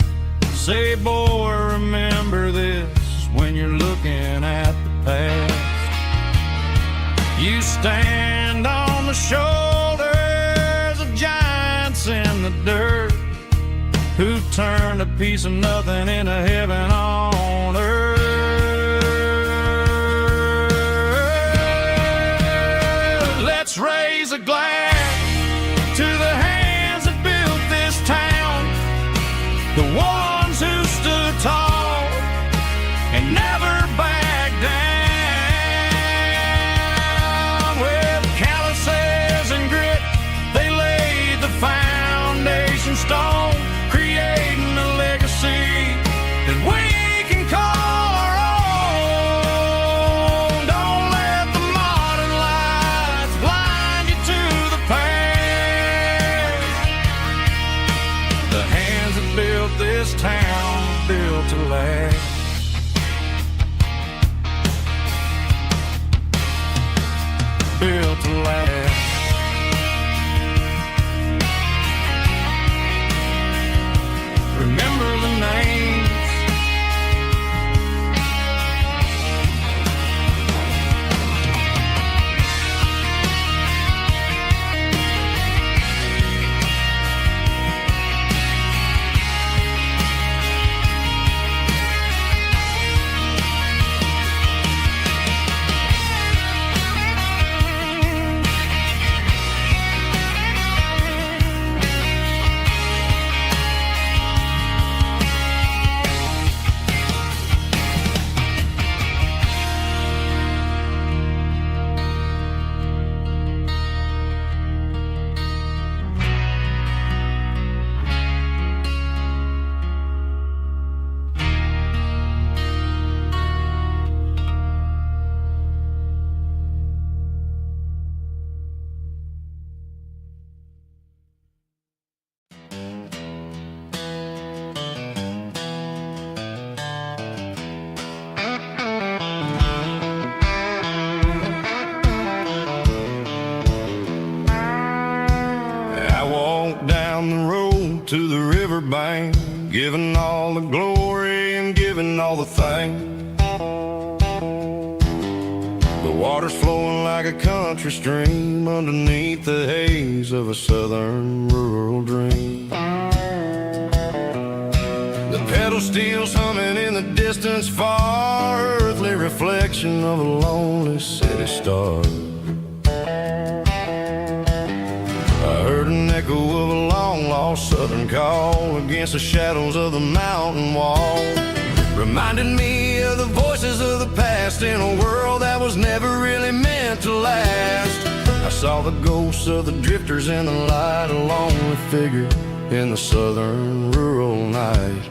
Say, boy, remember this when you're looking at the past. You stand on the shoulders of giants in the dirt, who turned a piece of nothing into heaven on earth. Let's raise a glass to the hands that built this town, the ones who stood tall and never backed down. With calluses and grit, they laid the foundation stone, creating a legacy that we can call our own. Don't let the modern lights blind you to the past. The hands that built this town built to last. Built to last. Remember the names. Down the road to the riverbank, giving all the glory and giving all the thanks. The water's flowing like a country stream underneath the haze of a southern rural dream. The pedal steel's humming in the distance far, earthly reflection of a lonely city star. I heard an echo of a long-lost southern call against the shadows of the mountain wall, reminded me of the voices of the past in a world that was never really meant to last. I saw the ghosts of the drifters in the light, a lonely figure in the southern rural night.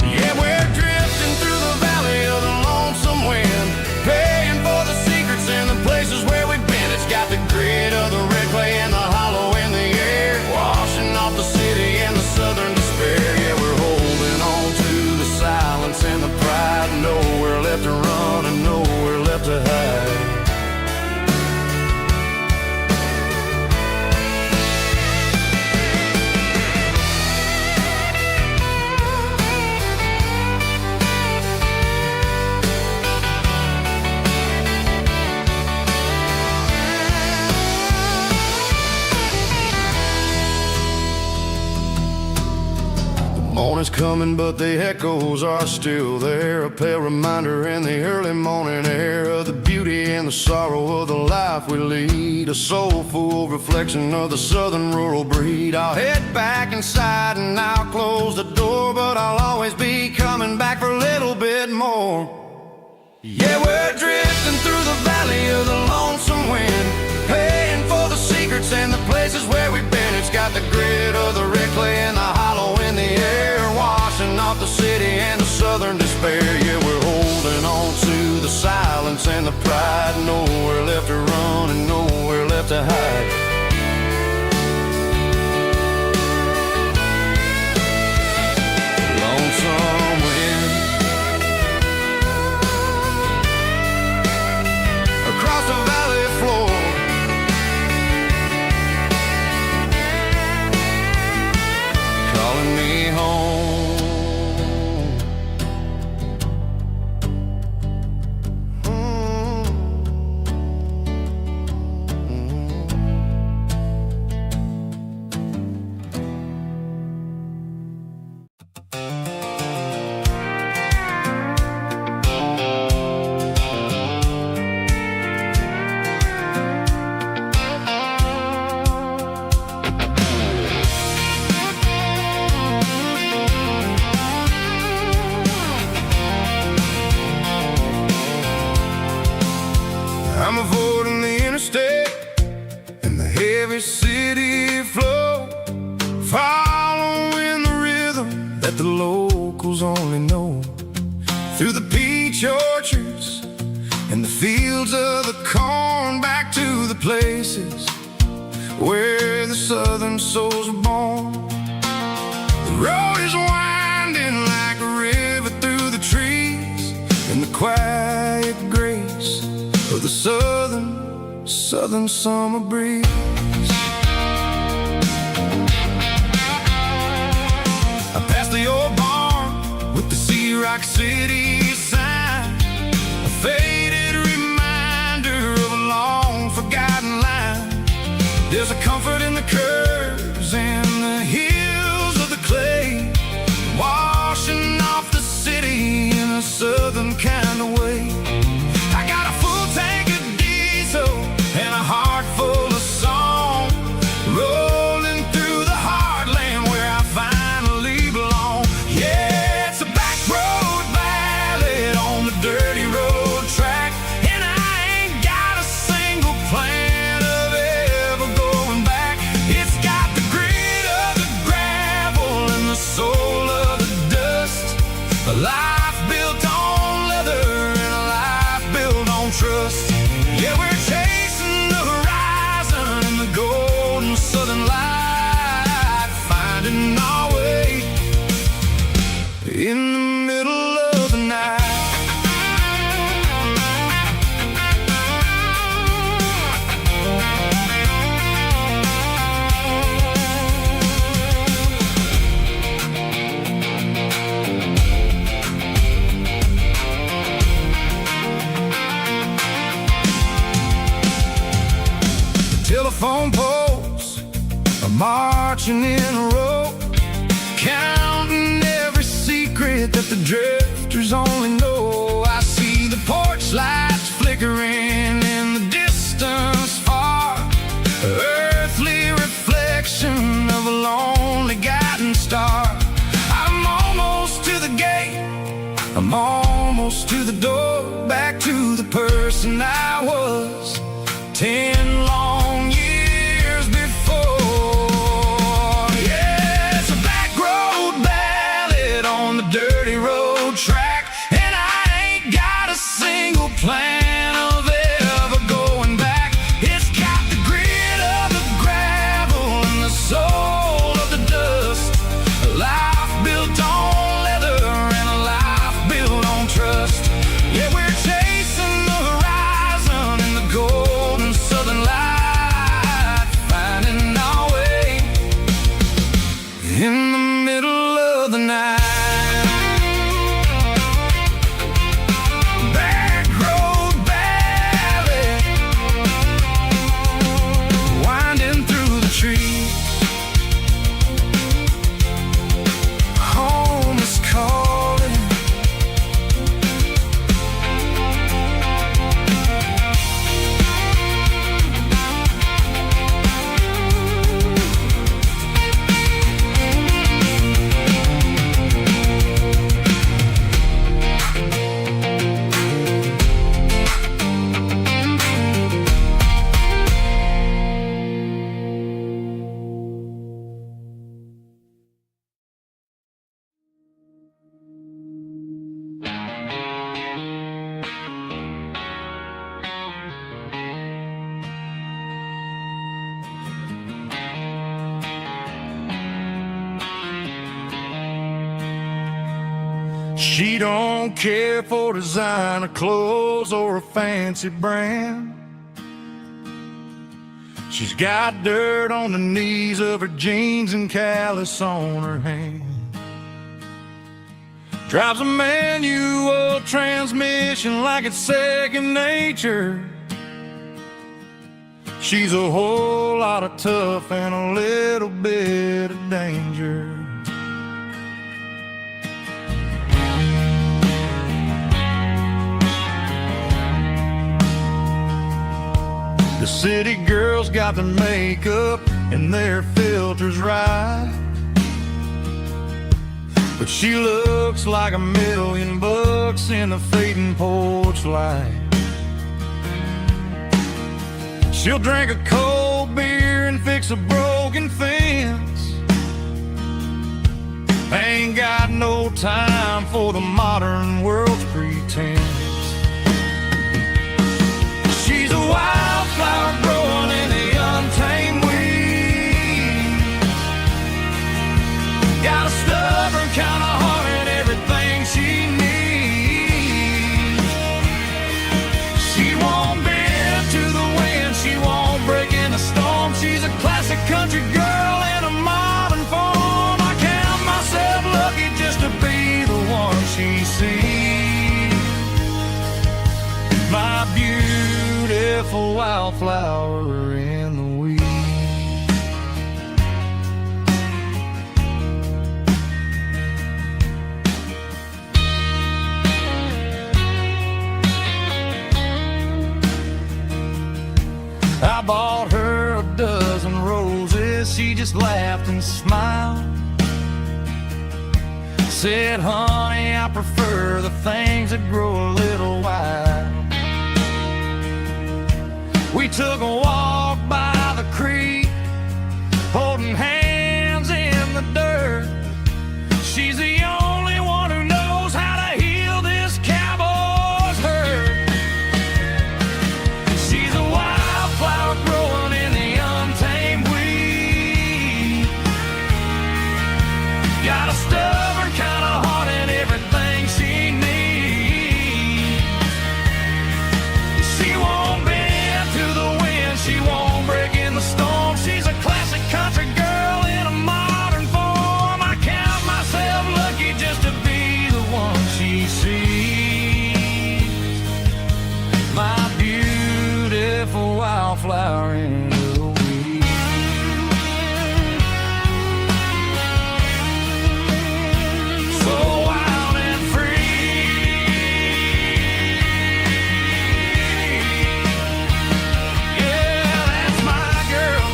Yeah, we're drifting through the valley of the lonesome wind, paying for the secrets and the places where we've been. It's got the grit of the red clay and the hollow in the air, washing off the city and the southern despair. Yeah, we're holding on to the silence and the pride, nowhere left to run and nowhere left to hide. Morning's coming, but the echoes are still there. A pale reminder in the early morning air of the beauty and the sorrow of the life we lead. A soulful reflection of the southern rural breed. I'll head back inside and I'll close the door, but I'll always be coming back for a little bit more. Yeah, we're drifting through the valley of the lonesome wind, paying for the secrets and the places where we've been. It's got the grit of the red clay and the hollow in the air, washing off the city and the southern despair. Yeah, we're holding on to the silence and the pride, nowhere left to run and nowhere left to hide. Lonesome wind across the valley floor, calling me home. I'm avoiding the interstate and the heavy city flow, following the rhythm that the locals only know. Through the peach orchards and the fields of the corn, back to the places where the southern souls were born. The road is winding like a river through the trees, in the quiet grace of the southern summer breeze. I passed the old barn with the Sea Rock City sign, a faded reminder of a long forgotten line. There's a comfort in the curves and the hills of the clay, washing off the city in a southern kind of way. I got a full tank of diesel and a heart full of song, rolling through the heartland where I finally belong. Yeah, it's a back road ballad on the dirty road track, and I ain't got a single plan of ever going back. It's got the grit of the gravel and the soul of the dust, a life built on leather and a life built on trust. Yeah, we're chasing the horizon and the golden southern light, finding our way in the middle of the night. Telephone poles are marching in a row, counting every secret that the drifters only know. I see the porch lights flickering in the distance far, earthly reflection of a lonely guiding star. I'm almost to the gate, I'm almost to the door, back to the person I was 10 long years before. railroad track, and I ain't got a single plan of ever going back. It's got the grit of the gravel and the soul of the dust. A life built on leather and a life built on trust. Yeah, we're chasing the horizon in the golden southern light, finding our way in the middle of the night. Back road valley, winding through the trees. Home is calling. She don't care for designer clothes or a fancy brand. She's got dirt on the knees of her jeans and callus on her hand. Drives a manual transmission like it's second nature. She's a whole lot of tough and a little bit of danger. The city girls got their makeup and their filters right, but she looks like $1,000,000 in a fading porch light. She'll drink a cold beer and fix a broken fence. Ain't got no time for the modern world's pretense. She's a wildflower growing in the untamed weeds. Got a stubborn kind of heart and everything she needs. She won't bend to the wind, she won't break in the storm. She's a classic country girl in a modern form. I count myself lucky just to be the one she sees. My beautiful wildflower in the weeds. I bought her a dozen roses, she just laughed and smiled. Said, honey, I prefer the things that grow a little wild. We took a walk by the creek, holding hands in the dirt. She's the only one who knows how to heal this cowboy's hurt. She's a wildflower growing in the untamed weed. Got a stubborn kind of heart and everything she needs. She won't bend to the wind, she won't break in the storm. She's a classic country girl in a modern form. I count myself lucky just to be the one she sees. My beautiful wildflower in the weeds. So wild and free. Yeah, that's my girl.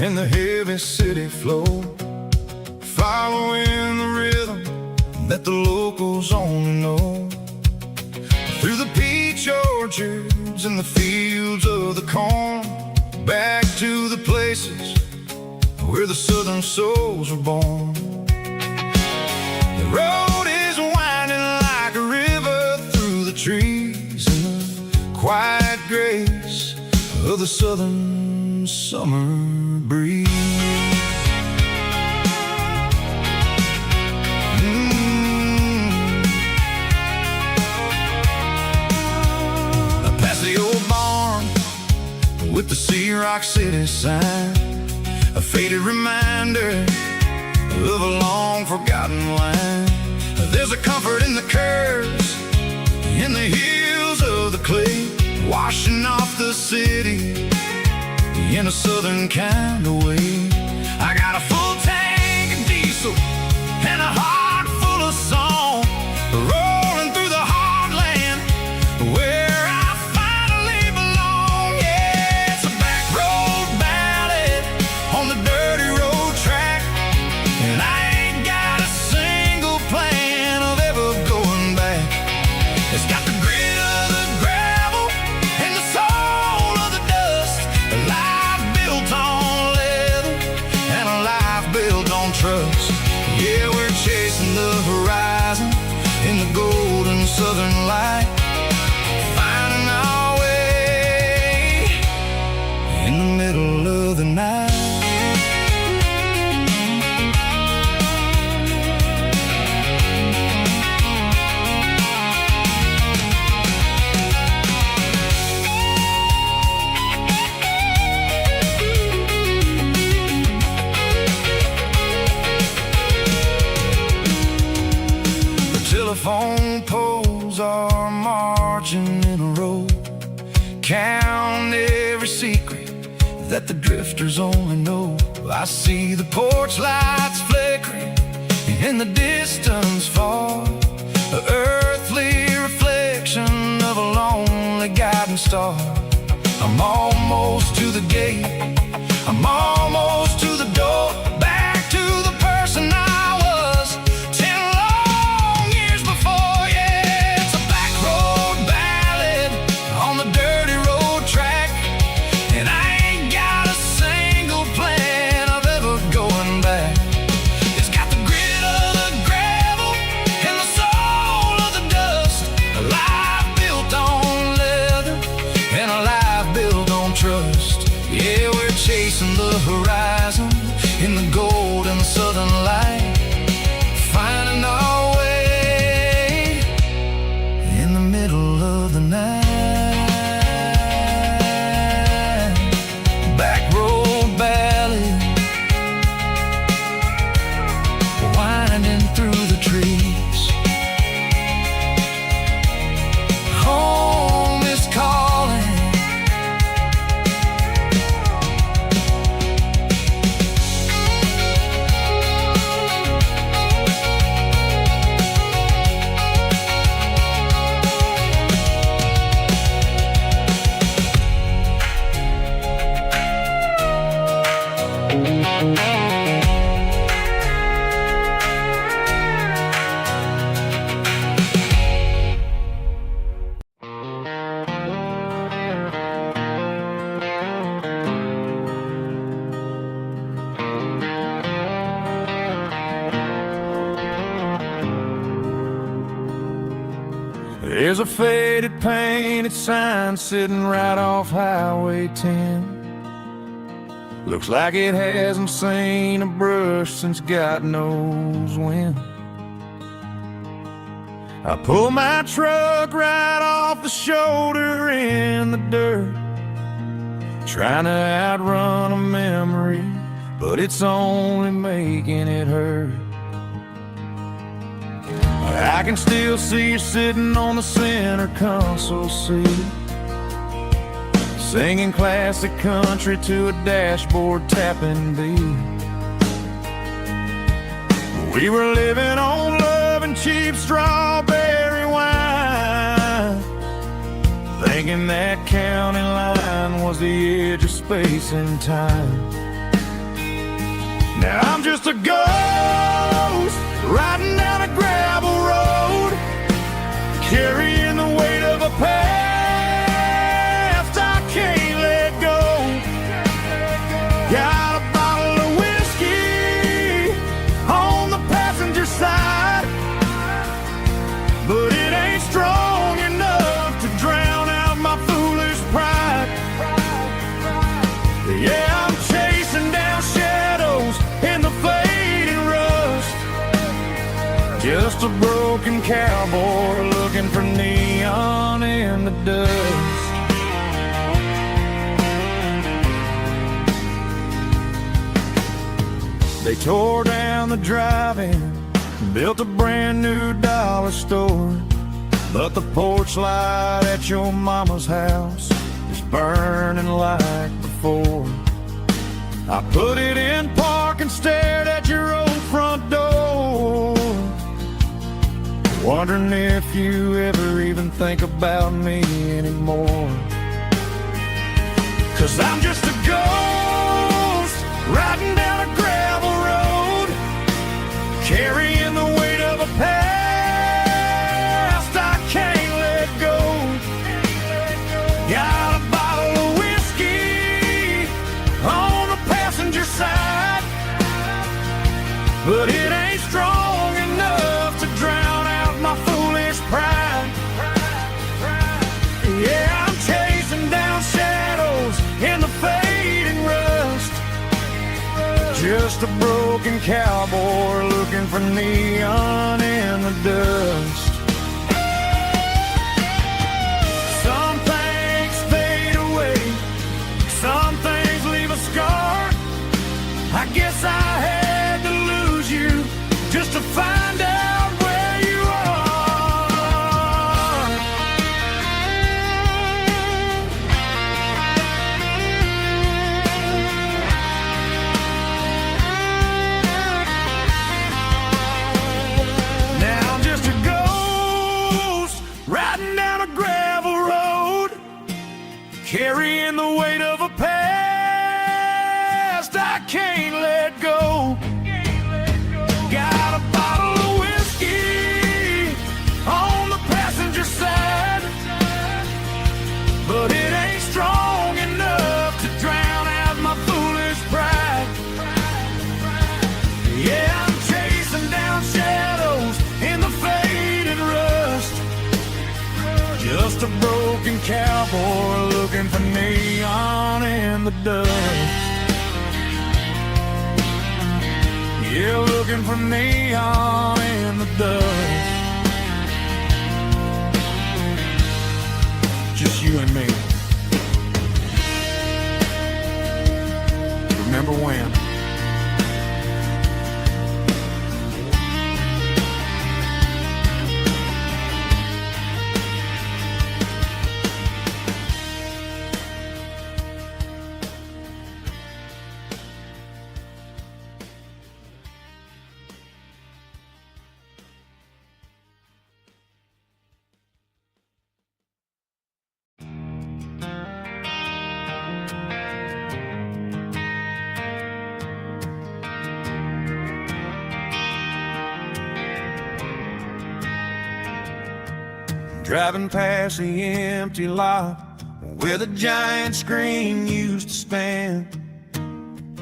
and the heavy city flow, following the rhythm that the locals only know. Through the peach orchards and the fields of the corn, back to the places where the southern souls were born. The road is winding like a river through the trees in the quiet grace of the southern summer breeze. Past the old barn with the Sea Rock City sign, a faded reminder of a long forgotten line. There's a comfort in the curves, in the hills of the clay, washing off the city in a southern kind of way. I got a full tank of diesel and a heart full of song, rolling through the heartland where I finally belong. Yeah, it's a back road ballad on the dirty road track, and I ain't got a single plan of ever going back. It's got the grit of the gravel and the soul of the dust, a life built on leather and a life built on trust. Yeah, we're chasing the horizon in the golden southern light, finding our way in the middle of the night. Telephone poles are marching in a row, count every secret that the drifters only know. I see the porch lights flickering in the distance far, an earthly reflection of a lonely guiding star. I'm almost to the gate, I'm almost to the door, back to the person I was 10 long years before. Yeah, it's a back road ballad on the dirty road track, and I ain't got a single plan of ever going back. It's got the grit of the gravel and the soul of the dust, a life built on leather and a life built on trust. Yeah, we're chasing the horizon in the golden southern light, finding our way in the middle of the night. Back road ballad, winding through the trees. Home is calling. There's a faded painted sign sitting right off Highway 10. Looks like it hasn't seen a brush since God knows when. I pull my truck right off the shoulder in the dirt, trying to outrun a memory, but it's only making it hurt. I can still see you sitting on the center console seat, singing classic country to a dashboard tapping beat. We were living on love and cheap strawberry wine, thinking that county line was the edge of space and time. Now I'm just a ghost riding down a gravel road, carrying the weight of a past I can't let go. Got a bottle of whiskey on the passenger side, but it ain't strong enough to drown out my foolish pride. Yeah, I'm chasing down shadows in the fading rust, just a broken cowboy looking for neon in the dust. They tore down the drive-in, built a brand new dollar store, but the porch light at your mama's house is burning like before. I put it in park and stared at your old front door, wondering if you ever even think about me anymore. 'Cause I'm just a ghost riding down a gravel road, carrying the weight of a past I can't let go. Got a bottle of whiskey on the passenger side, but it ain't strong enough to drown out my foolish pride. Yeah, I'm chasing down shadows in the fading rust, just a broken cowboy looking for neon in the dust. Some things fade away, some things leave a scar. I guess I had to lose you just to find out where you are. Now I'm just a ghost riding down a gravel road, carrying the weight of a past I can't let go. Got a bottle of whiskey on the passenger side, but it ain't strong enough to drown out my foolish pride. Yeah, I'm chasing down shadows in the faded rust, just a broken cowboy looking for neon in the dust. Yeah, looking for neon in the dust. Just you and me. Remember when? Driving past the empty lot where the giant screen used to stand.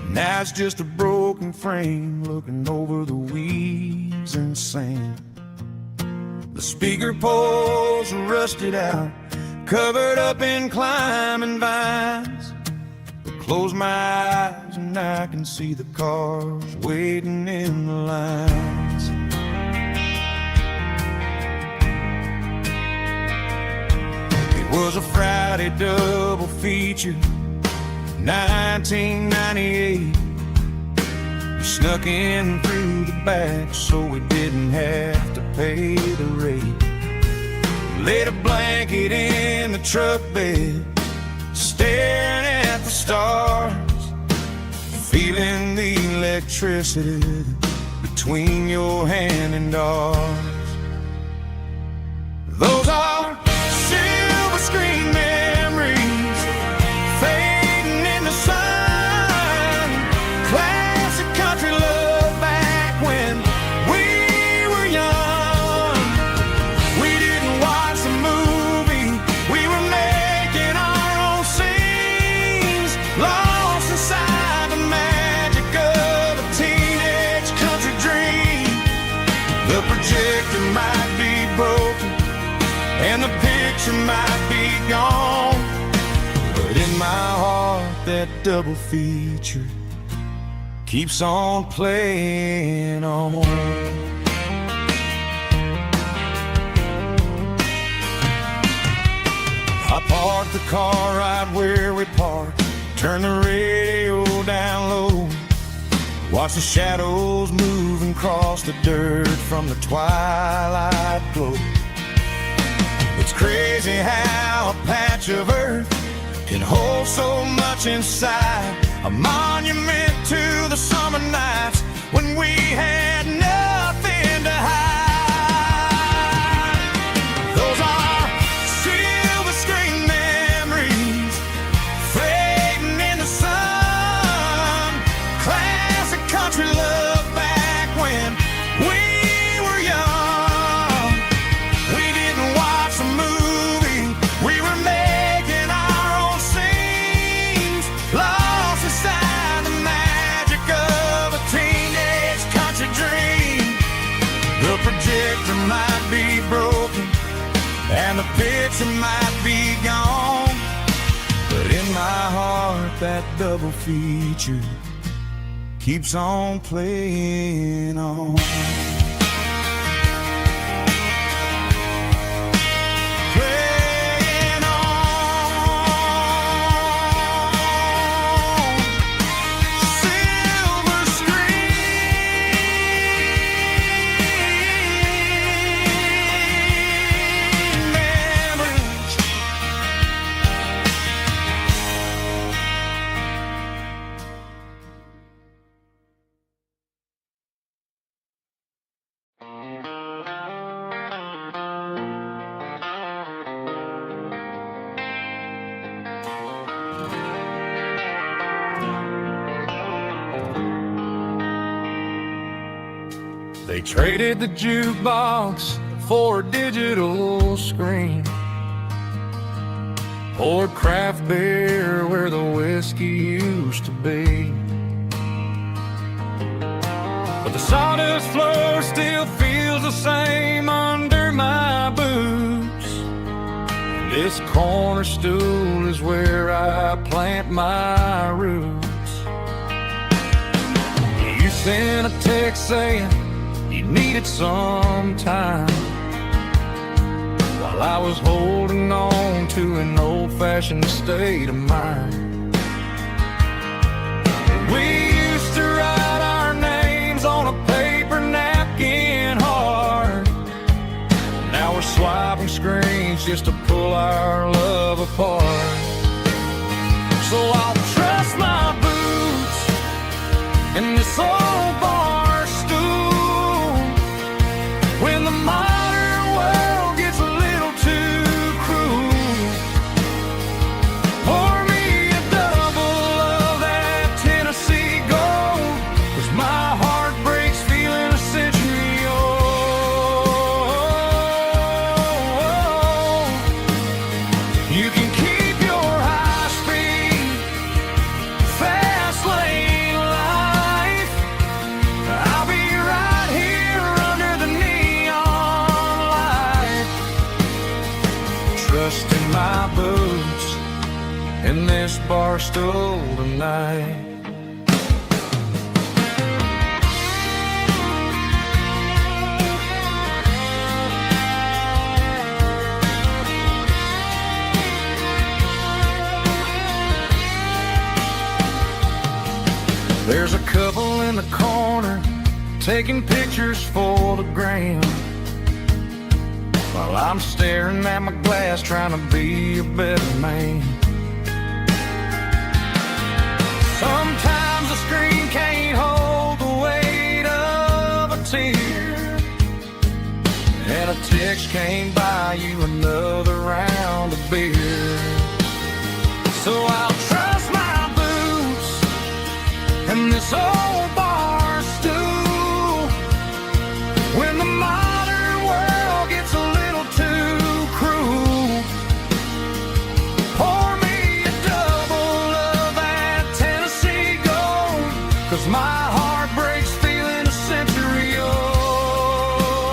Now it's just a broken frame looking over the weeds and sand. The speaker poles are rusted out, covered up in climbing vines. I close my eyes and I can see the cars waiting in the lines. It was a Friday double feature, 1998. We snuck in through the back so we didn't have to pay the rate. Laid a blanket in the truck bed, staring at the stars, feeling the electricity between your hand and ours. Those are silver screen memories fading in the sun, classic country The projector might be broken and the picture might be gone, but in my heart that double feature keeps on playing on. I parked the car right where we parked, turn the radio down low, watch the shadows move and cross the dirt from the twilight glow. It's crazy how a patch of earth can hold so much inside, a monument to the summer nights when we had nothing to hide. Those are silver screen memories fading in the sun, classic country love back when we were young. We didn't watch a movie, we were making our own scenes, lost inside the magic of a teenage country dream. The projector might be broken and the picture might be gone, but in my heart that double feature keeps on playing on. Playing on. Silver screen memories. They traded the jukebox for a digital screen, poured craft beer where the whiskey used to be. But the sawdust floor still feels the same under my boots. This corner stool is where I plant my roots. You sent a text saying you needed some time, while I was holding on to an old-fashioned state of mind. We used to write our names on a paper napkin hard. Now we're swiping screens just to pull our love apart. So I'll trust my boots in this old bar stool when the modern world gets a little too cruel. Pour me a double of that Tennessee gold, 'cause my heart breaks feeling a century old. You can keep your high speed, fast lane life. I'll be right here under the neon light, trusting my boots in this bar stool tonight. There's a couple in the corner taking pictures for the gram, while I'm staring at my glass trying to be a better man. Sometimes the screen can't hold the weight of a tear, and a text can't buy you another round of beer. So I'll trust my boots and this old bar stool when the modern world gets a little too cruel. Pour me a double of that Tennessee gold, 'cause my heart breaks feeling a century old.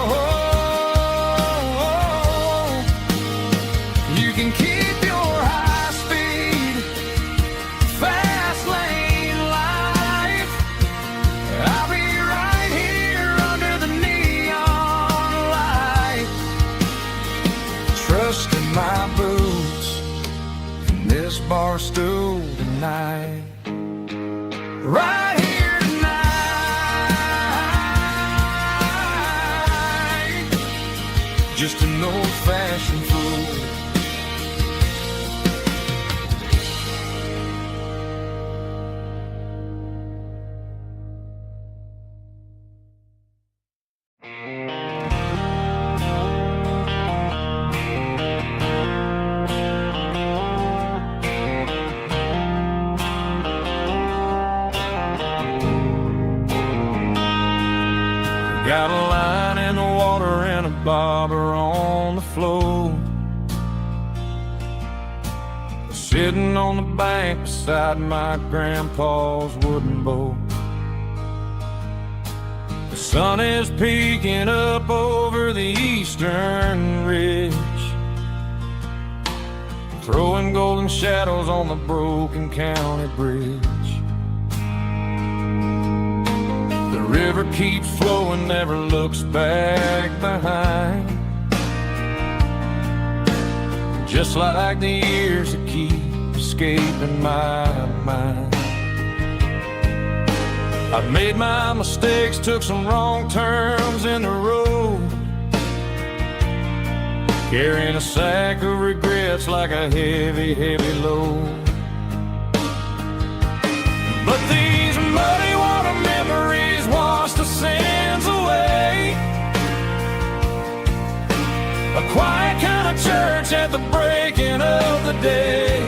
stool tonight. Right here tonight. Just an old-fashioned fool. Got a line in the water and a bobber on the floor, sitting on the bank beside my grandpa's wooden boat. The sun is peeking up over the eastern ridge, throwing golden shadows on the broken county bridge. The river keeps flowing, never looks back behind, just like the years that keep escaping my mind. I've made my mistakes, took some wrong turns in the road, carrying a sack of regrets like a heavy, heavy load. But these muddy water memories wash the sins away. A quiet kind of church at the breaking of the day.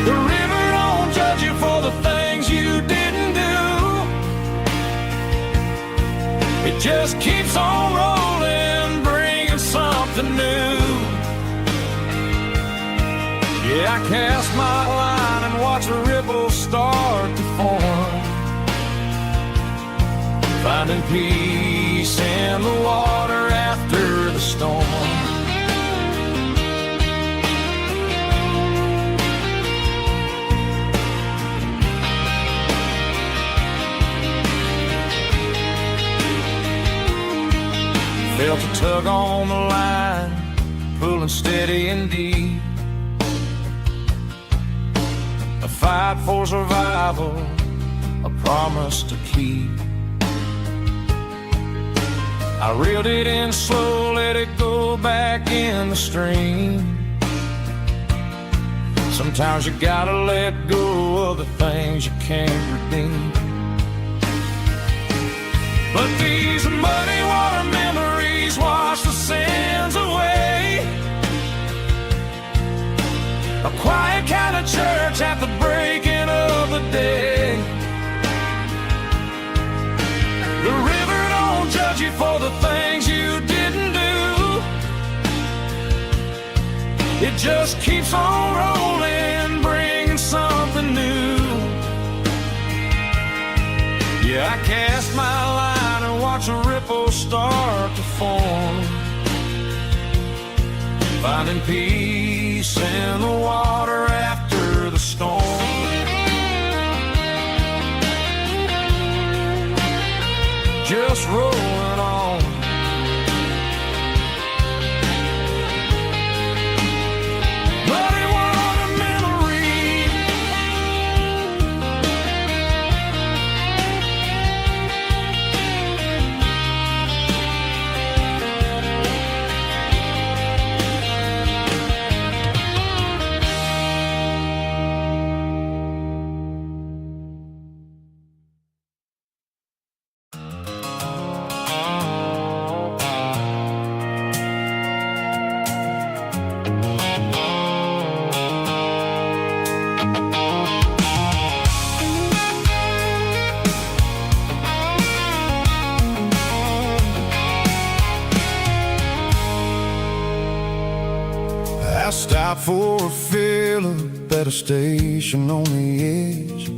The river don't judge you for the things you didn't do. It just keeps on rolling, bringing something new. Yeah, I cast my line and watch the ripples start to form, finding peace in the water after the storm. Felt a tug on the line, pulling steady and deep. A fight for survival, a promise to keep. I reeled it in slow, let it go back in the stream. Sometimes you gotta let go of the things you can't redeem. But these muddy water memories wash the sins away. A quiet kind of church at the breaking of the day. The river don't judge you for the things you didn't do. It just keeps on rolling, bringing something new. Yeah, I cast my line and watch a ripple start to form, finding peace in the water after the storm. Just rolling on. Muddy water memory. I stopped for a fill-up at a station on the edge.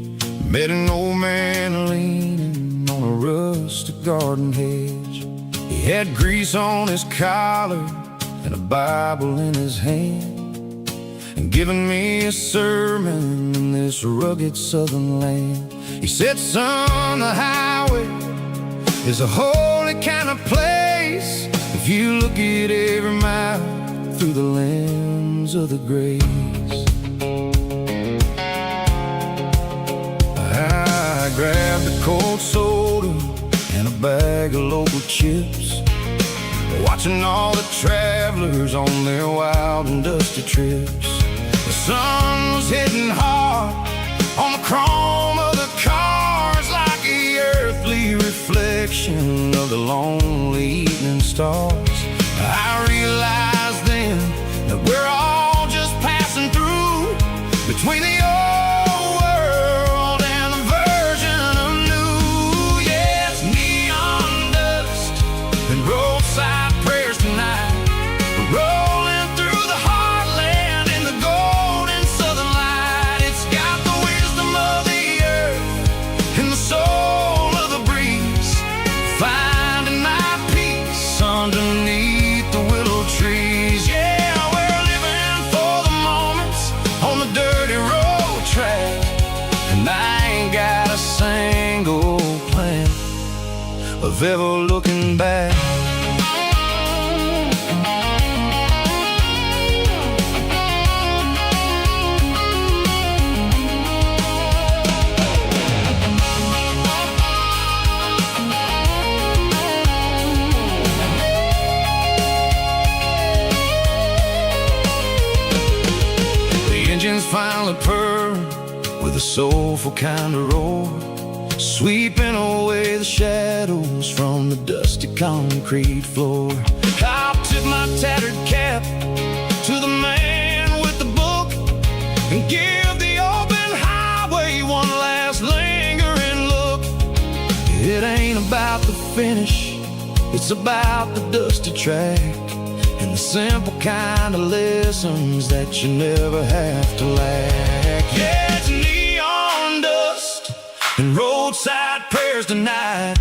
Met an old man leaning on a rustic garden hedge. He had grease on his collar and a Bible in his hand, and giving me a sermon in this rugged southern land. He said, son, the highway is a holy kind of place if you look at every mile through the lens tombs of the graves. I grabbed a cold soda and a bag of local chips, watching all the travelers on their wild and dusty trips. The sun was hitting hard on the chrome of the cars, like the earthly reflection of the lonely evening stars. I realized then that we're all just passing through between the old world and the version of new. Yeah, it's neon dust and roadside prayers tonight, rolling through the heartland in the golden southern light. It's got the wisdom of the earth and the soul of the breeze, finding my peace underneath the willow trees. Yeah, we're living for the moments on the dirty road track, and I ain't got a single plan of ever looking back. Engines finally purr with a soulful kind of roar, sweeping away the shadows from the dusty concrete floor. I'll tip my tattered cap to the man with the book and give the open highway one last lingering look. It ain't about the finish, it's about the dusty track and the simple kind of lessons that you never have to lack. Yeah, it's neon dust and roadside prayers tonight,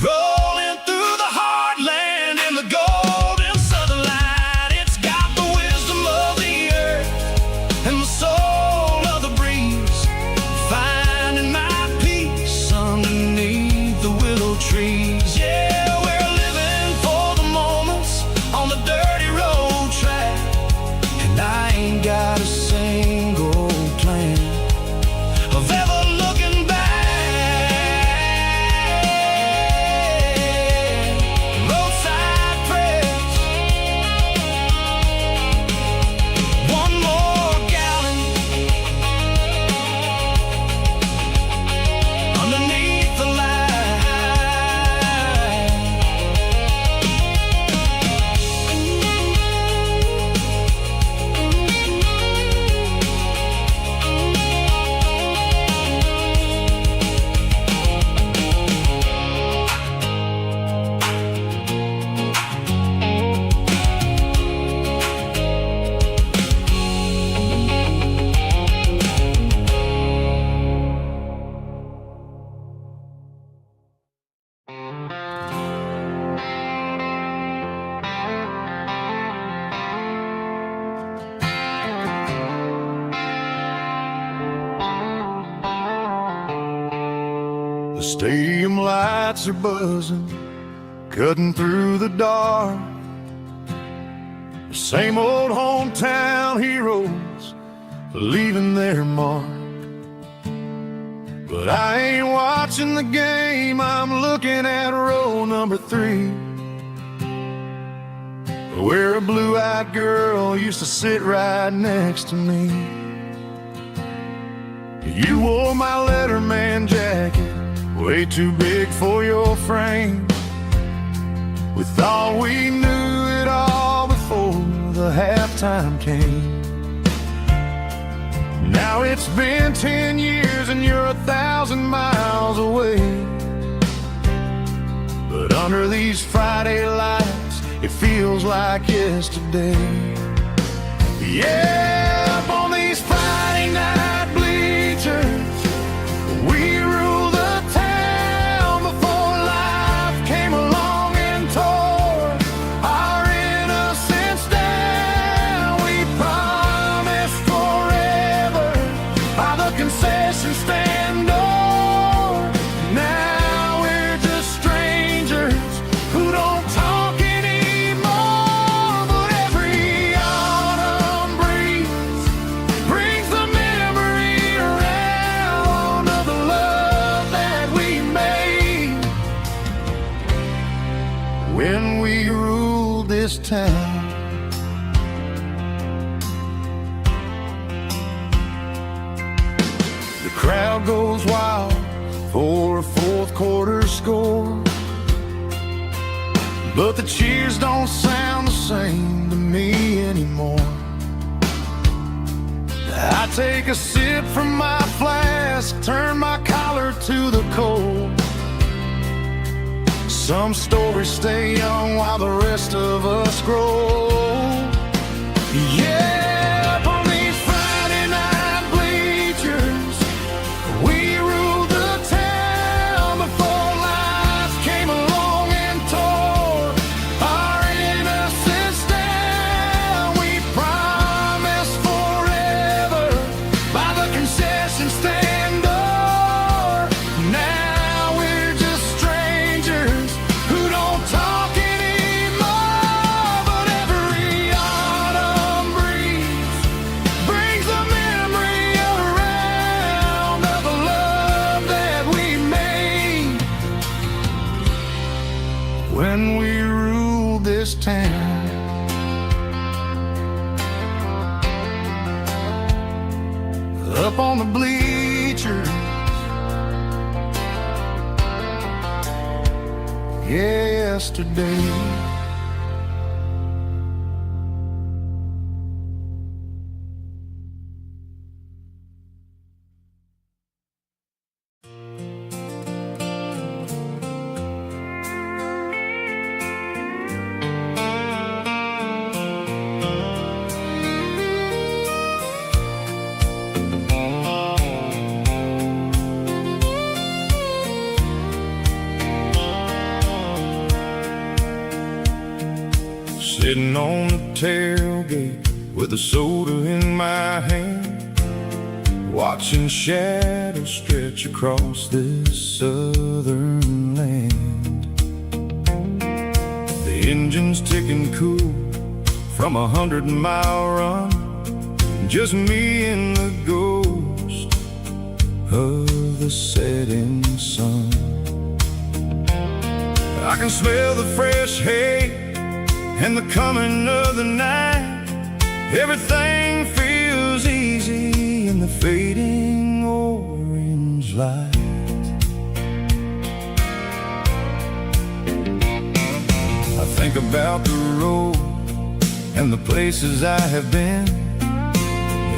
rolling through the heartland in the golden southern light. It's got the wisdom of the earth and the soul of the breeze, finding my peace underneath the willow trees. Yeah, we're living for the moments on the dirty road track, and I ain't got a single plan of ever looking back. Roadside prayers, one more gallon underneath the light. The stadium lights are buzzing, cutting through the dark. The same old hometown heroes leaving their mark. But I ain't watching the game, I'm looking at row number 3, where a blue-eyed girl used to sit right next to me. You wore my Letterman jacket, way too big for your frame. We thought we knew it all before the halftime came. Now it's been 10 years and you're 1,000 miles away. But under these Friday lights, it feels like yesterday. Yeah, up on these Friday night bleachers, we rule the town before life came along and tore our innocence down. We promised forever by the concession stand door. Now we're just strangers who don't talk anymore. But every autumn breeze when we ruled this town. The crowd goes wild for a fourth quarter score, but the cheers don't sound the same to me anymore. I take a sip from my flask, turn my collar to the cold. Some stories stay young while the rest of us grow. Yeah, up on these Friday night bleachers, we ruled the town before life came along and tore our innocence down. We promised forever by the concession stand door. Now we're just strangers who don't talk anymore. But every autumn breeze brings a memory around of the love that we made when we ruled this town. Up on the bleachers, yesterday. Sitting on the tailgate with a soda in my hand, watching shadows stretch across this southern land. The engine's ticking cool from 100-mile run, just me and the ghost of the setting sun. I can smell the fresh hay and the coming of the night. Everything feels easy in the fading orange light. I think about the road and the places I have been,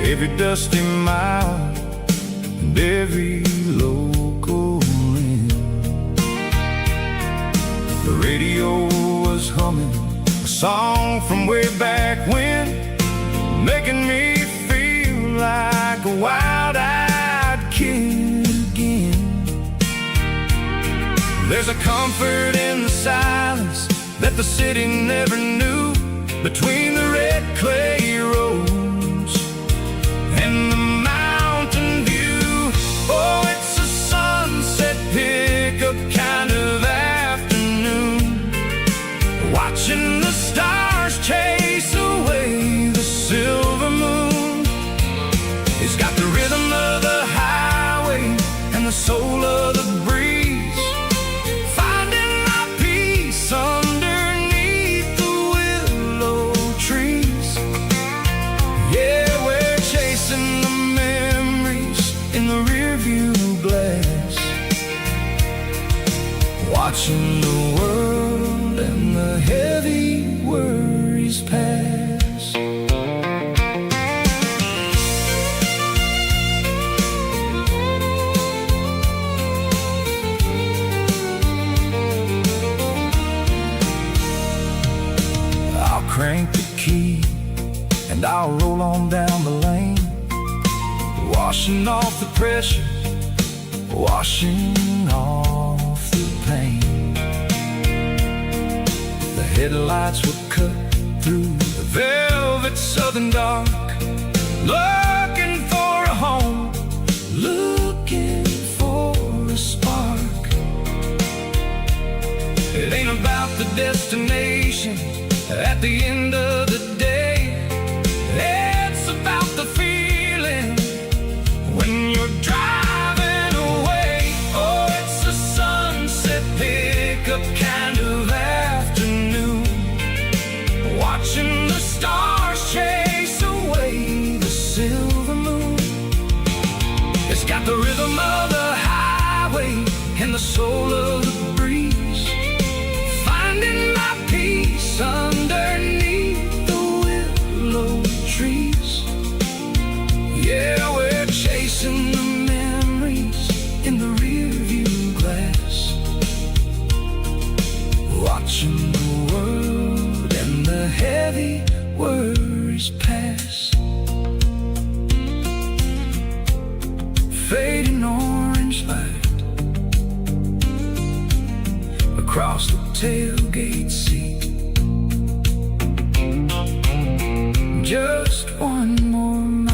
every dusty mile and every local inn. The radio was humming a song from way back when, making me feel like a wild-eyed kid again. There's a comfort in the silence that the city never knew, between the red clay roads and the mountain view. Oh, it's a sunset pickup kind of afternoon, watching the stars chase away the silver moon. It's got the rhythm of the highway and the soul of the breeze, finding my peace underneath the willow trees. Yeah, we're chasing the memories in the rearview glass, watching the world and the heavy worries pass. I'll crank the key and I'll roll on down the lane, washing off the pressure, washing off the pain. The headlights will cut through the velvet southern dark, looking for a home, looking for a spark. It ain't about the destination at the end of the day, it's about the feeling when you're driving away. Oh, it's a sunset pickup kind of afternoon, watching the world and the heavy worries pass. Fading orange light across the tailgate seat. Just one more mile.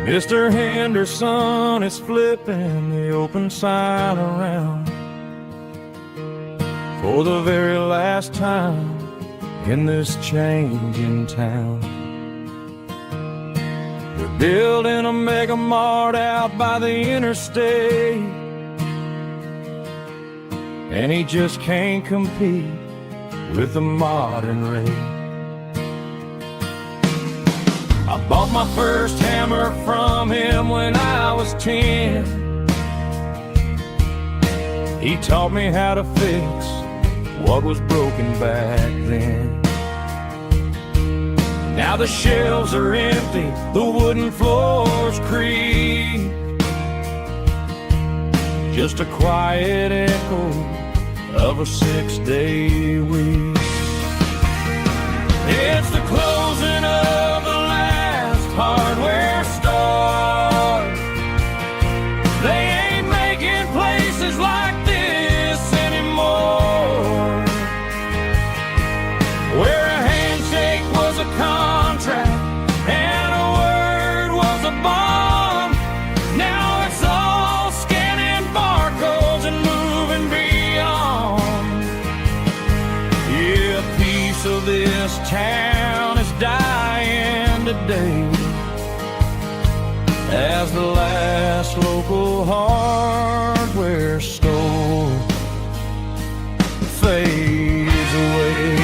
Mr. Henderson is flipping the open sign around for the very last time in this changing town. They're building a mega mart out by the interstate, and he just can't compete with the modern rate. I bought my first hammer from him when I was 10. He taught me how to fix what was broken back then. Now the shelves are empty, the wooden floors creak, just a quiet echo of a 6-day week. It's the closing of the hardware store. They ain't making places like this anymore, where a handshake was a contract and a word was a bond. Now it's all scanning barcodes and moving beyond. Yeah, a piece of this town is dying today as the last local hardware store fades away.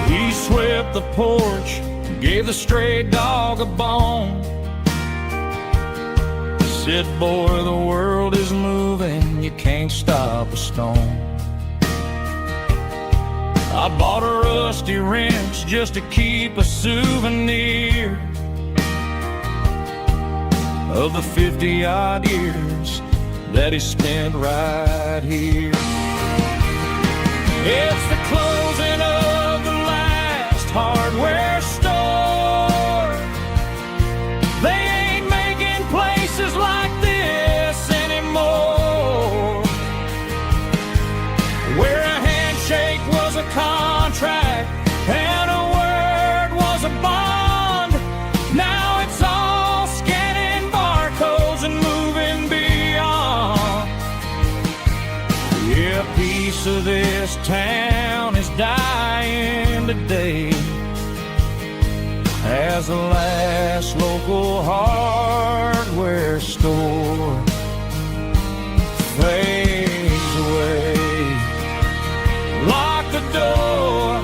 He swept the porch, gave the stray dog a bone, said, boy, the world is moving, you can't stop a stone. I bought a rusty wrench just to keep a souvenir of the 50-odd years that he spent right here. It's the closing of the last hardware store. They ain't making places like this anymore, where a handshake was a contract and a word was a bond. Now it's all scanning barcodes and moving beyond. Yeah, a piece of this town is dying today as the last local hardware store fades away. Lock the door,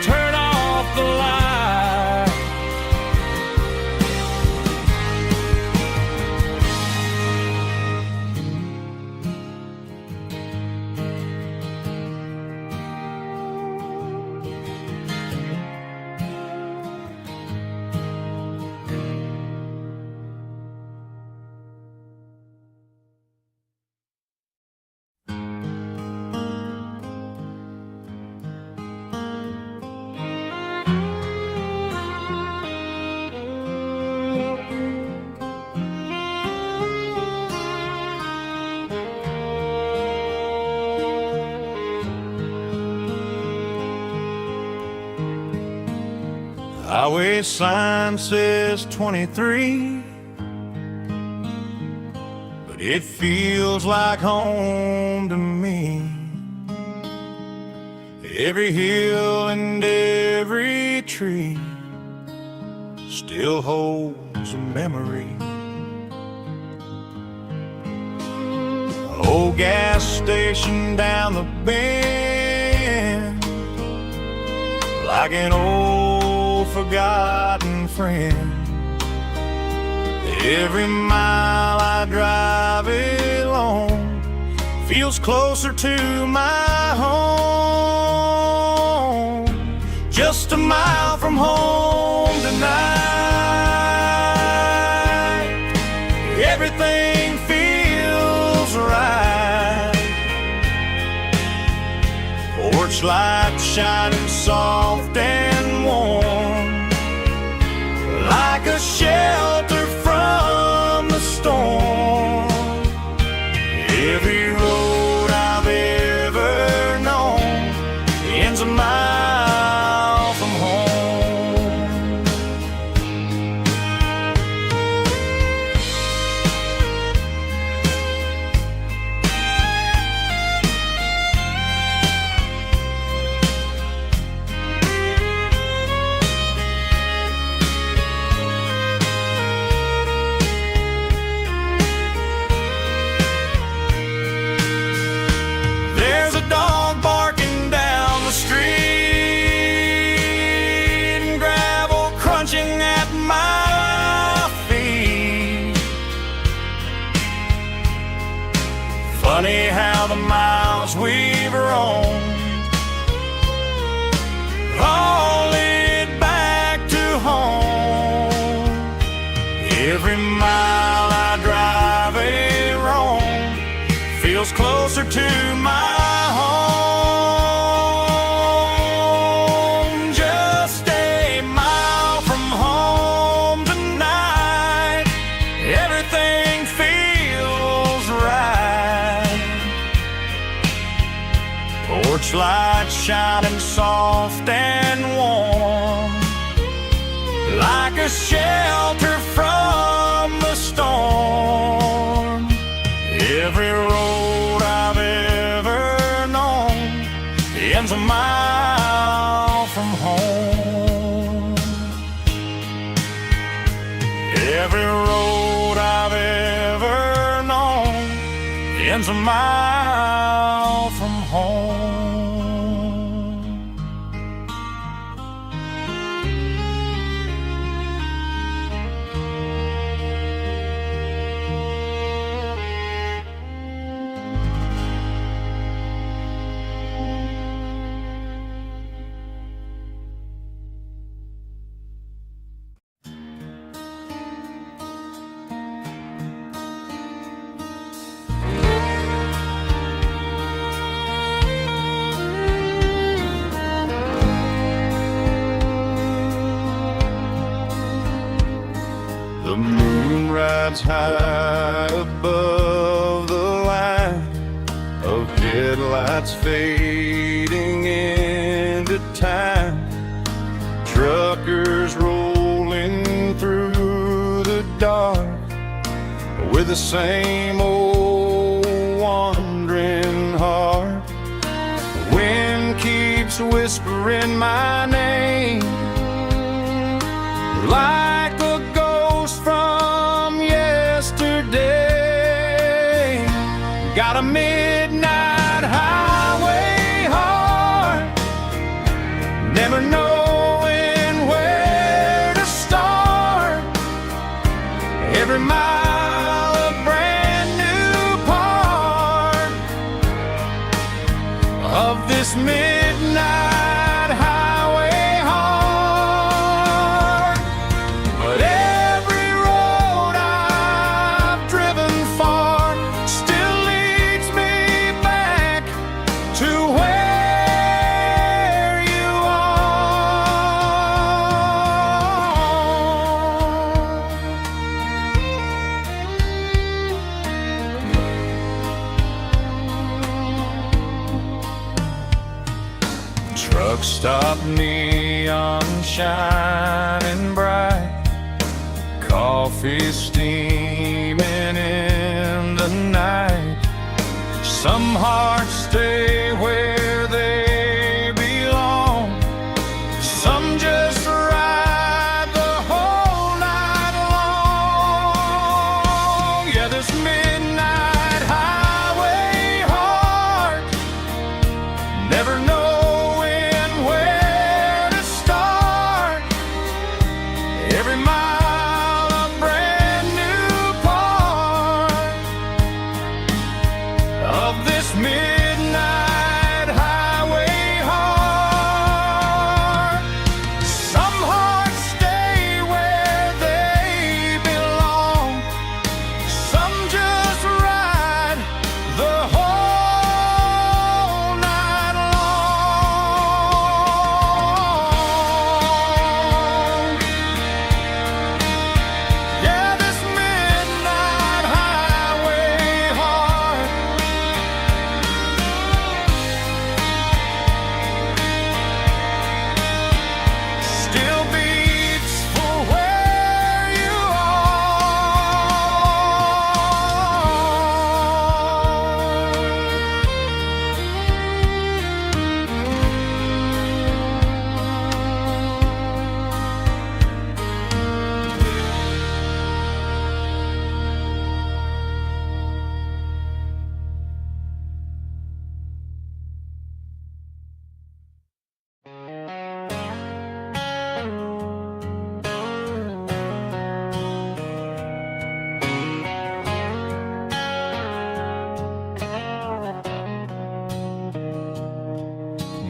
turn off the light. Highway sign says 23, but it feels like home to me. Every hill and every tree still holds a memory. Old gas station down the bend, like an old forgotten friend. Every mile I drive along feels closer to my home. Just a mile from home tonight, everything feels right. Porch light shining soft and warm, like a shelter from the storm. Every road I've ever known ends a mile from home. There's a dog barking down the street, and gravel crunching at my feet. Funny how the miles we've roamed all lead back to home. Every mile I drive roam feels closer to my home. Just a mile from home tonight, everything feels right. Porch light shining soft and warm, like a shelter from the storm. Every road I've ever known ends a mile from home. Every road I've ever known ends a mile from home. The moon rides high above the line of headlights fading into time. Truckers rolling through the dark with the same old wandering heart. The wind keeps whispering my name like a ghost from yesterday. Got a midnight highway heart, never knowing where to start. Every mile a brand new part of this midnight highway heart. But every road I've driven far still leads me back to where you are. Truck stop, neon shining bright, coffee steaming in the night. Some hearts stay where they belong.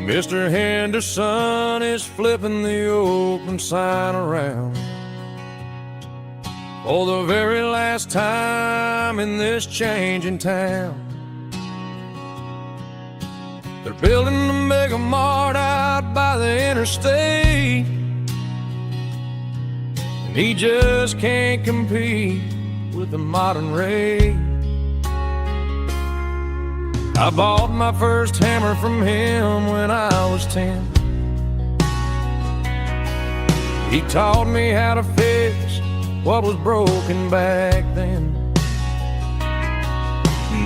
Mr. Henderson is flipping the open sign around for the very last time in this changing town. They're building the mega mart out by the interstate, and he just can't compete with the modern rate. I bought my first hammer from him when I was 10. He taught me how to fix what was broken back then.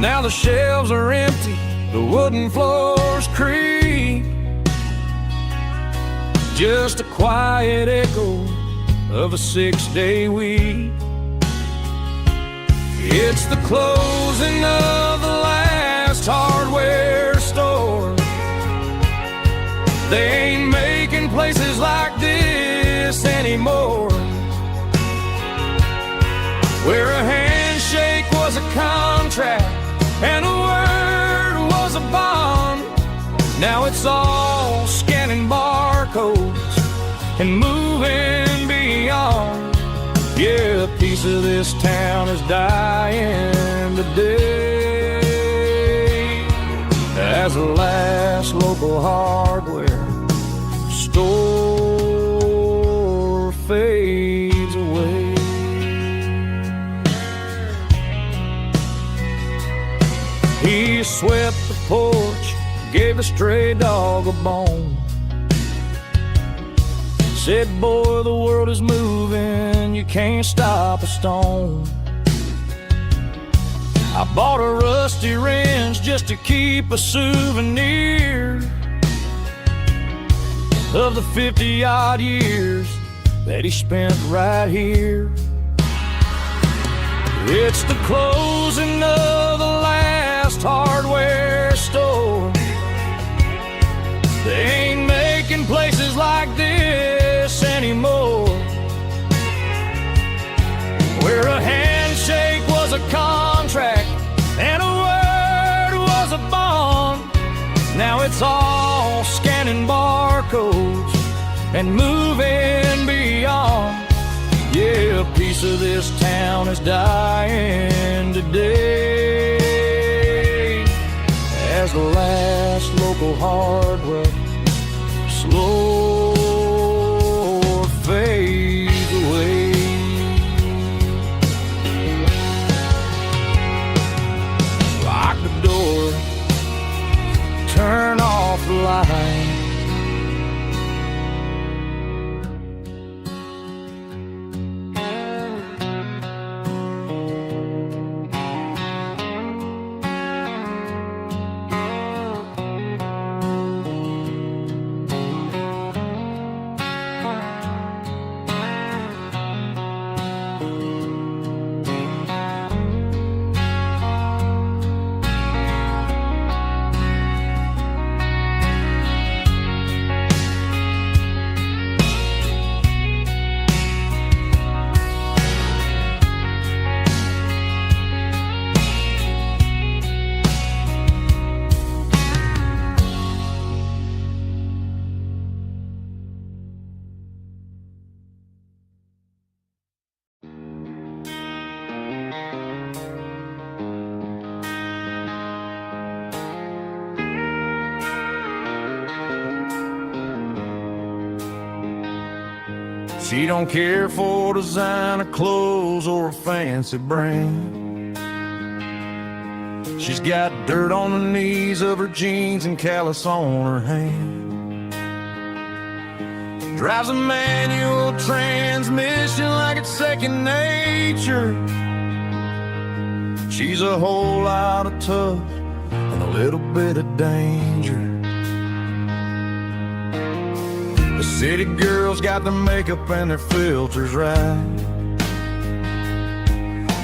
Now the shelves are empty, the wooden floors creak, just a quiet echo of a 6-day week. It's the closing of the last hardware store. They ain't making places like this anymore, where a handshake was a contract and a word was a bond. Now it's all scanning barcodes and moving beyond. Yeah, a piece of this town is dying today as the last local hardware store fades away. He swept the porch, gave the stray dog a bone, said, boy, the world is moving, you can't stop a stone. I bought a rusty wrench just to keep a souvenir of the 50-odd years that he spent right here. It's the closing of the last hardware store. They ain't making places like this anymore, where a handshake was a contract and a word was a bond. Now it's all scanning barcodes and moving beyond. Yeah, a piece of this town is dying today as the last local hardware slow fades away. Lock the door, turn off the light. She don't care for designer clothes or a fancy brand. She's got dirt on the knees of her jeans and callus on her hand. Drives a manual transmission like it's second nature. She's a whole lot of tough and a little bit of danger. The city girls got their makeup and their filters right,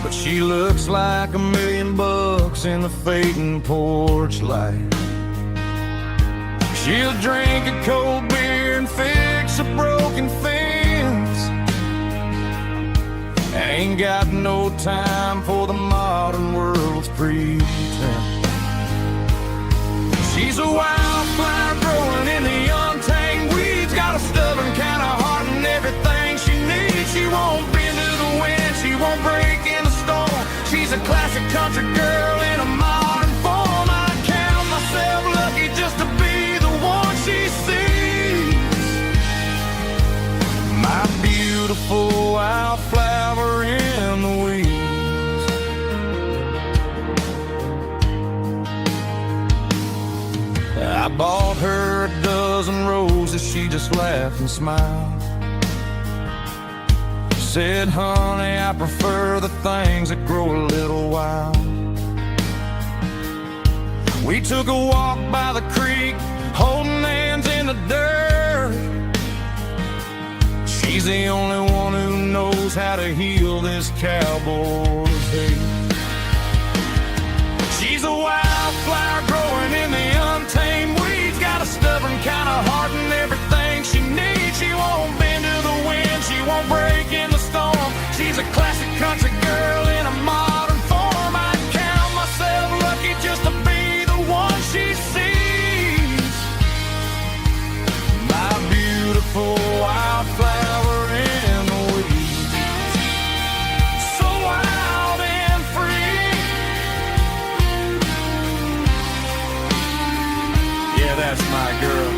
but she looks like $1 million in the fading porch light. She'll drink a cold beer and fix a broken fence. Ain't got no time for the modern world's pretense. She's a wildfire growing I bought her a dozen roses, she just laughed and smiled. Said, honey, I prefer the things that grow a little wild. We took a walk by the creek, holding hands in the dirt. She's the only one who knows how to heal this cowboy's hate. She's a wildflower growing in the untamed weeds. Got a stubborn kind of heart and everything she needs. She won't bend to the wind, she won't break in the storm. She's a classic country girl in a modern form. I'd count myself lucky just to be the one she sees. My beautiful wildflower in the weeds. So wild and free. Yeah, that's my girl.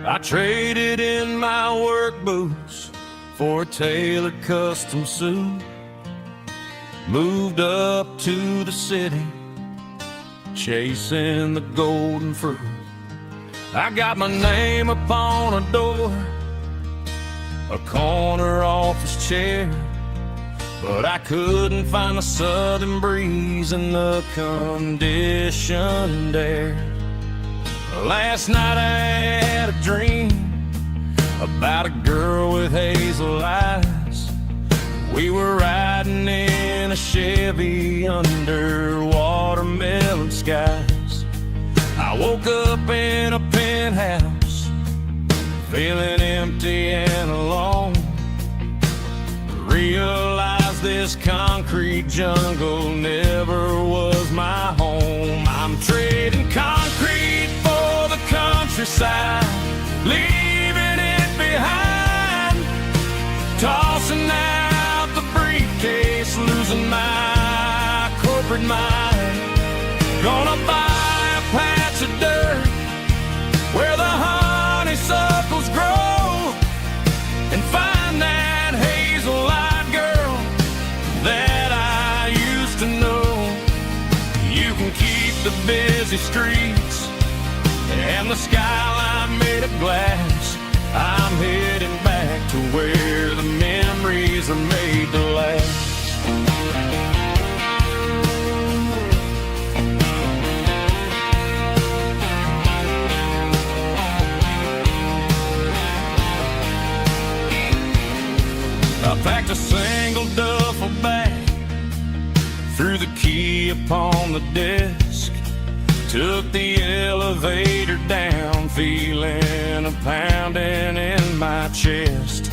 I traded in my work boots for a tailored custom suit. Moved up to the city, chasing the golden fruit. I got my name upon a door, a corner office chair, but I couldn't find the southern breeze in the conditioned air. Last night I had a dream about a girl with hazel eyes. We were riding in a Chevy under watermelon skies. I woke up in a penthouse, feeling empty and alone. Realized this concrete jungle never was my home. I'm trading concrete for the countryside, leaving it behind. Tossing out the briefcase, losing my corporate mind. Gonna buy a patch of dirt where the honeysuckles grow, and find that hazel-eyed girl that I used to know. You can keep the busy streets and the skyline made of glass. I'm heading back to where the memories are made to last. I packed a single duffel bag, threw the key upon the desk, took the elevator down, feeling a pounding in my chest.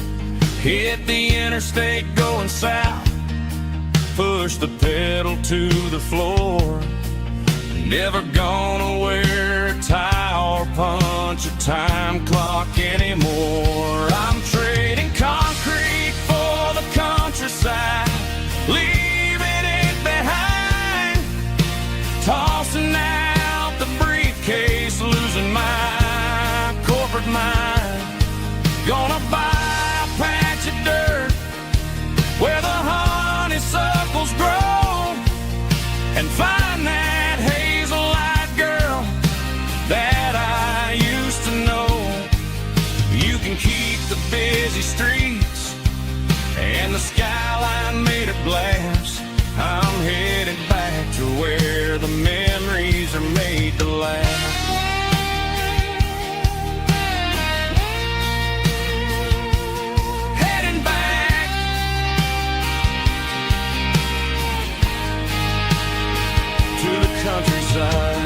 Hit the interstate going south, pushed the pedal to the floor. Never gonna wear a tie or punch a time clock anymore. I'm trading concrete for the countryside, leaving it behind. Tossing out the briefcase, losing my corporate mind. Gonna buy a patch of dirt where the honeysuckles grow, and find that hazel-eyed girl that I used to know. You can keep the busy streets and the skyline made of glass. I'm headed back to where the memories are made to last. Heading back to the countryside.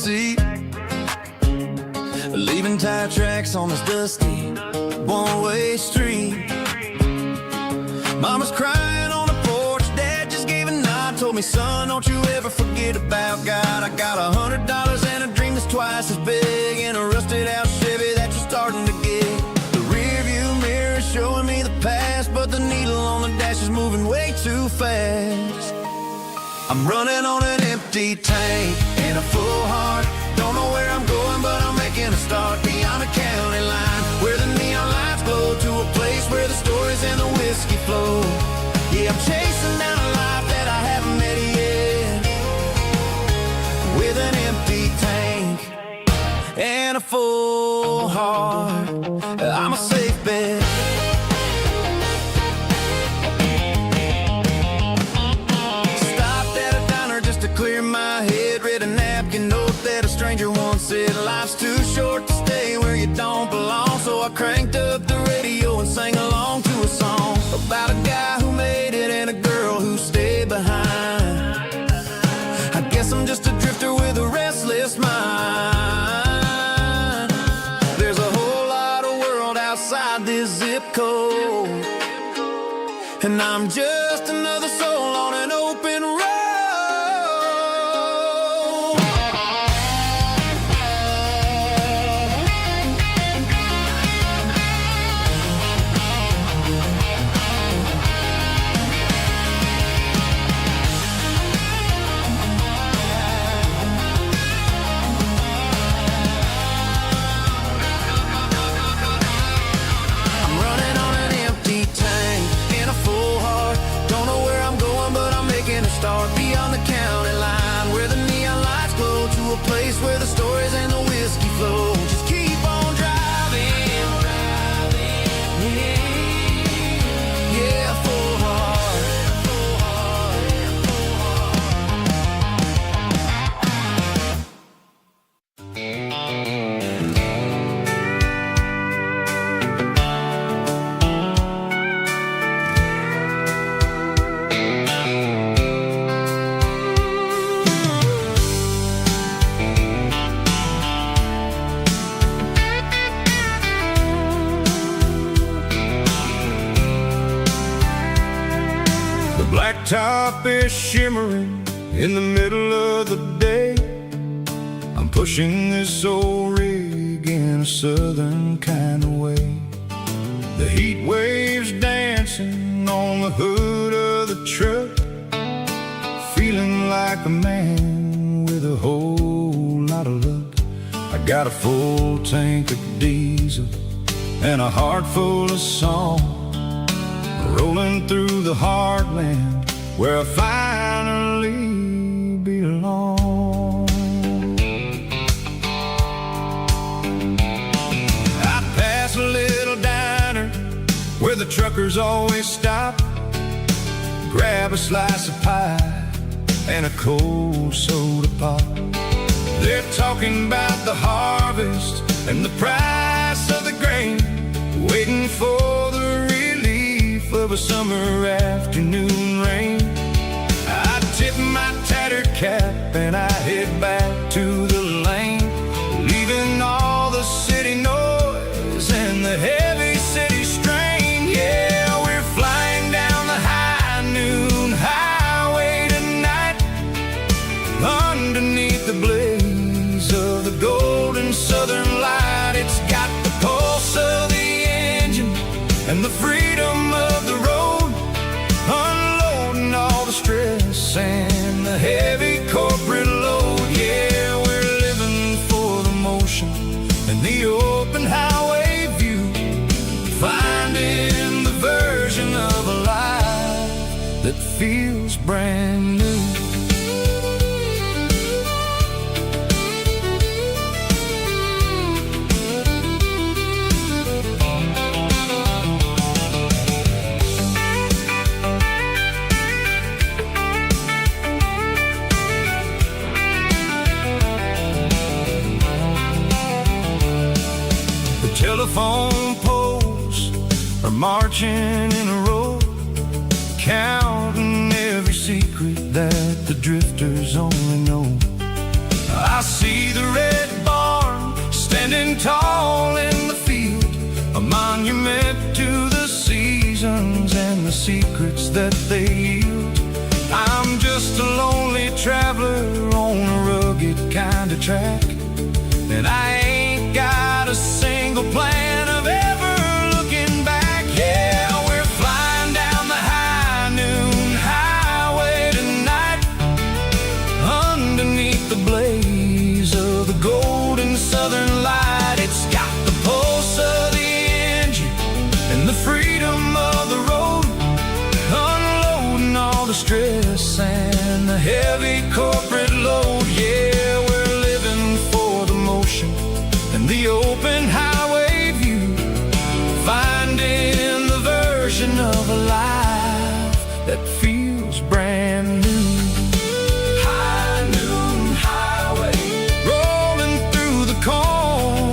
seat, leaving tire tracks on this dusty one-way street. Mama's crying on the porch, Dad just gave a nod, told me, son, don't you ever forget about God. I got $100 and a dream that's twice as big, and a rusted out Chevy that you're starting to get. The rear view mirror is showing me the past, but the needle on the dash is moving way too fast. I'm running on an empty tank and a full heart. Don't know where I'm going, but I'm making a start beyond the county line, where the neon lights glow, to a place where the stories and the whiskey flow. Yeah, I'm chasing down a life that I haven't met yet, with an empty tank and a full heart. I'm a safe bet. Clear my head, read a napkin note that a stranger once said, life's too short to stay where you don't belong. So I cranked up the radio and sang along to a song about a guy who made it and a girl who stayed behind. I guess I'm just a drifter with a restless mind. There's a whole lot of world outside this zip code, and I'm just another soul on an open road. Start beyond the county line, where the neon lights glow, to a place where the stories and the whiskey flow. Just keep on driving, yeah, full heart. Blacktop is shimmering in the middle of the day. I'm pushing this old rig in a southern kind of way. The heat waves dancing on the hood of the truck, feeling like a man with a whole lot of luck. I got a full tank of diesel and a heart full of song, rolling through the heartland where I finally belong. I pass a little diner where the truckers always stop, grab a slice of pie and a cold soda pop. They're talking about the harvest and the price of the grain, waiting for the relief of a summer afternoon rain. I tip my tattered cap and I head back to the lane, leaving all the city noise and the heavy city strain. Yeah, we're flying down the high noon highway tonight, underneath the blaze of the golden southern light. It's got the pulse of the engine and the freedom of the road, unloading all the stress and the heavy corporate load. Yeah, we're living for the motion and the open highway view, finding the version of a life that feels brand new. Telephone poles are marching in a row, counting every secret that the drifters only know. I see the red barn standing tall in the field, a monument to the seasons and the secrets that they yield. I'm just a lonely traveler on a rugged kind of track, and I ain't got a single plan of ever looking back. Yeah, we're flying down the high noon highway tonight, underneath the blaze of the golden southern light. It's got the pulse of the engine and the freedom of the road, unloading all the stress and the heavy corporate load. Yeah, we're living for the motion and the open highway view, finding the version of a life that feels brand new. High noon highway, rolling through the corn,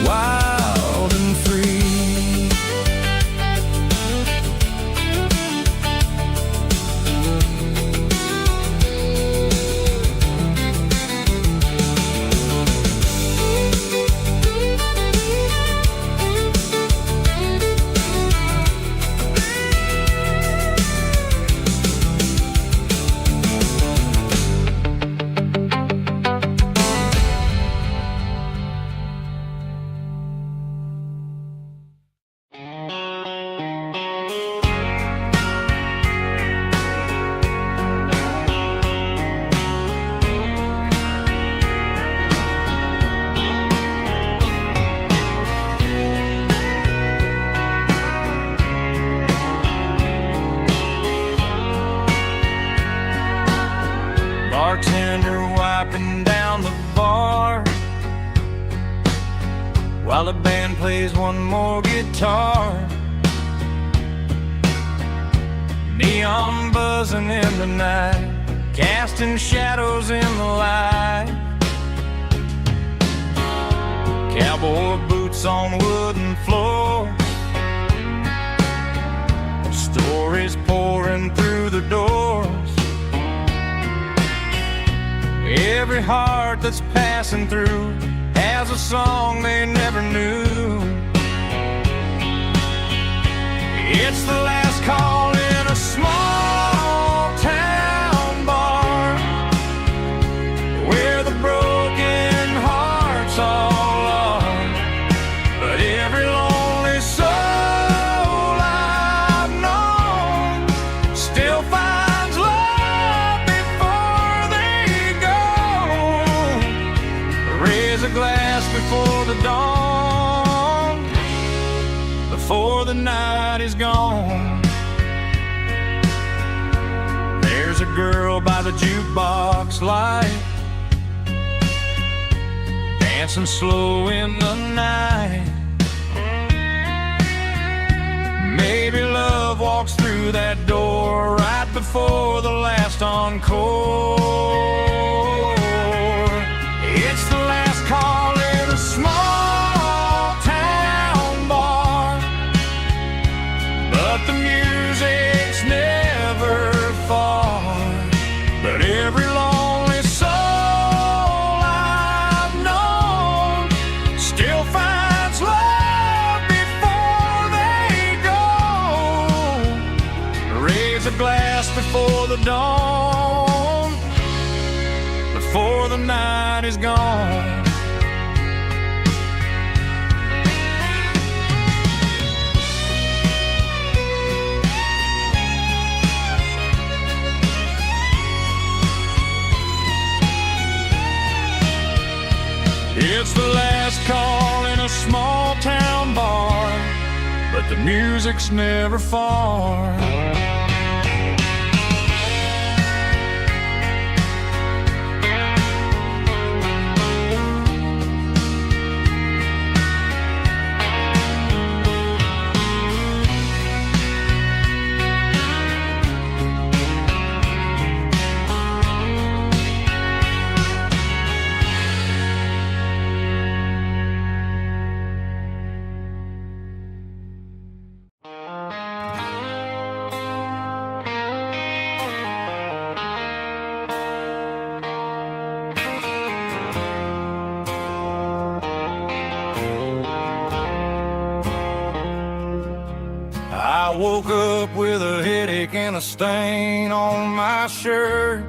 wild and free. Bartender wiping down the bar while the band plays one more guitar. Neon buzzing in the night, casting shadows in the light. Cowboy boots on wooden floors, stories pouring through the doors. Every heart that's passing through has a song they never knew. It's the last call in a small town bar, where the broken hearts all are. But every lonely soul I've known still finds love before they go. Raise a glass before the dawn, before the night is gone. There's a girl by the jukebox light, dancing slow in the night. Maybe love walks through that door right before the last encore. It's the last call in a small town bar, but the music's never far. But every lonely soul I've known still finds love before they go. Raise a glass before the dawn, before the night is gone. It's the last call in a small town bar, but the music's never far. I woke up with a headache and a stain on my shirt.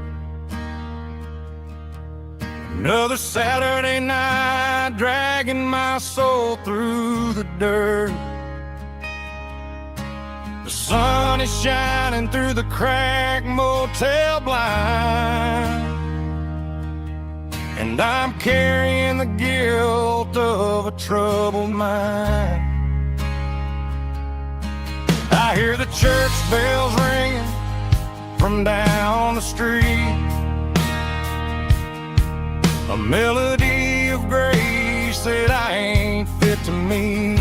Another Saturday night, dragging my soul through the dirt. The sun is shining through the cracked motel blind, and I'm carrying the guilt of a troubled mind. I hear the church bells ringing from down the street, a melody of grace that I ain't fit to meet.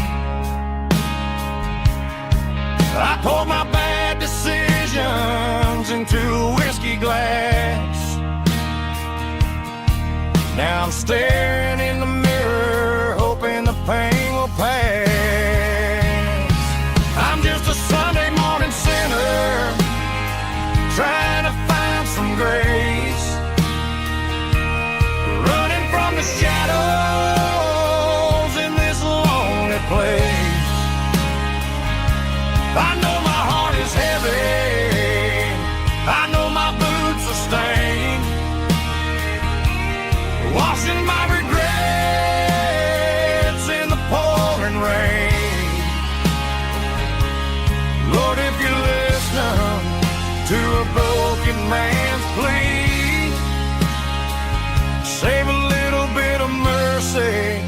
I poured my bad decisions into a whiskey glass. Now I'm staring in the mirror, hoping the pain will pass. I'm just a Sunday morning sinner, trying to find some grace, running from the shadows in this lonely place. I know my heart is heavy, I know my boots are stained, washing my regrets in the pouring rain. Lord, if you're listening to a broken man's plea, save a little bit of mercy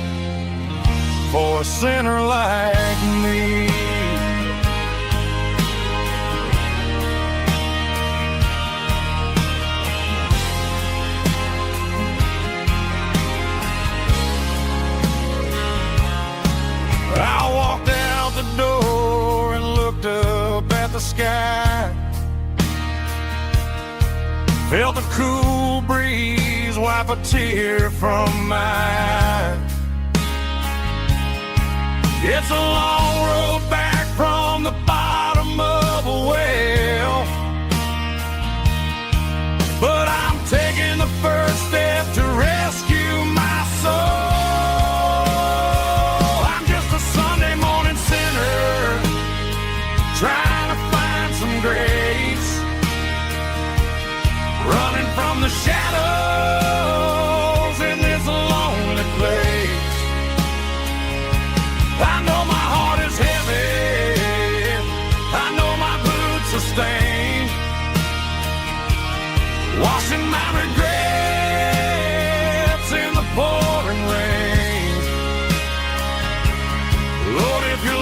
for a sinner like me. I walked out the door and looked up at the sky, felt the cool breeze wipe a tear from my eye. It's a long road back from the bottom of a well, but I'm taking the first step to rescue my soul. Trying to find some grace, running from the shadows in this lonely place. I know my heart is heavy, I know my boots are stained, washing my regrets in the pouring rain. Lord, if you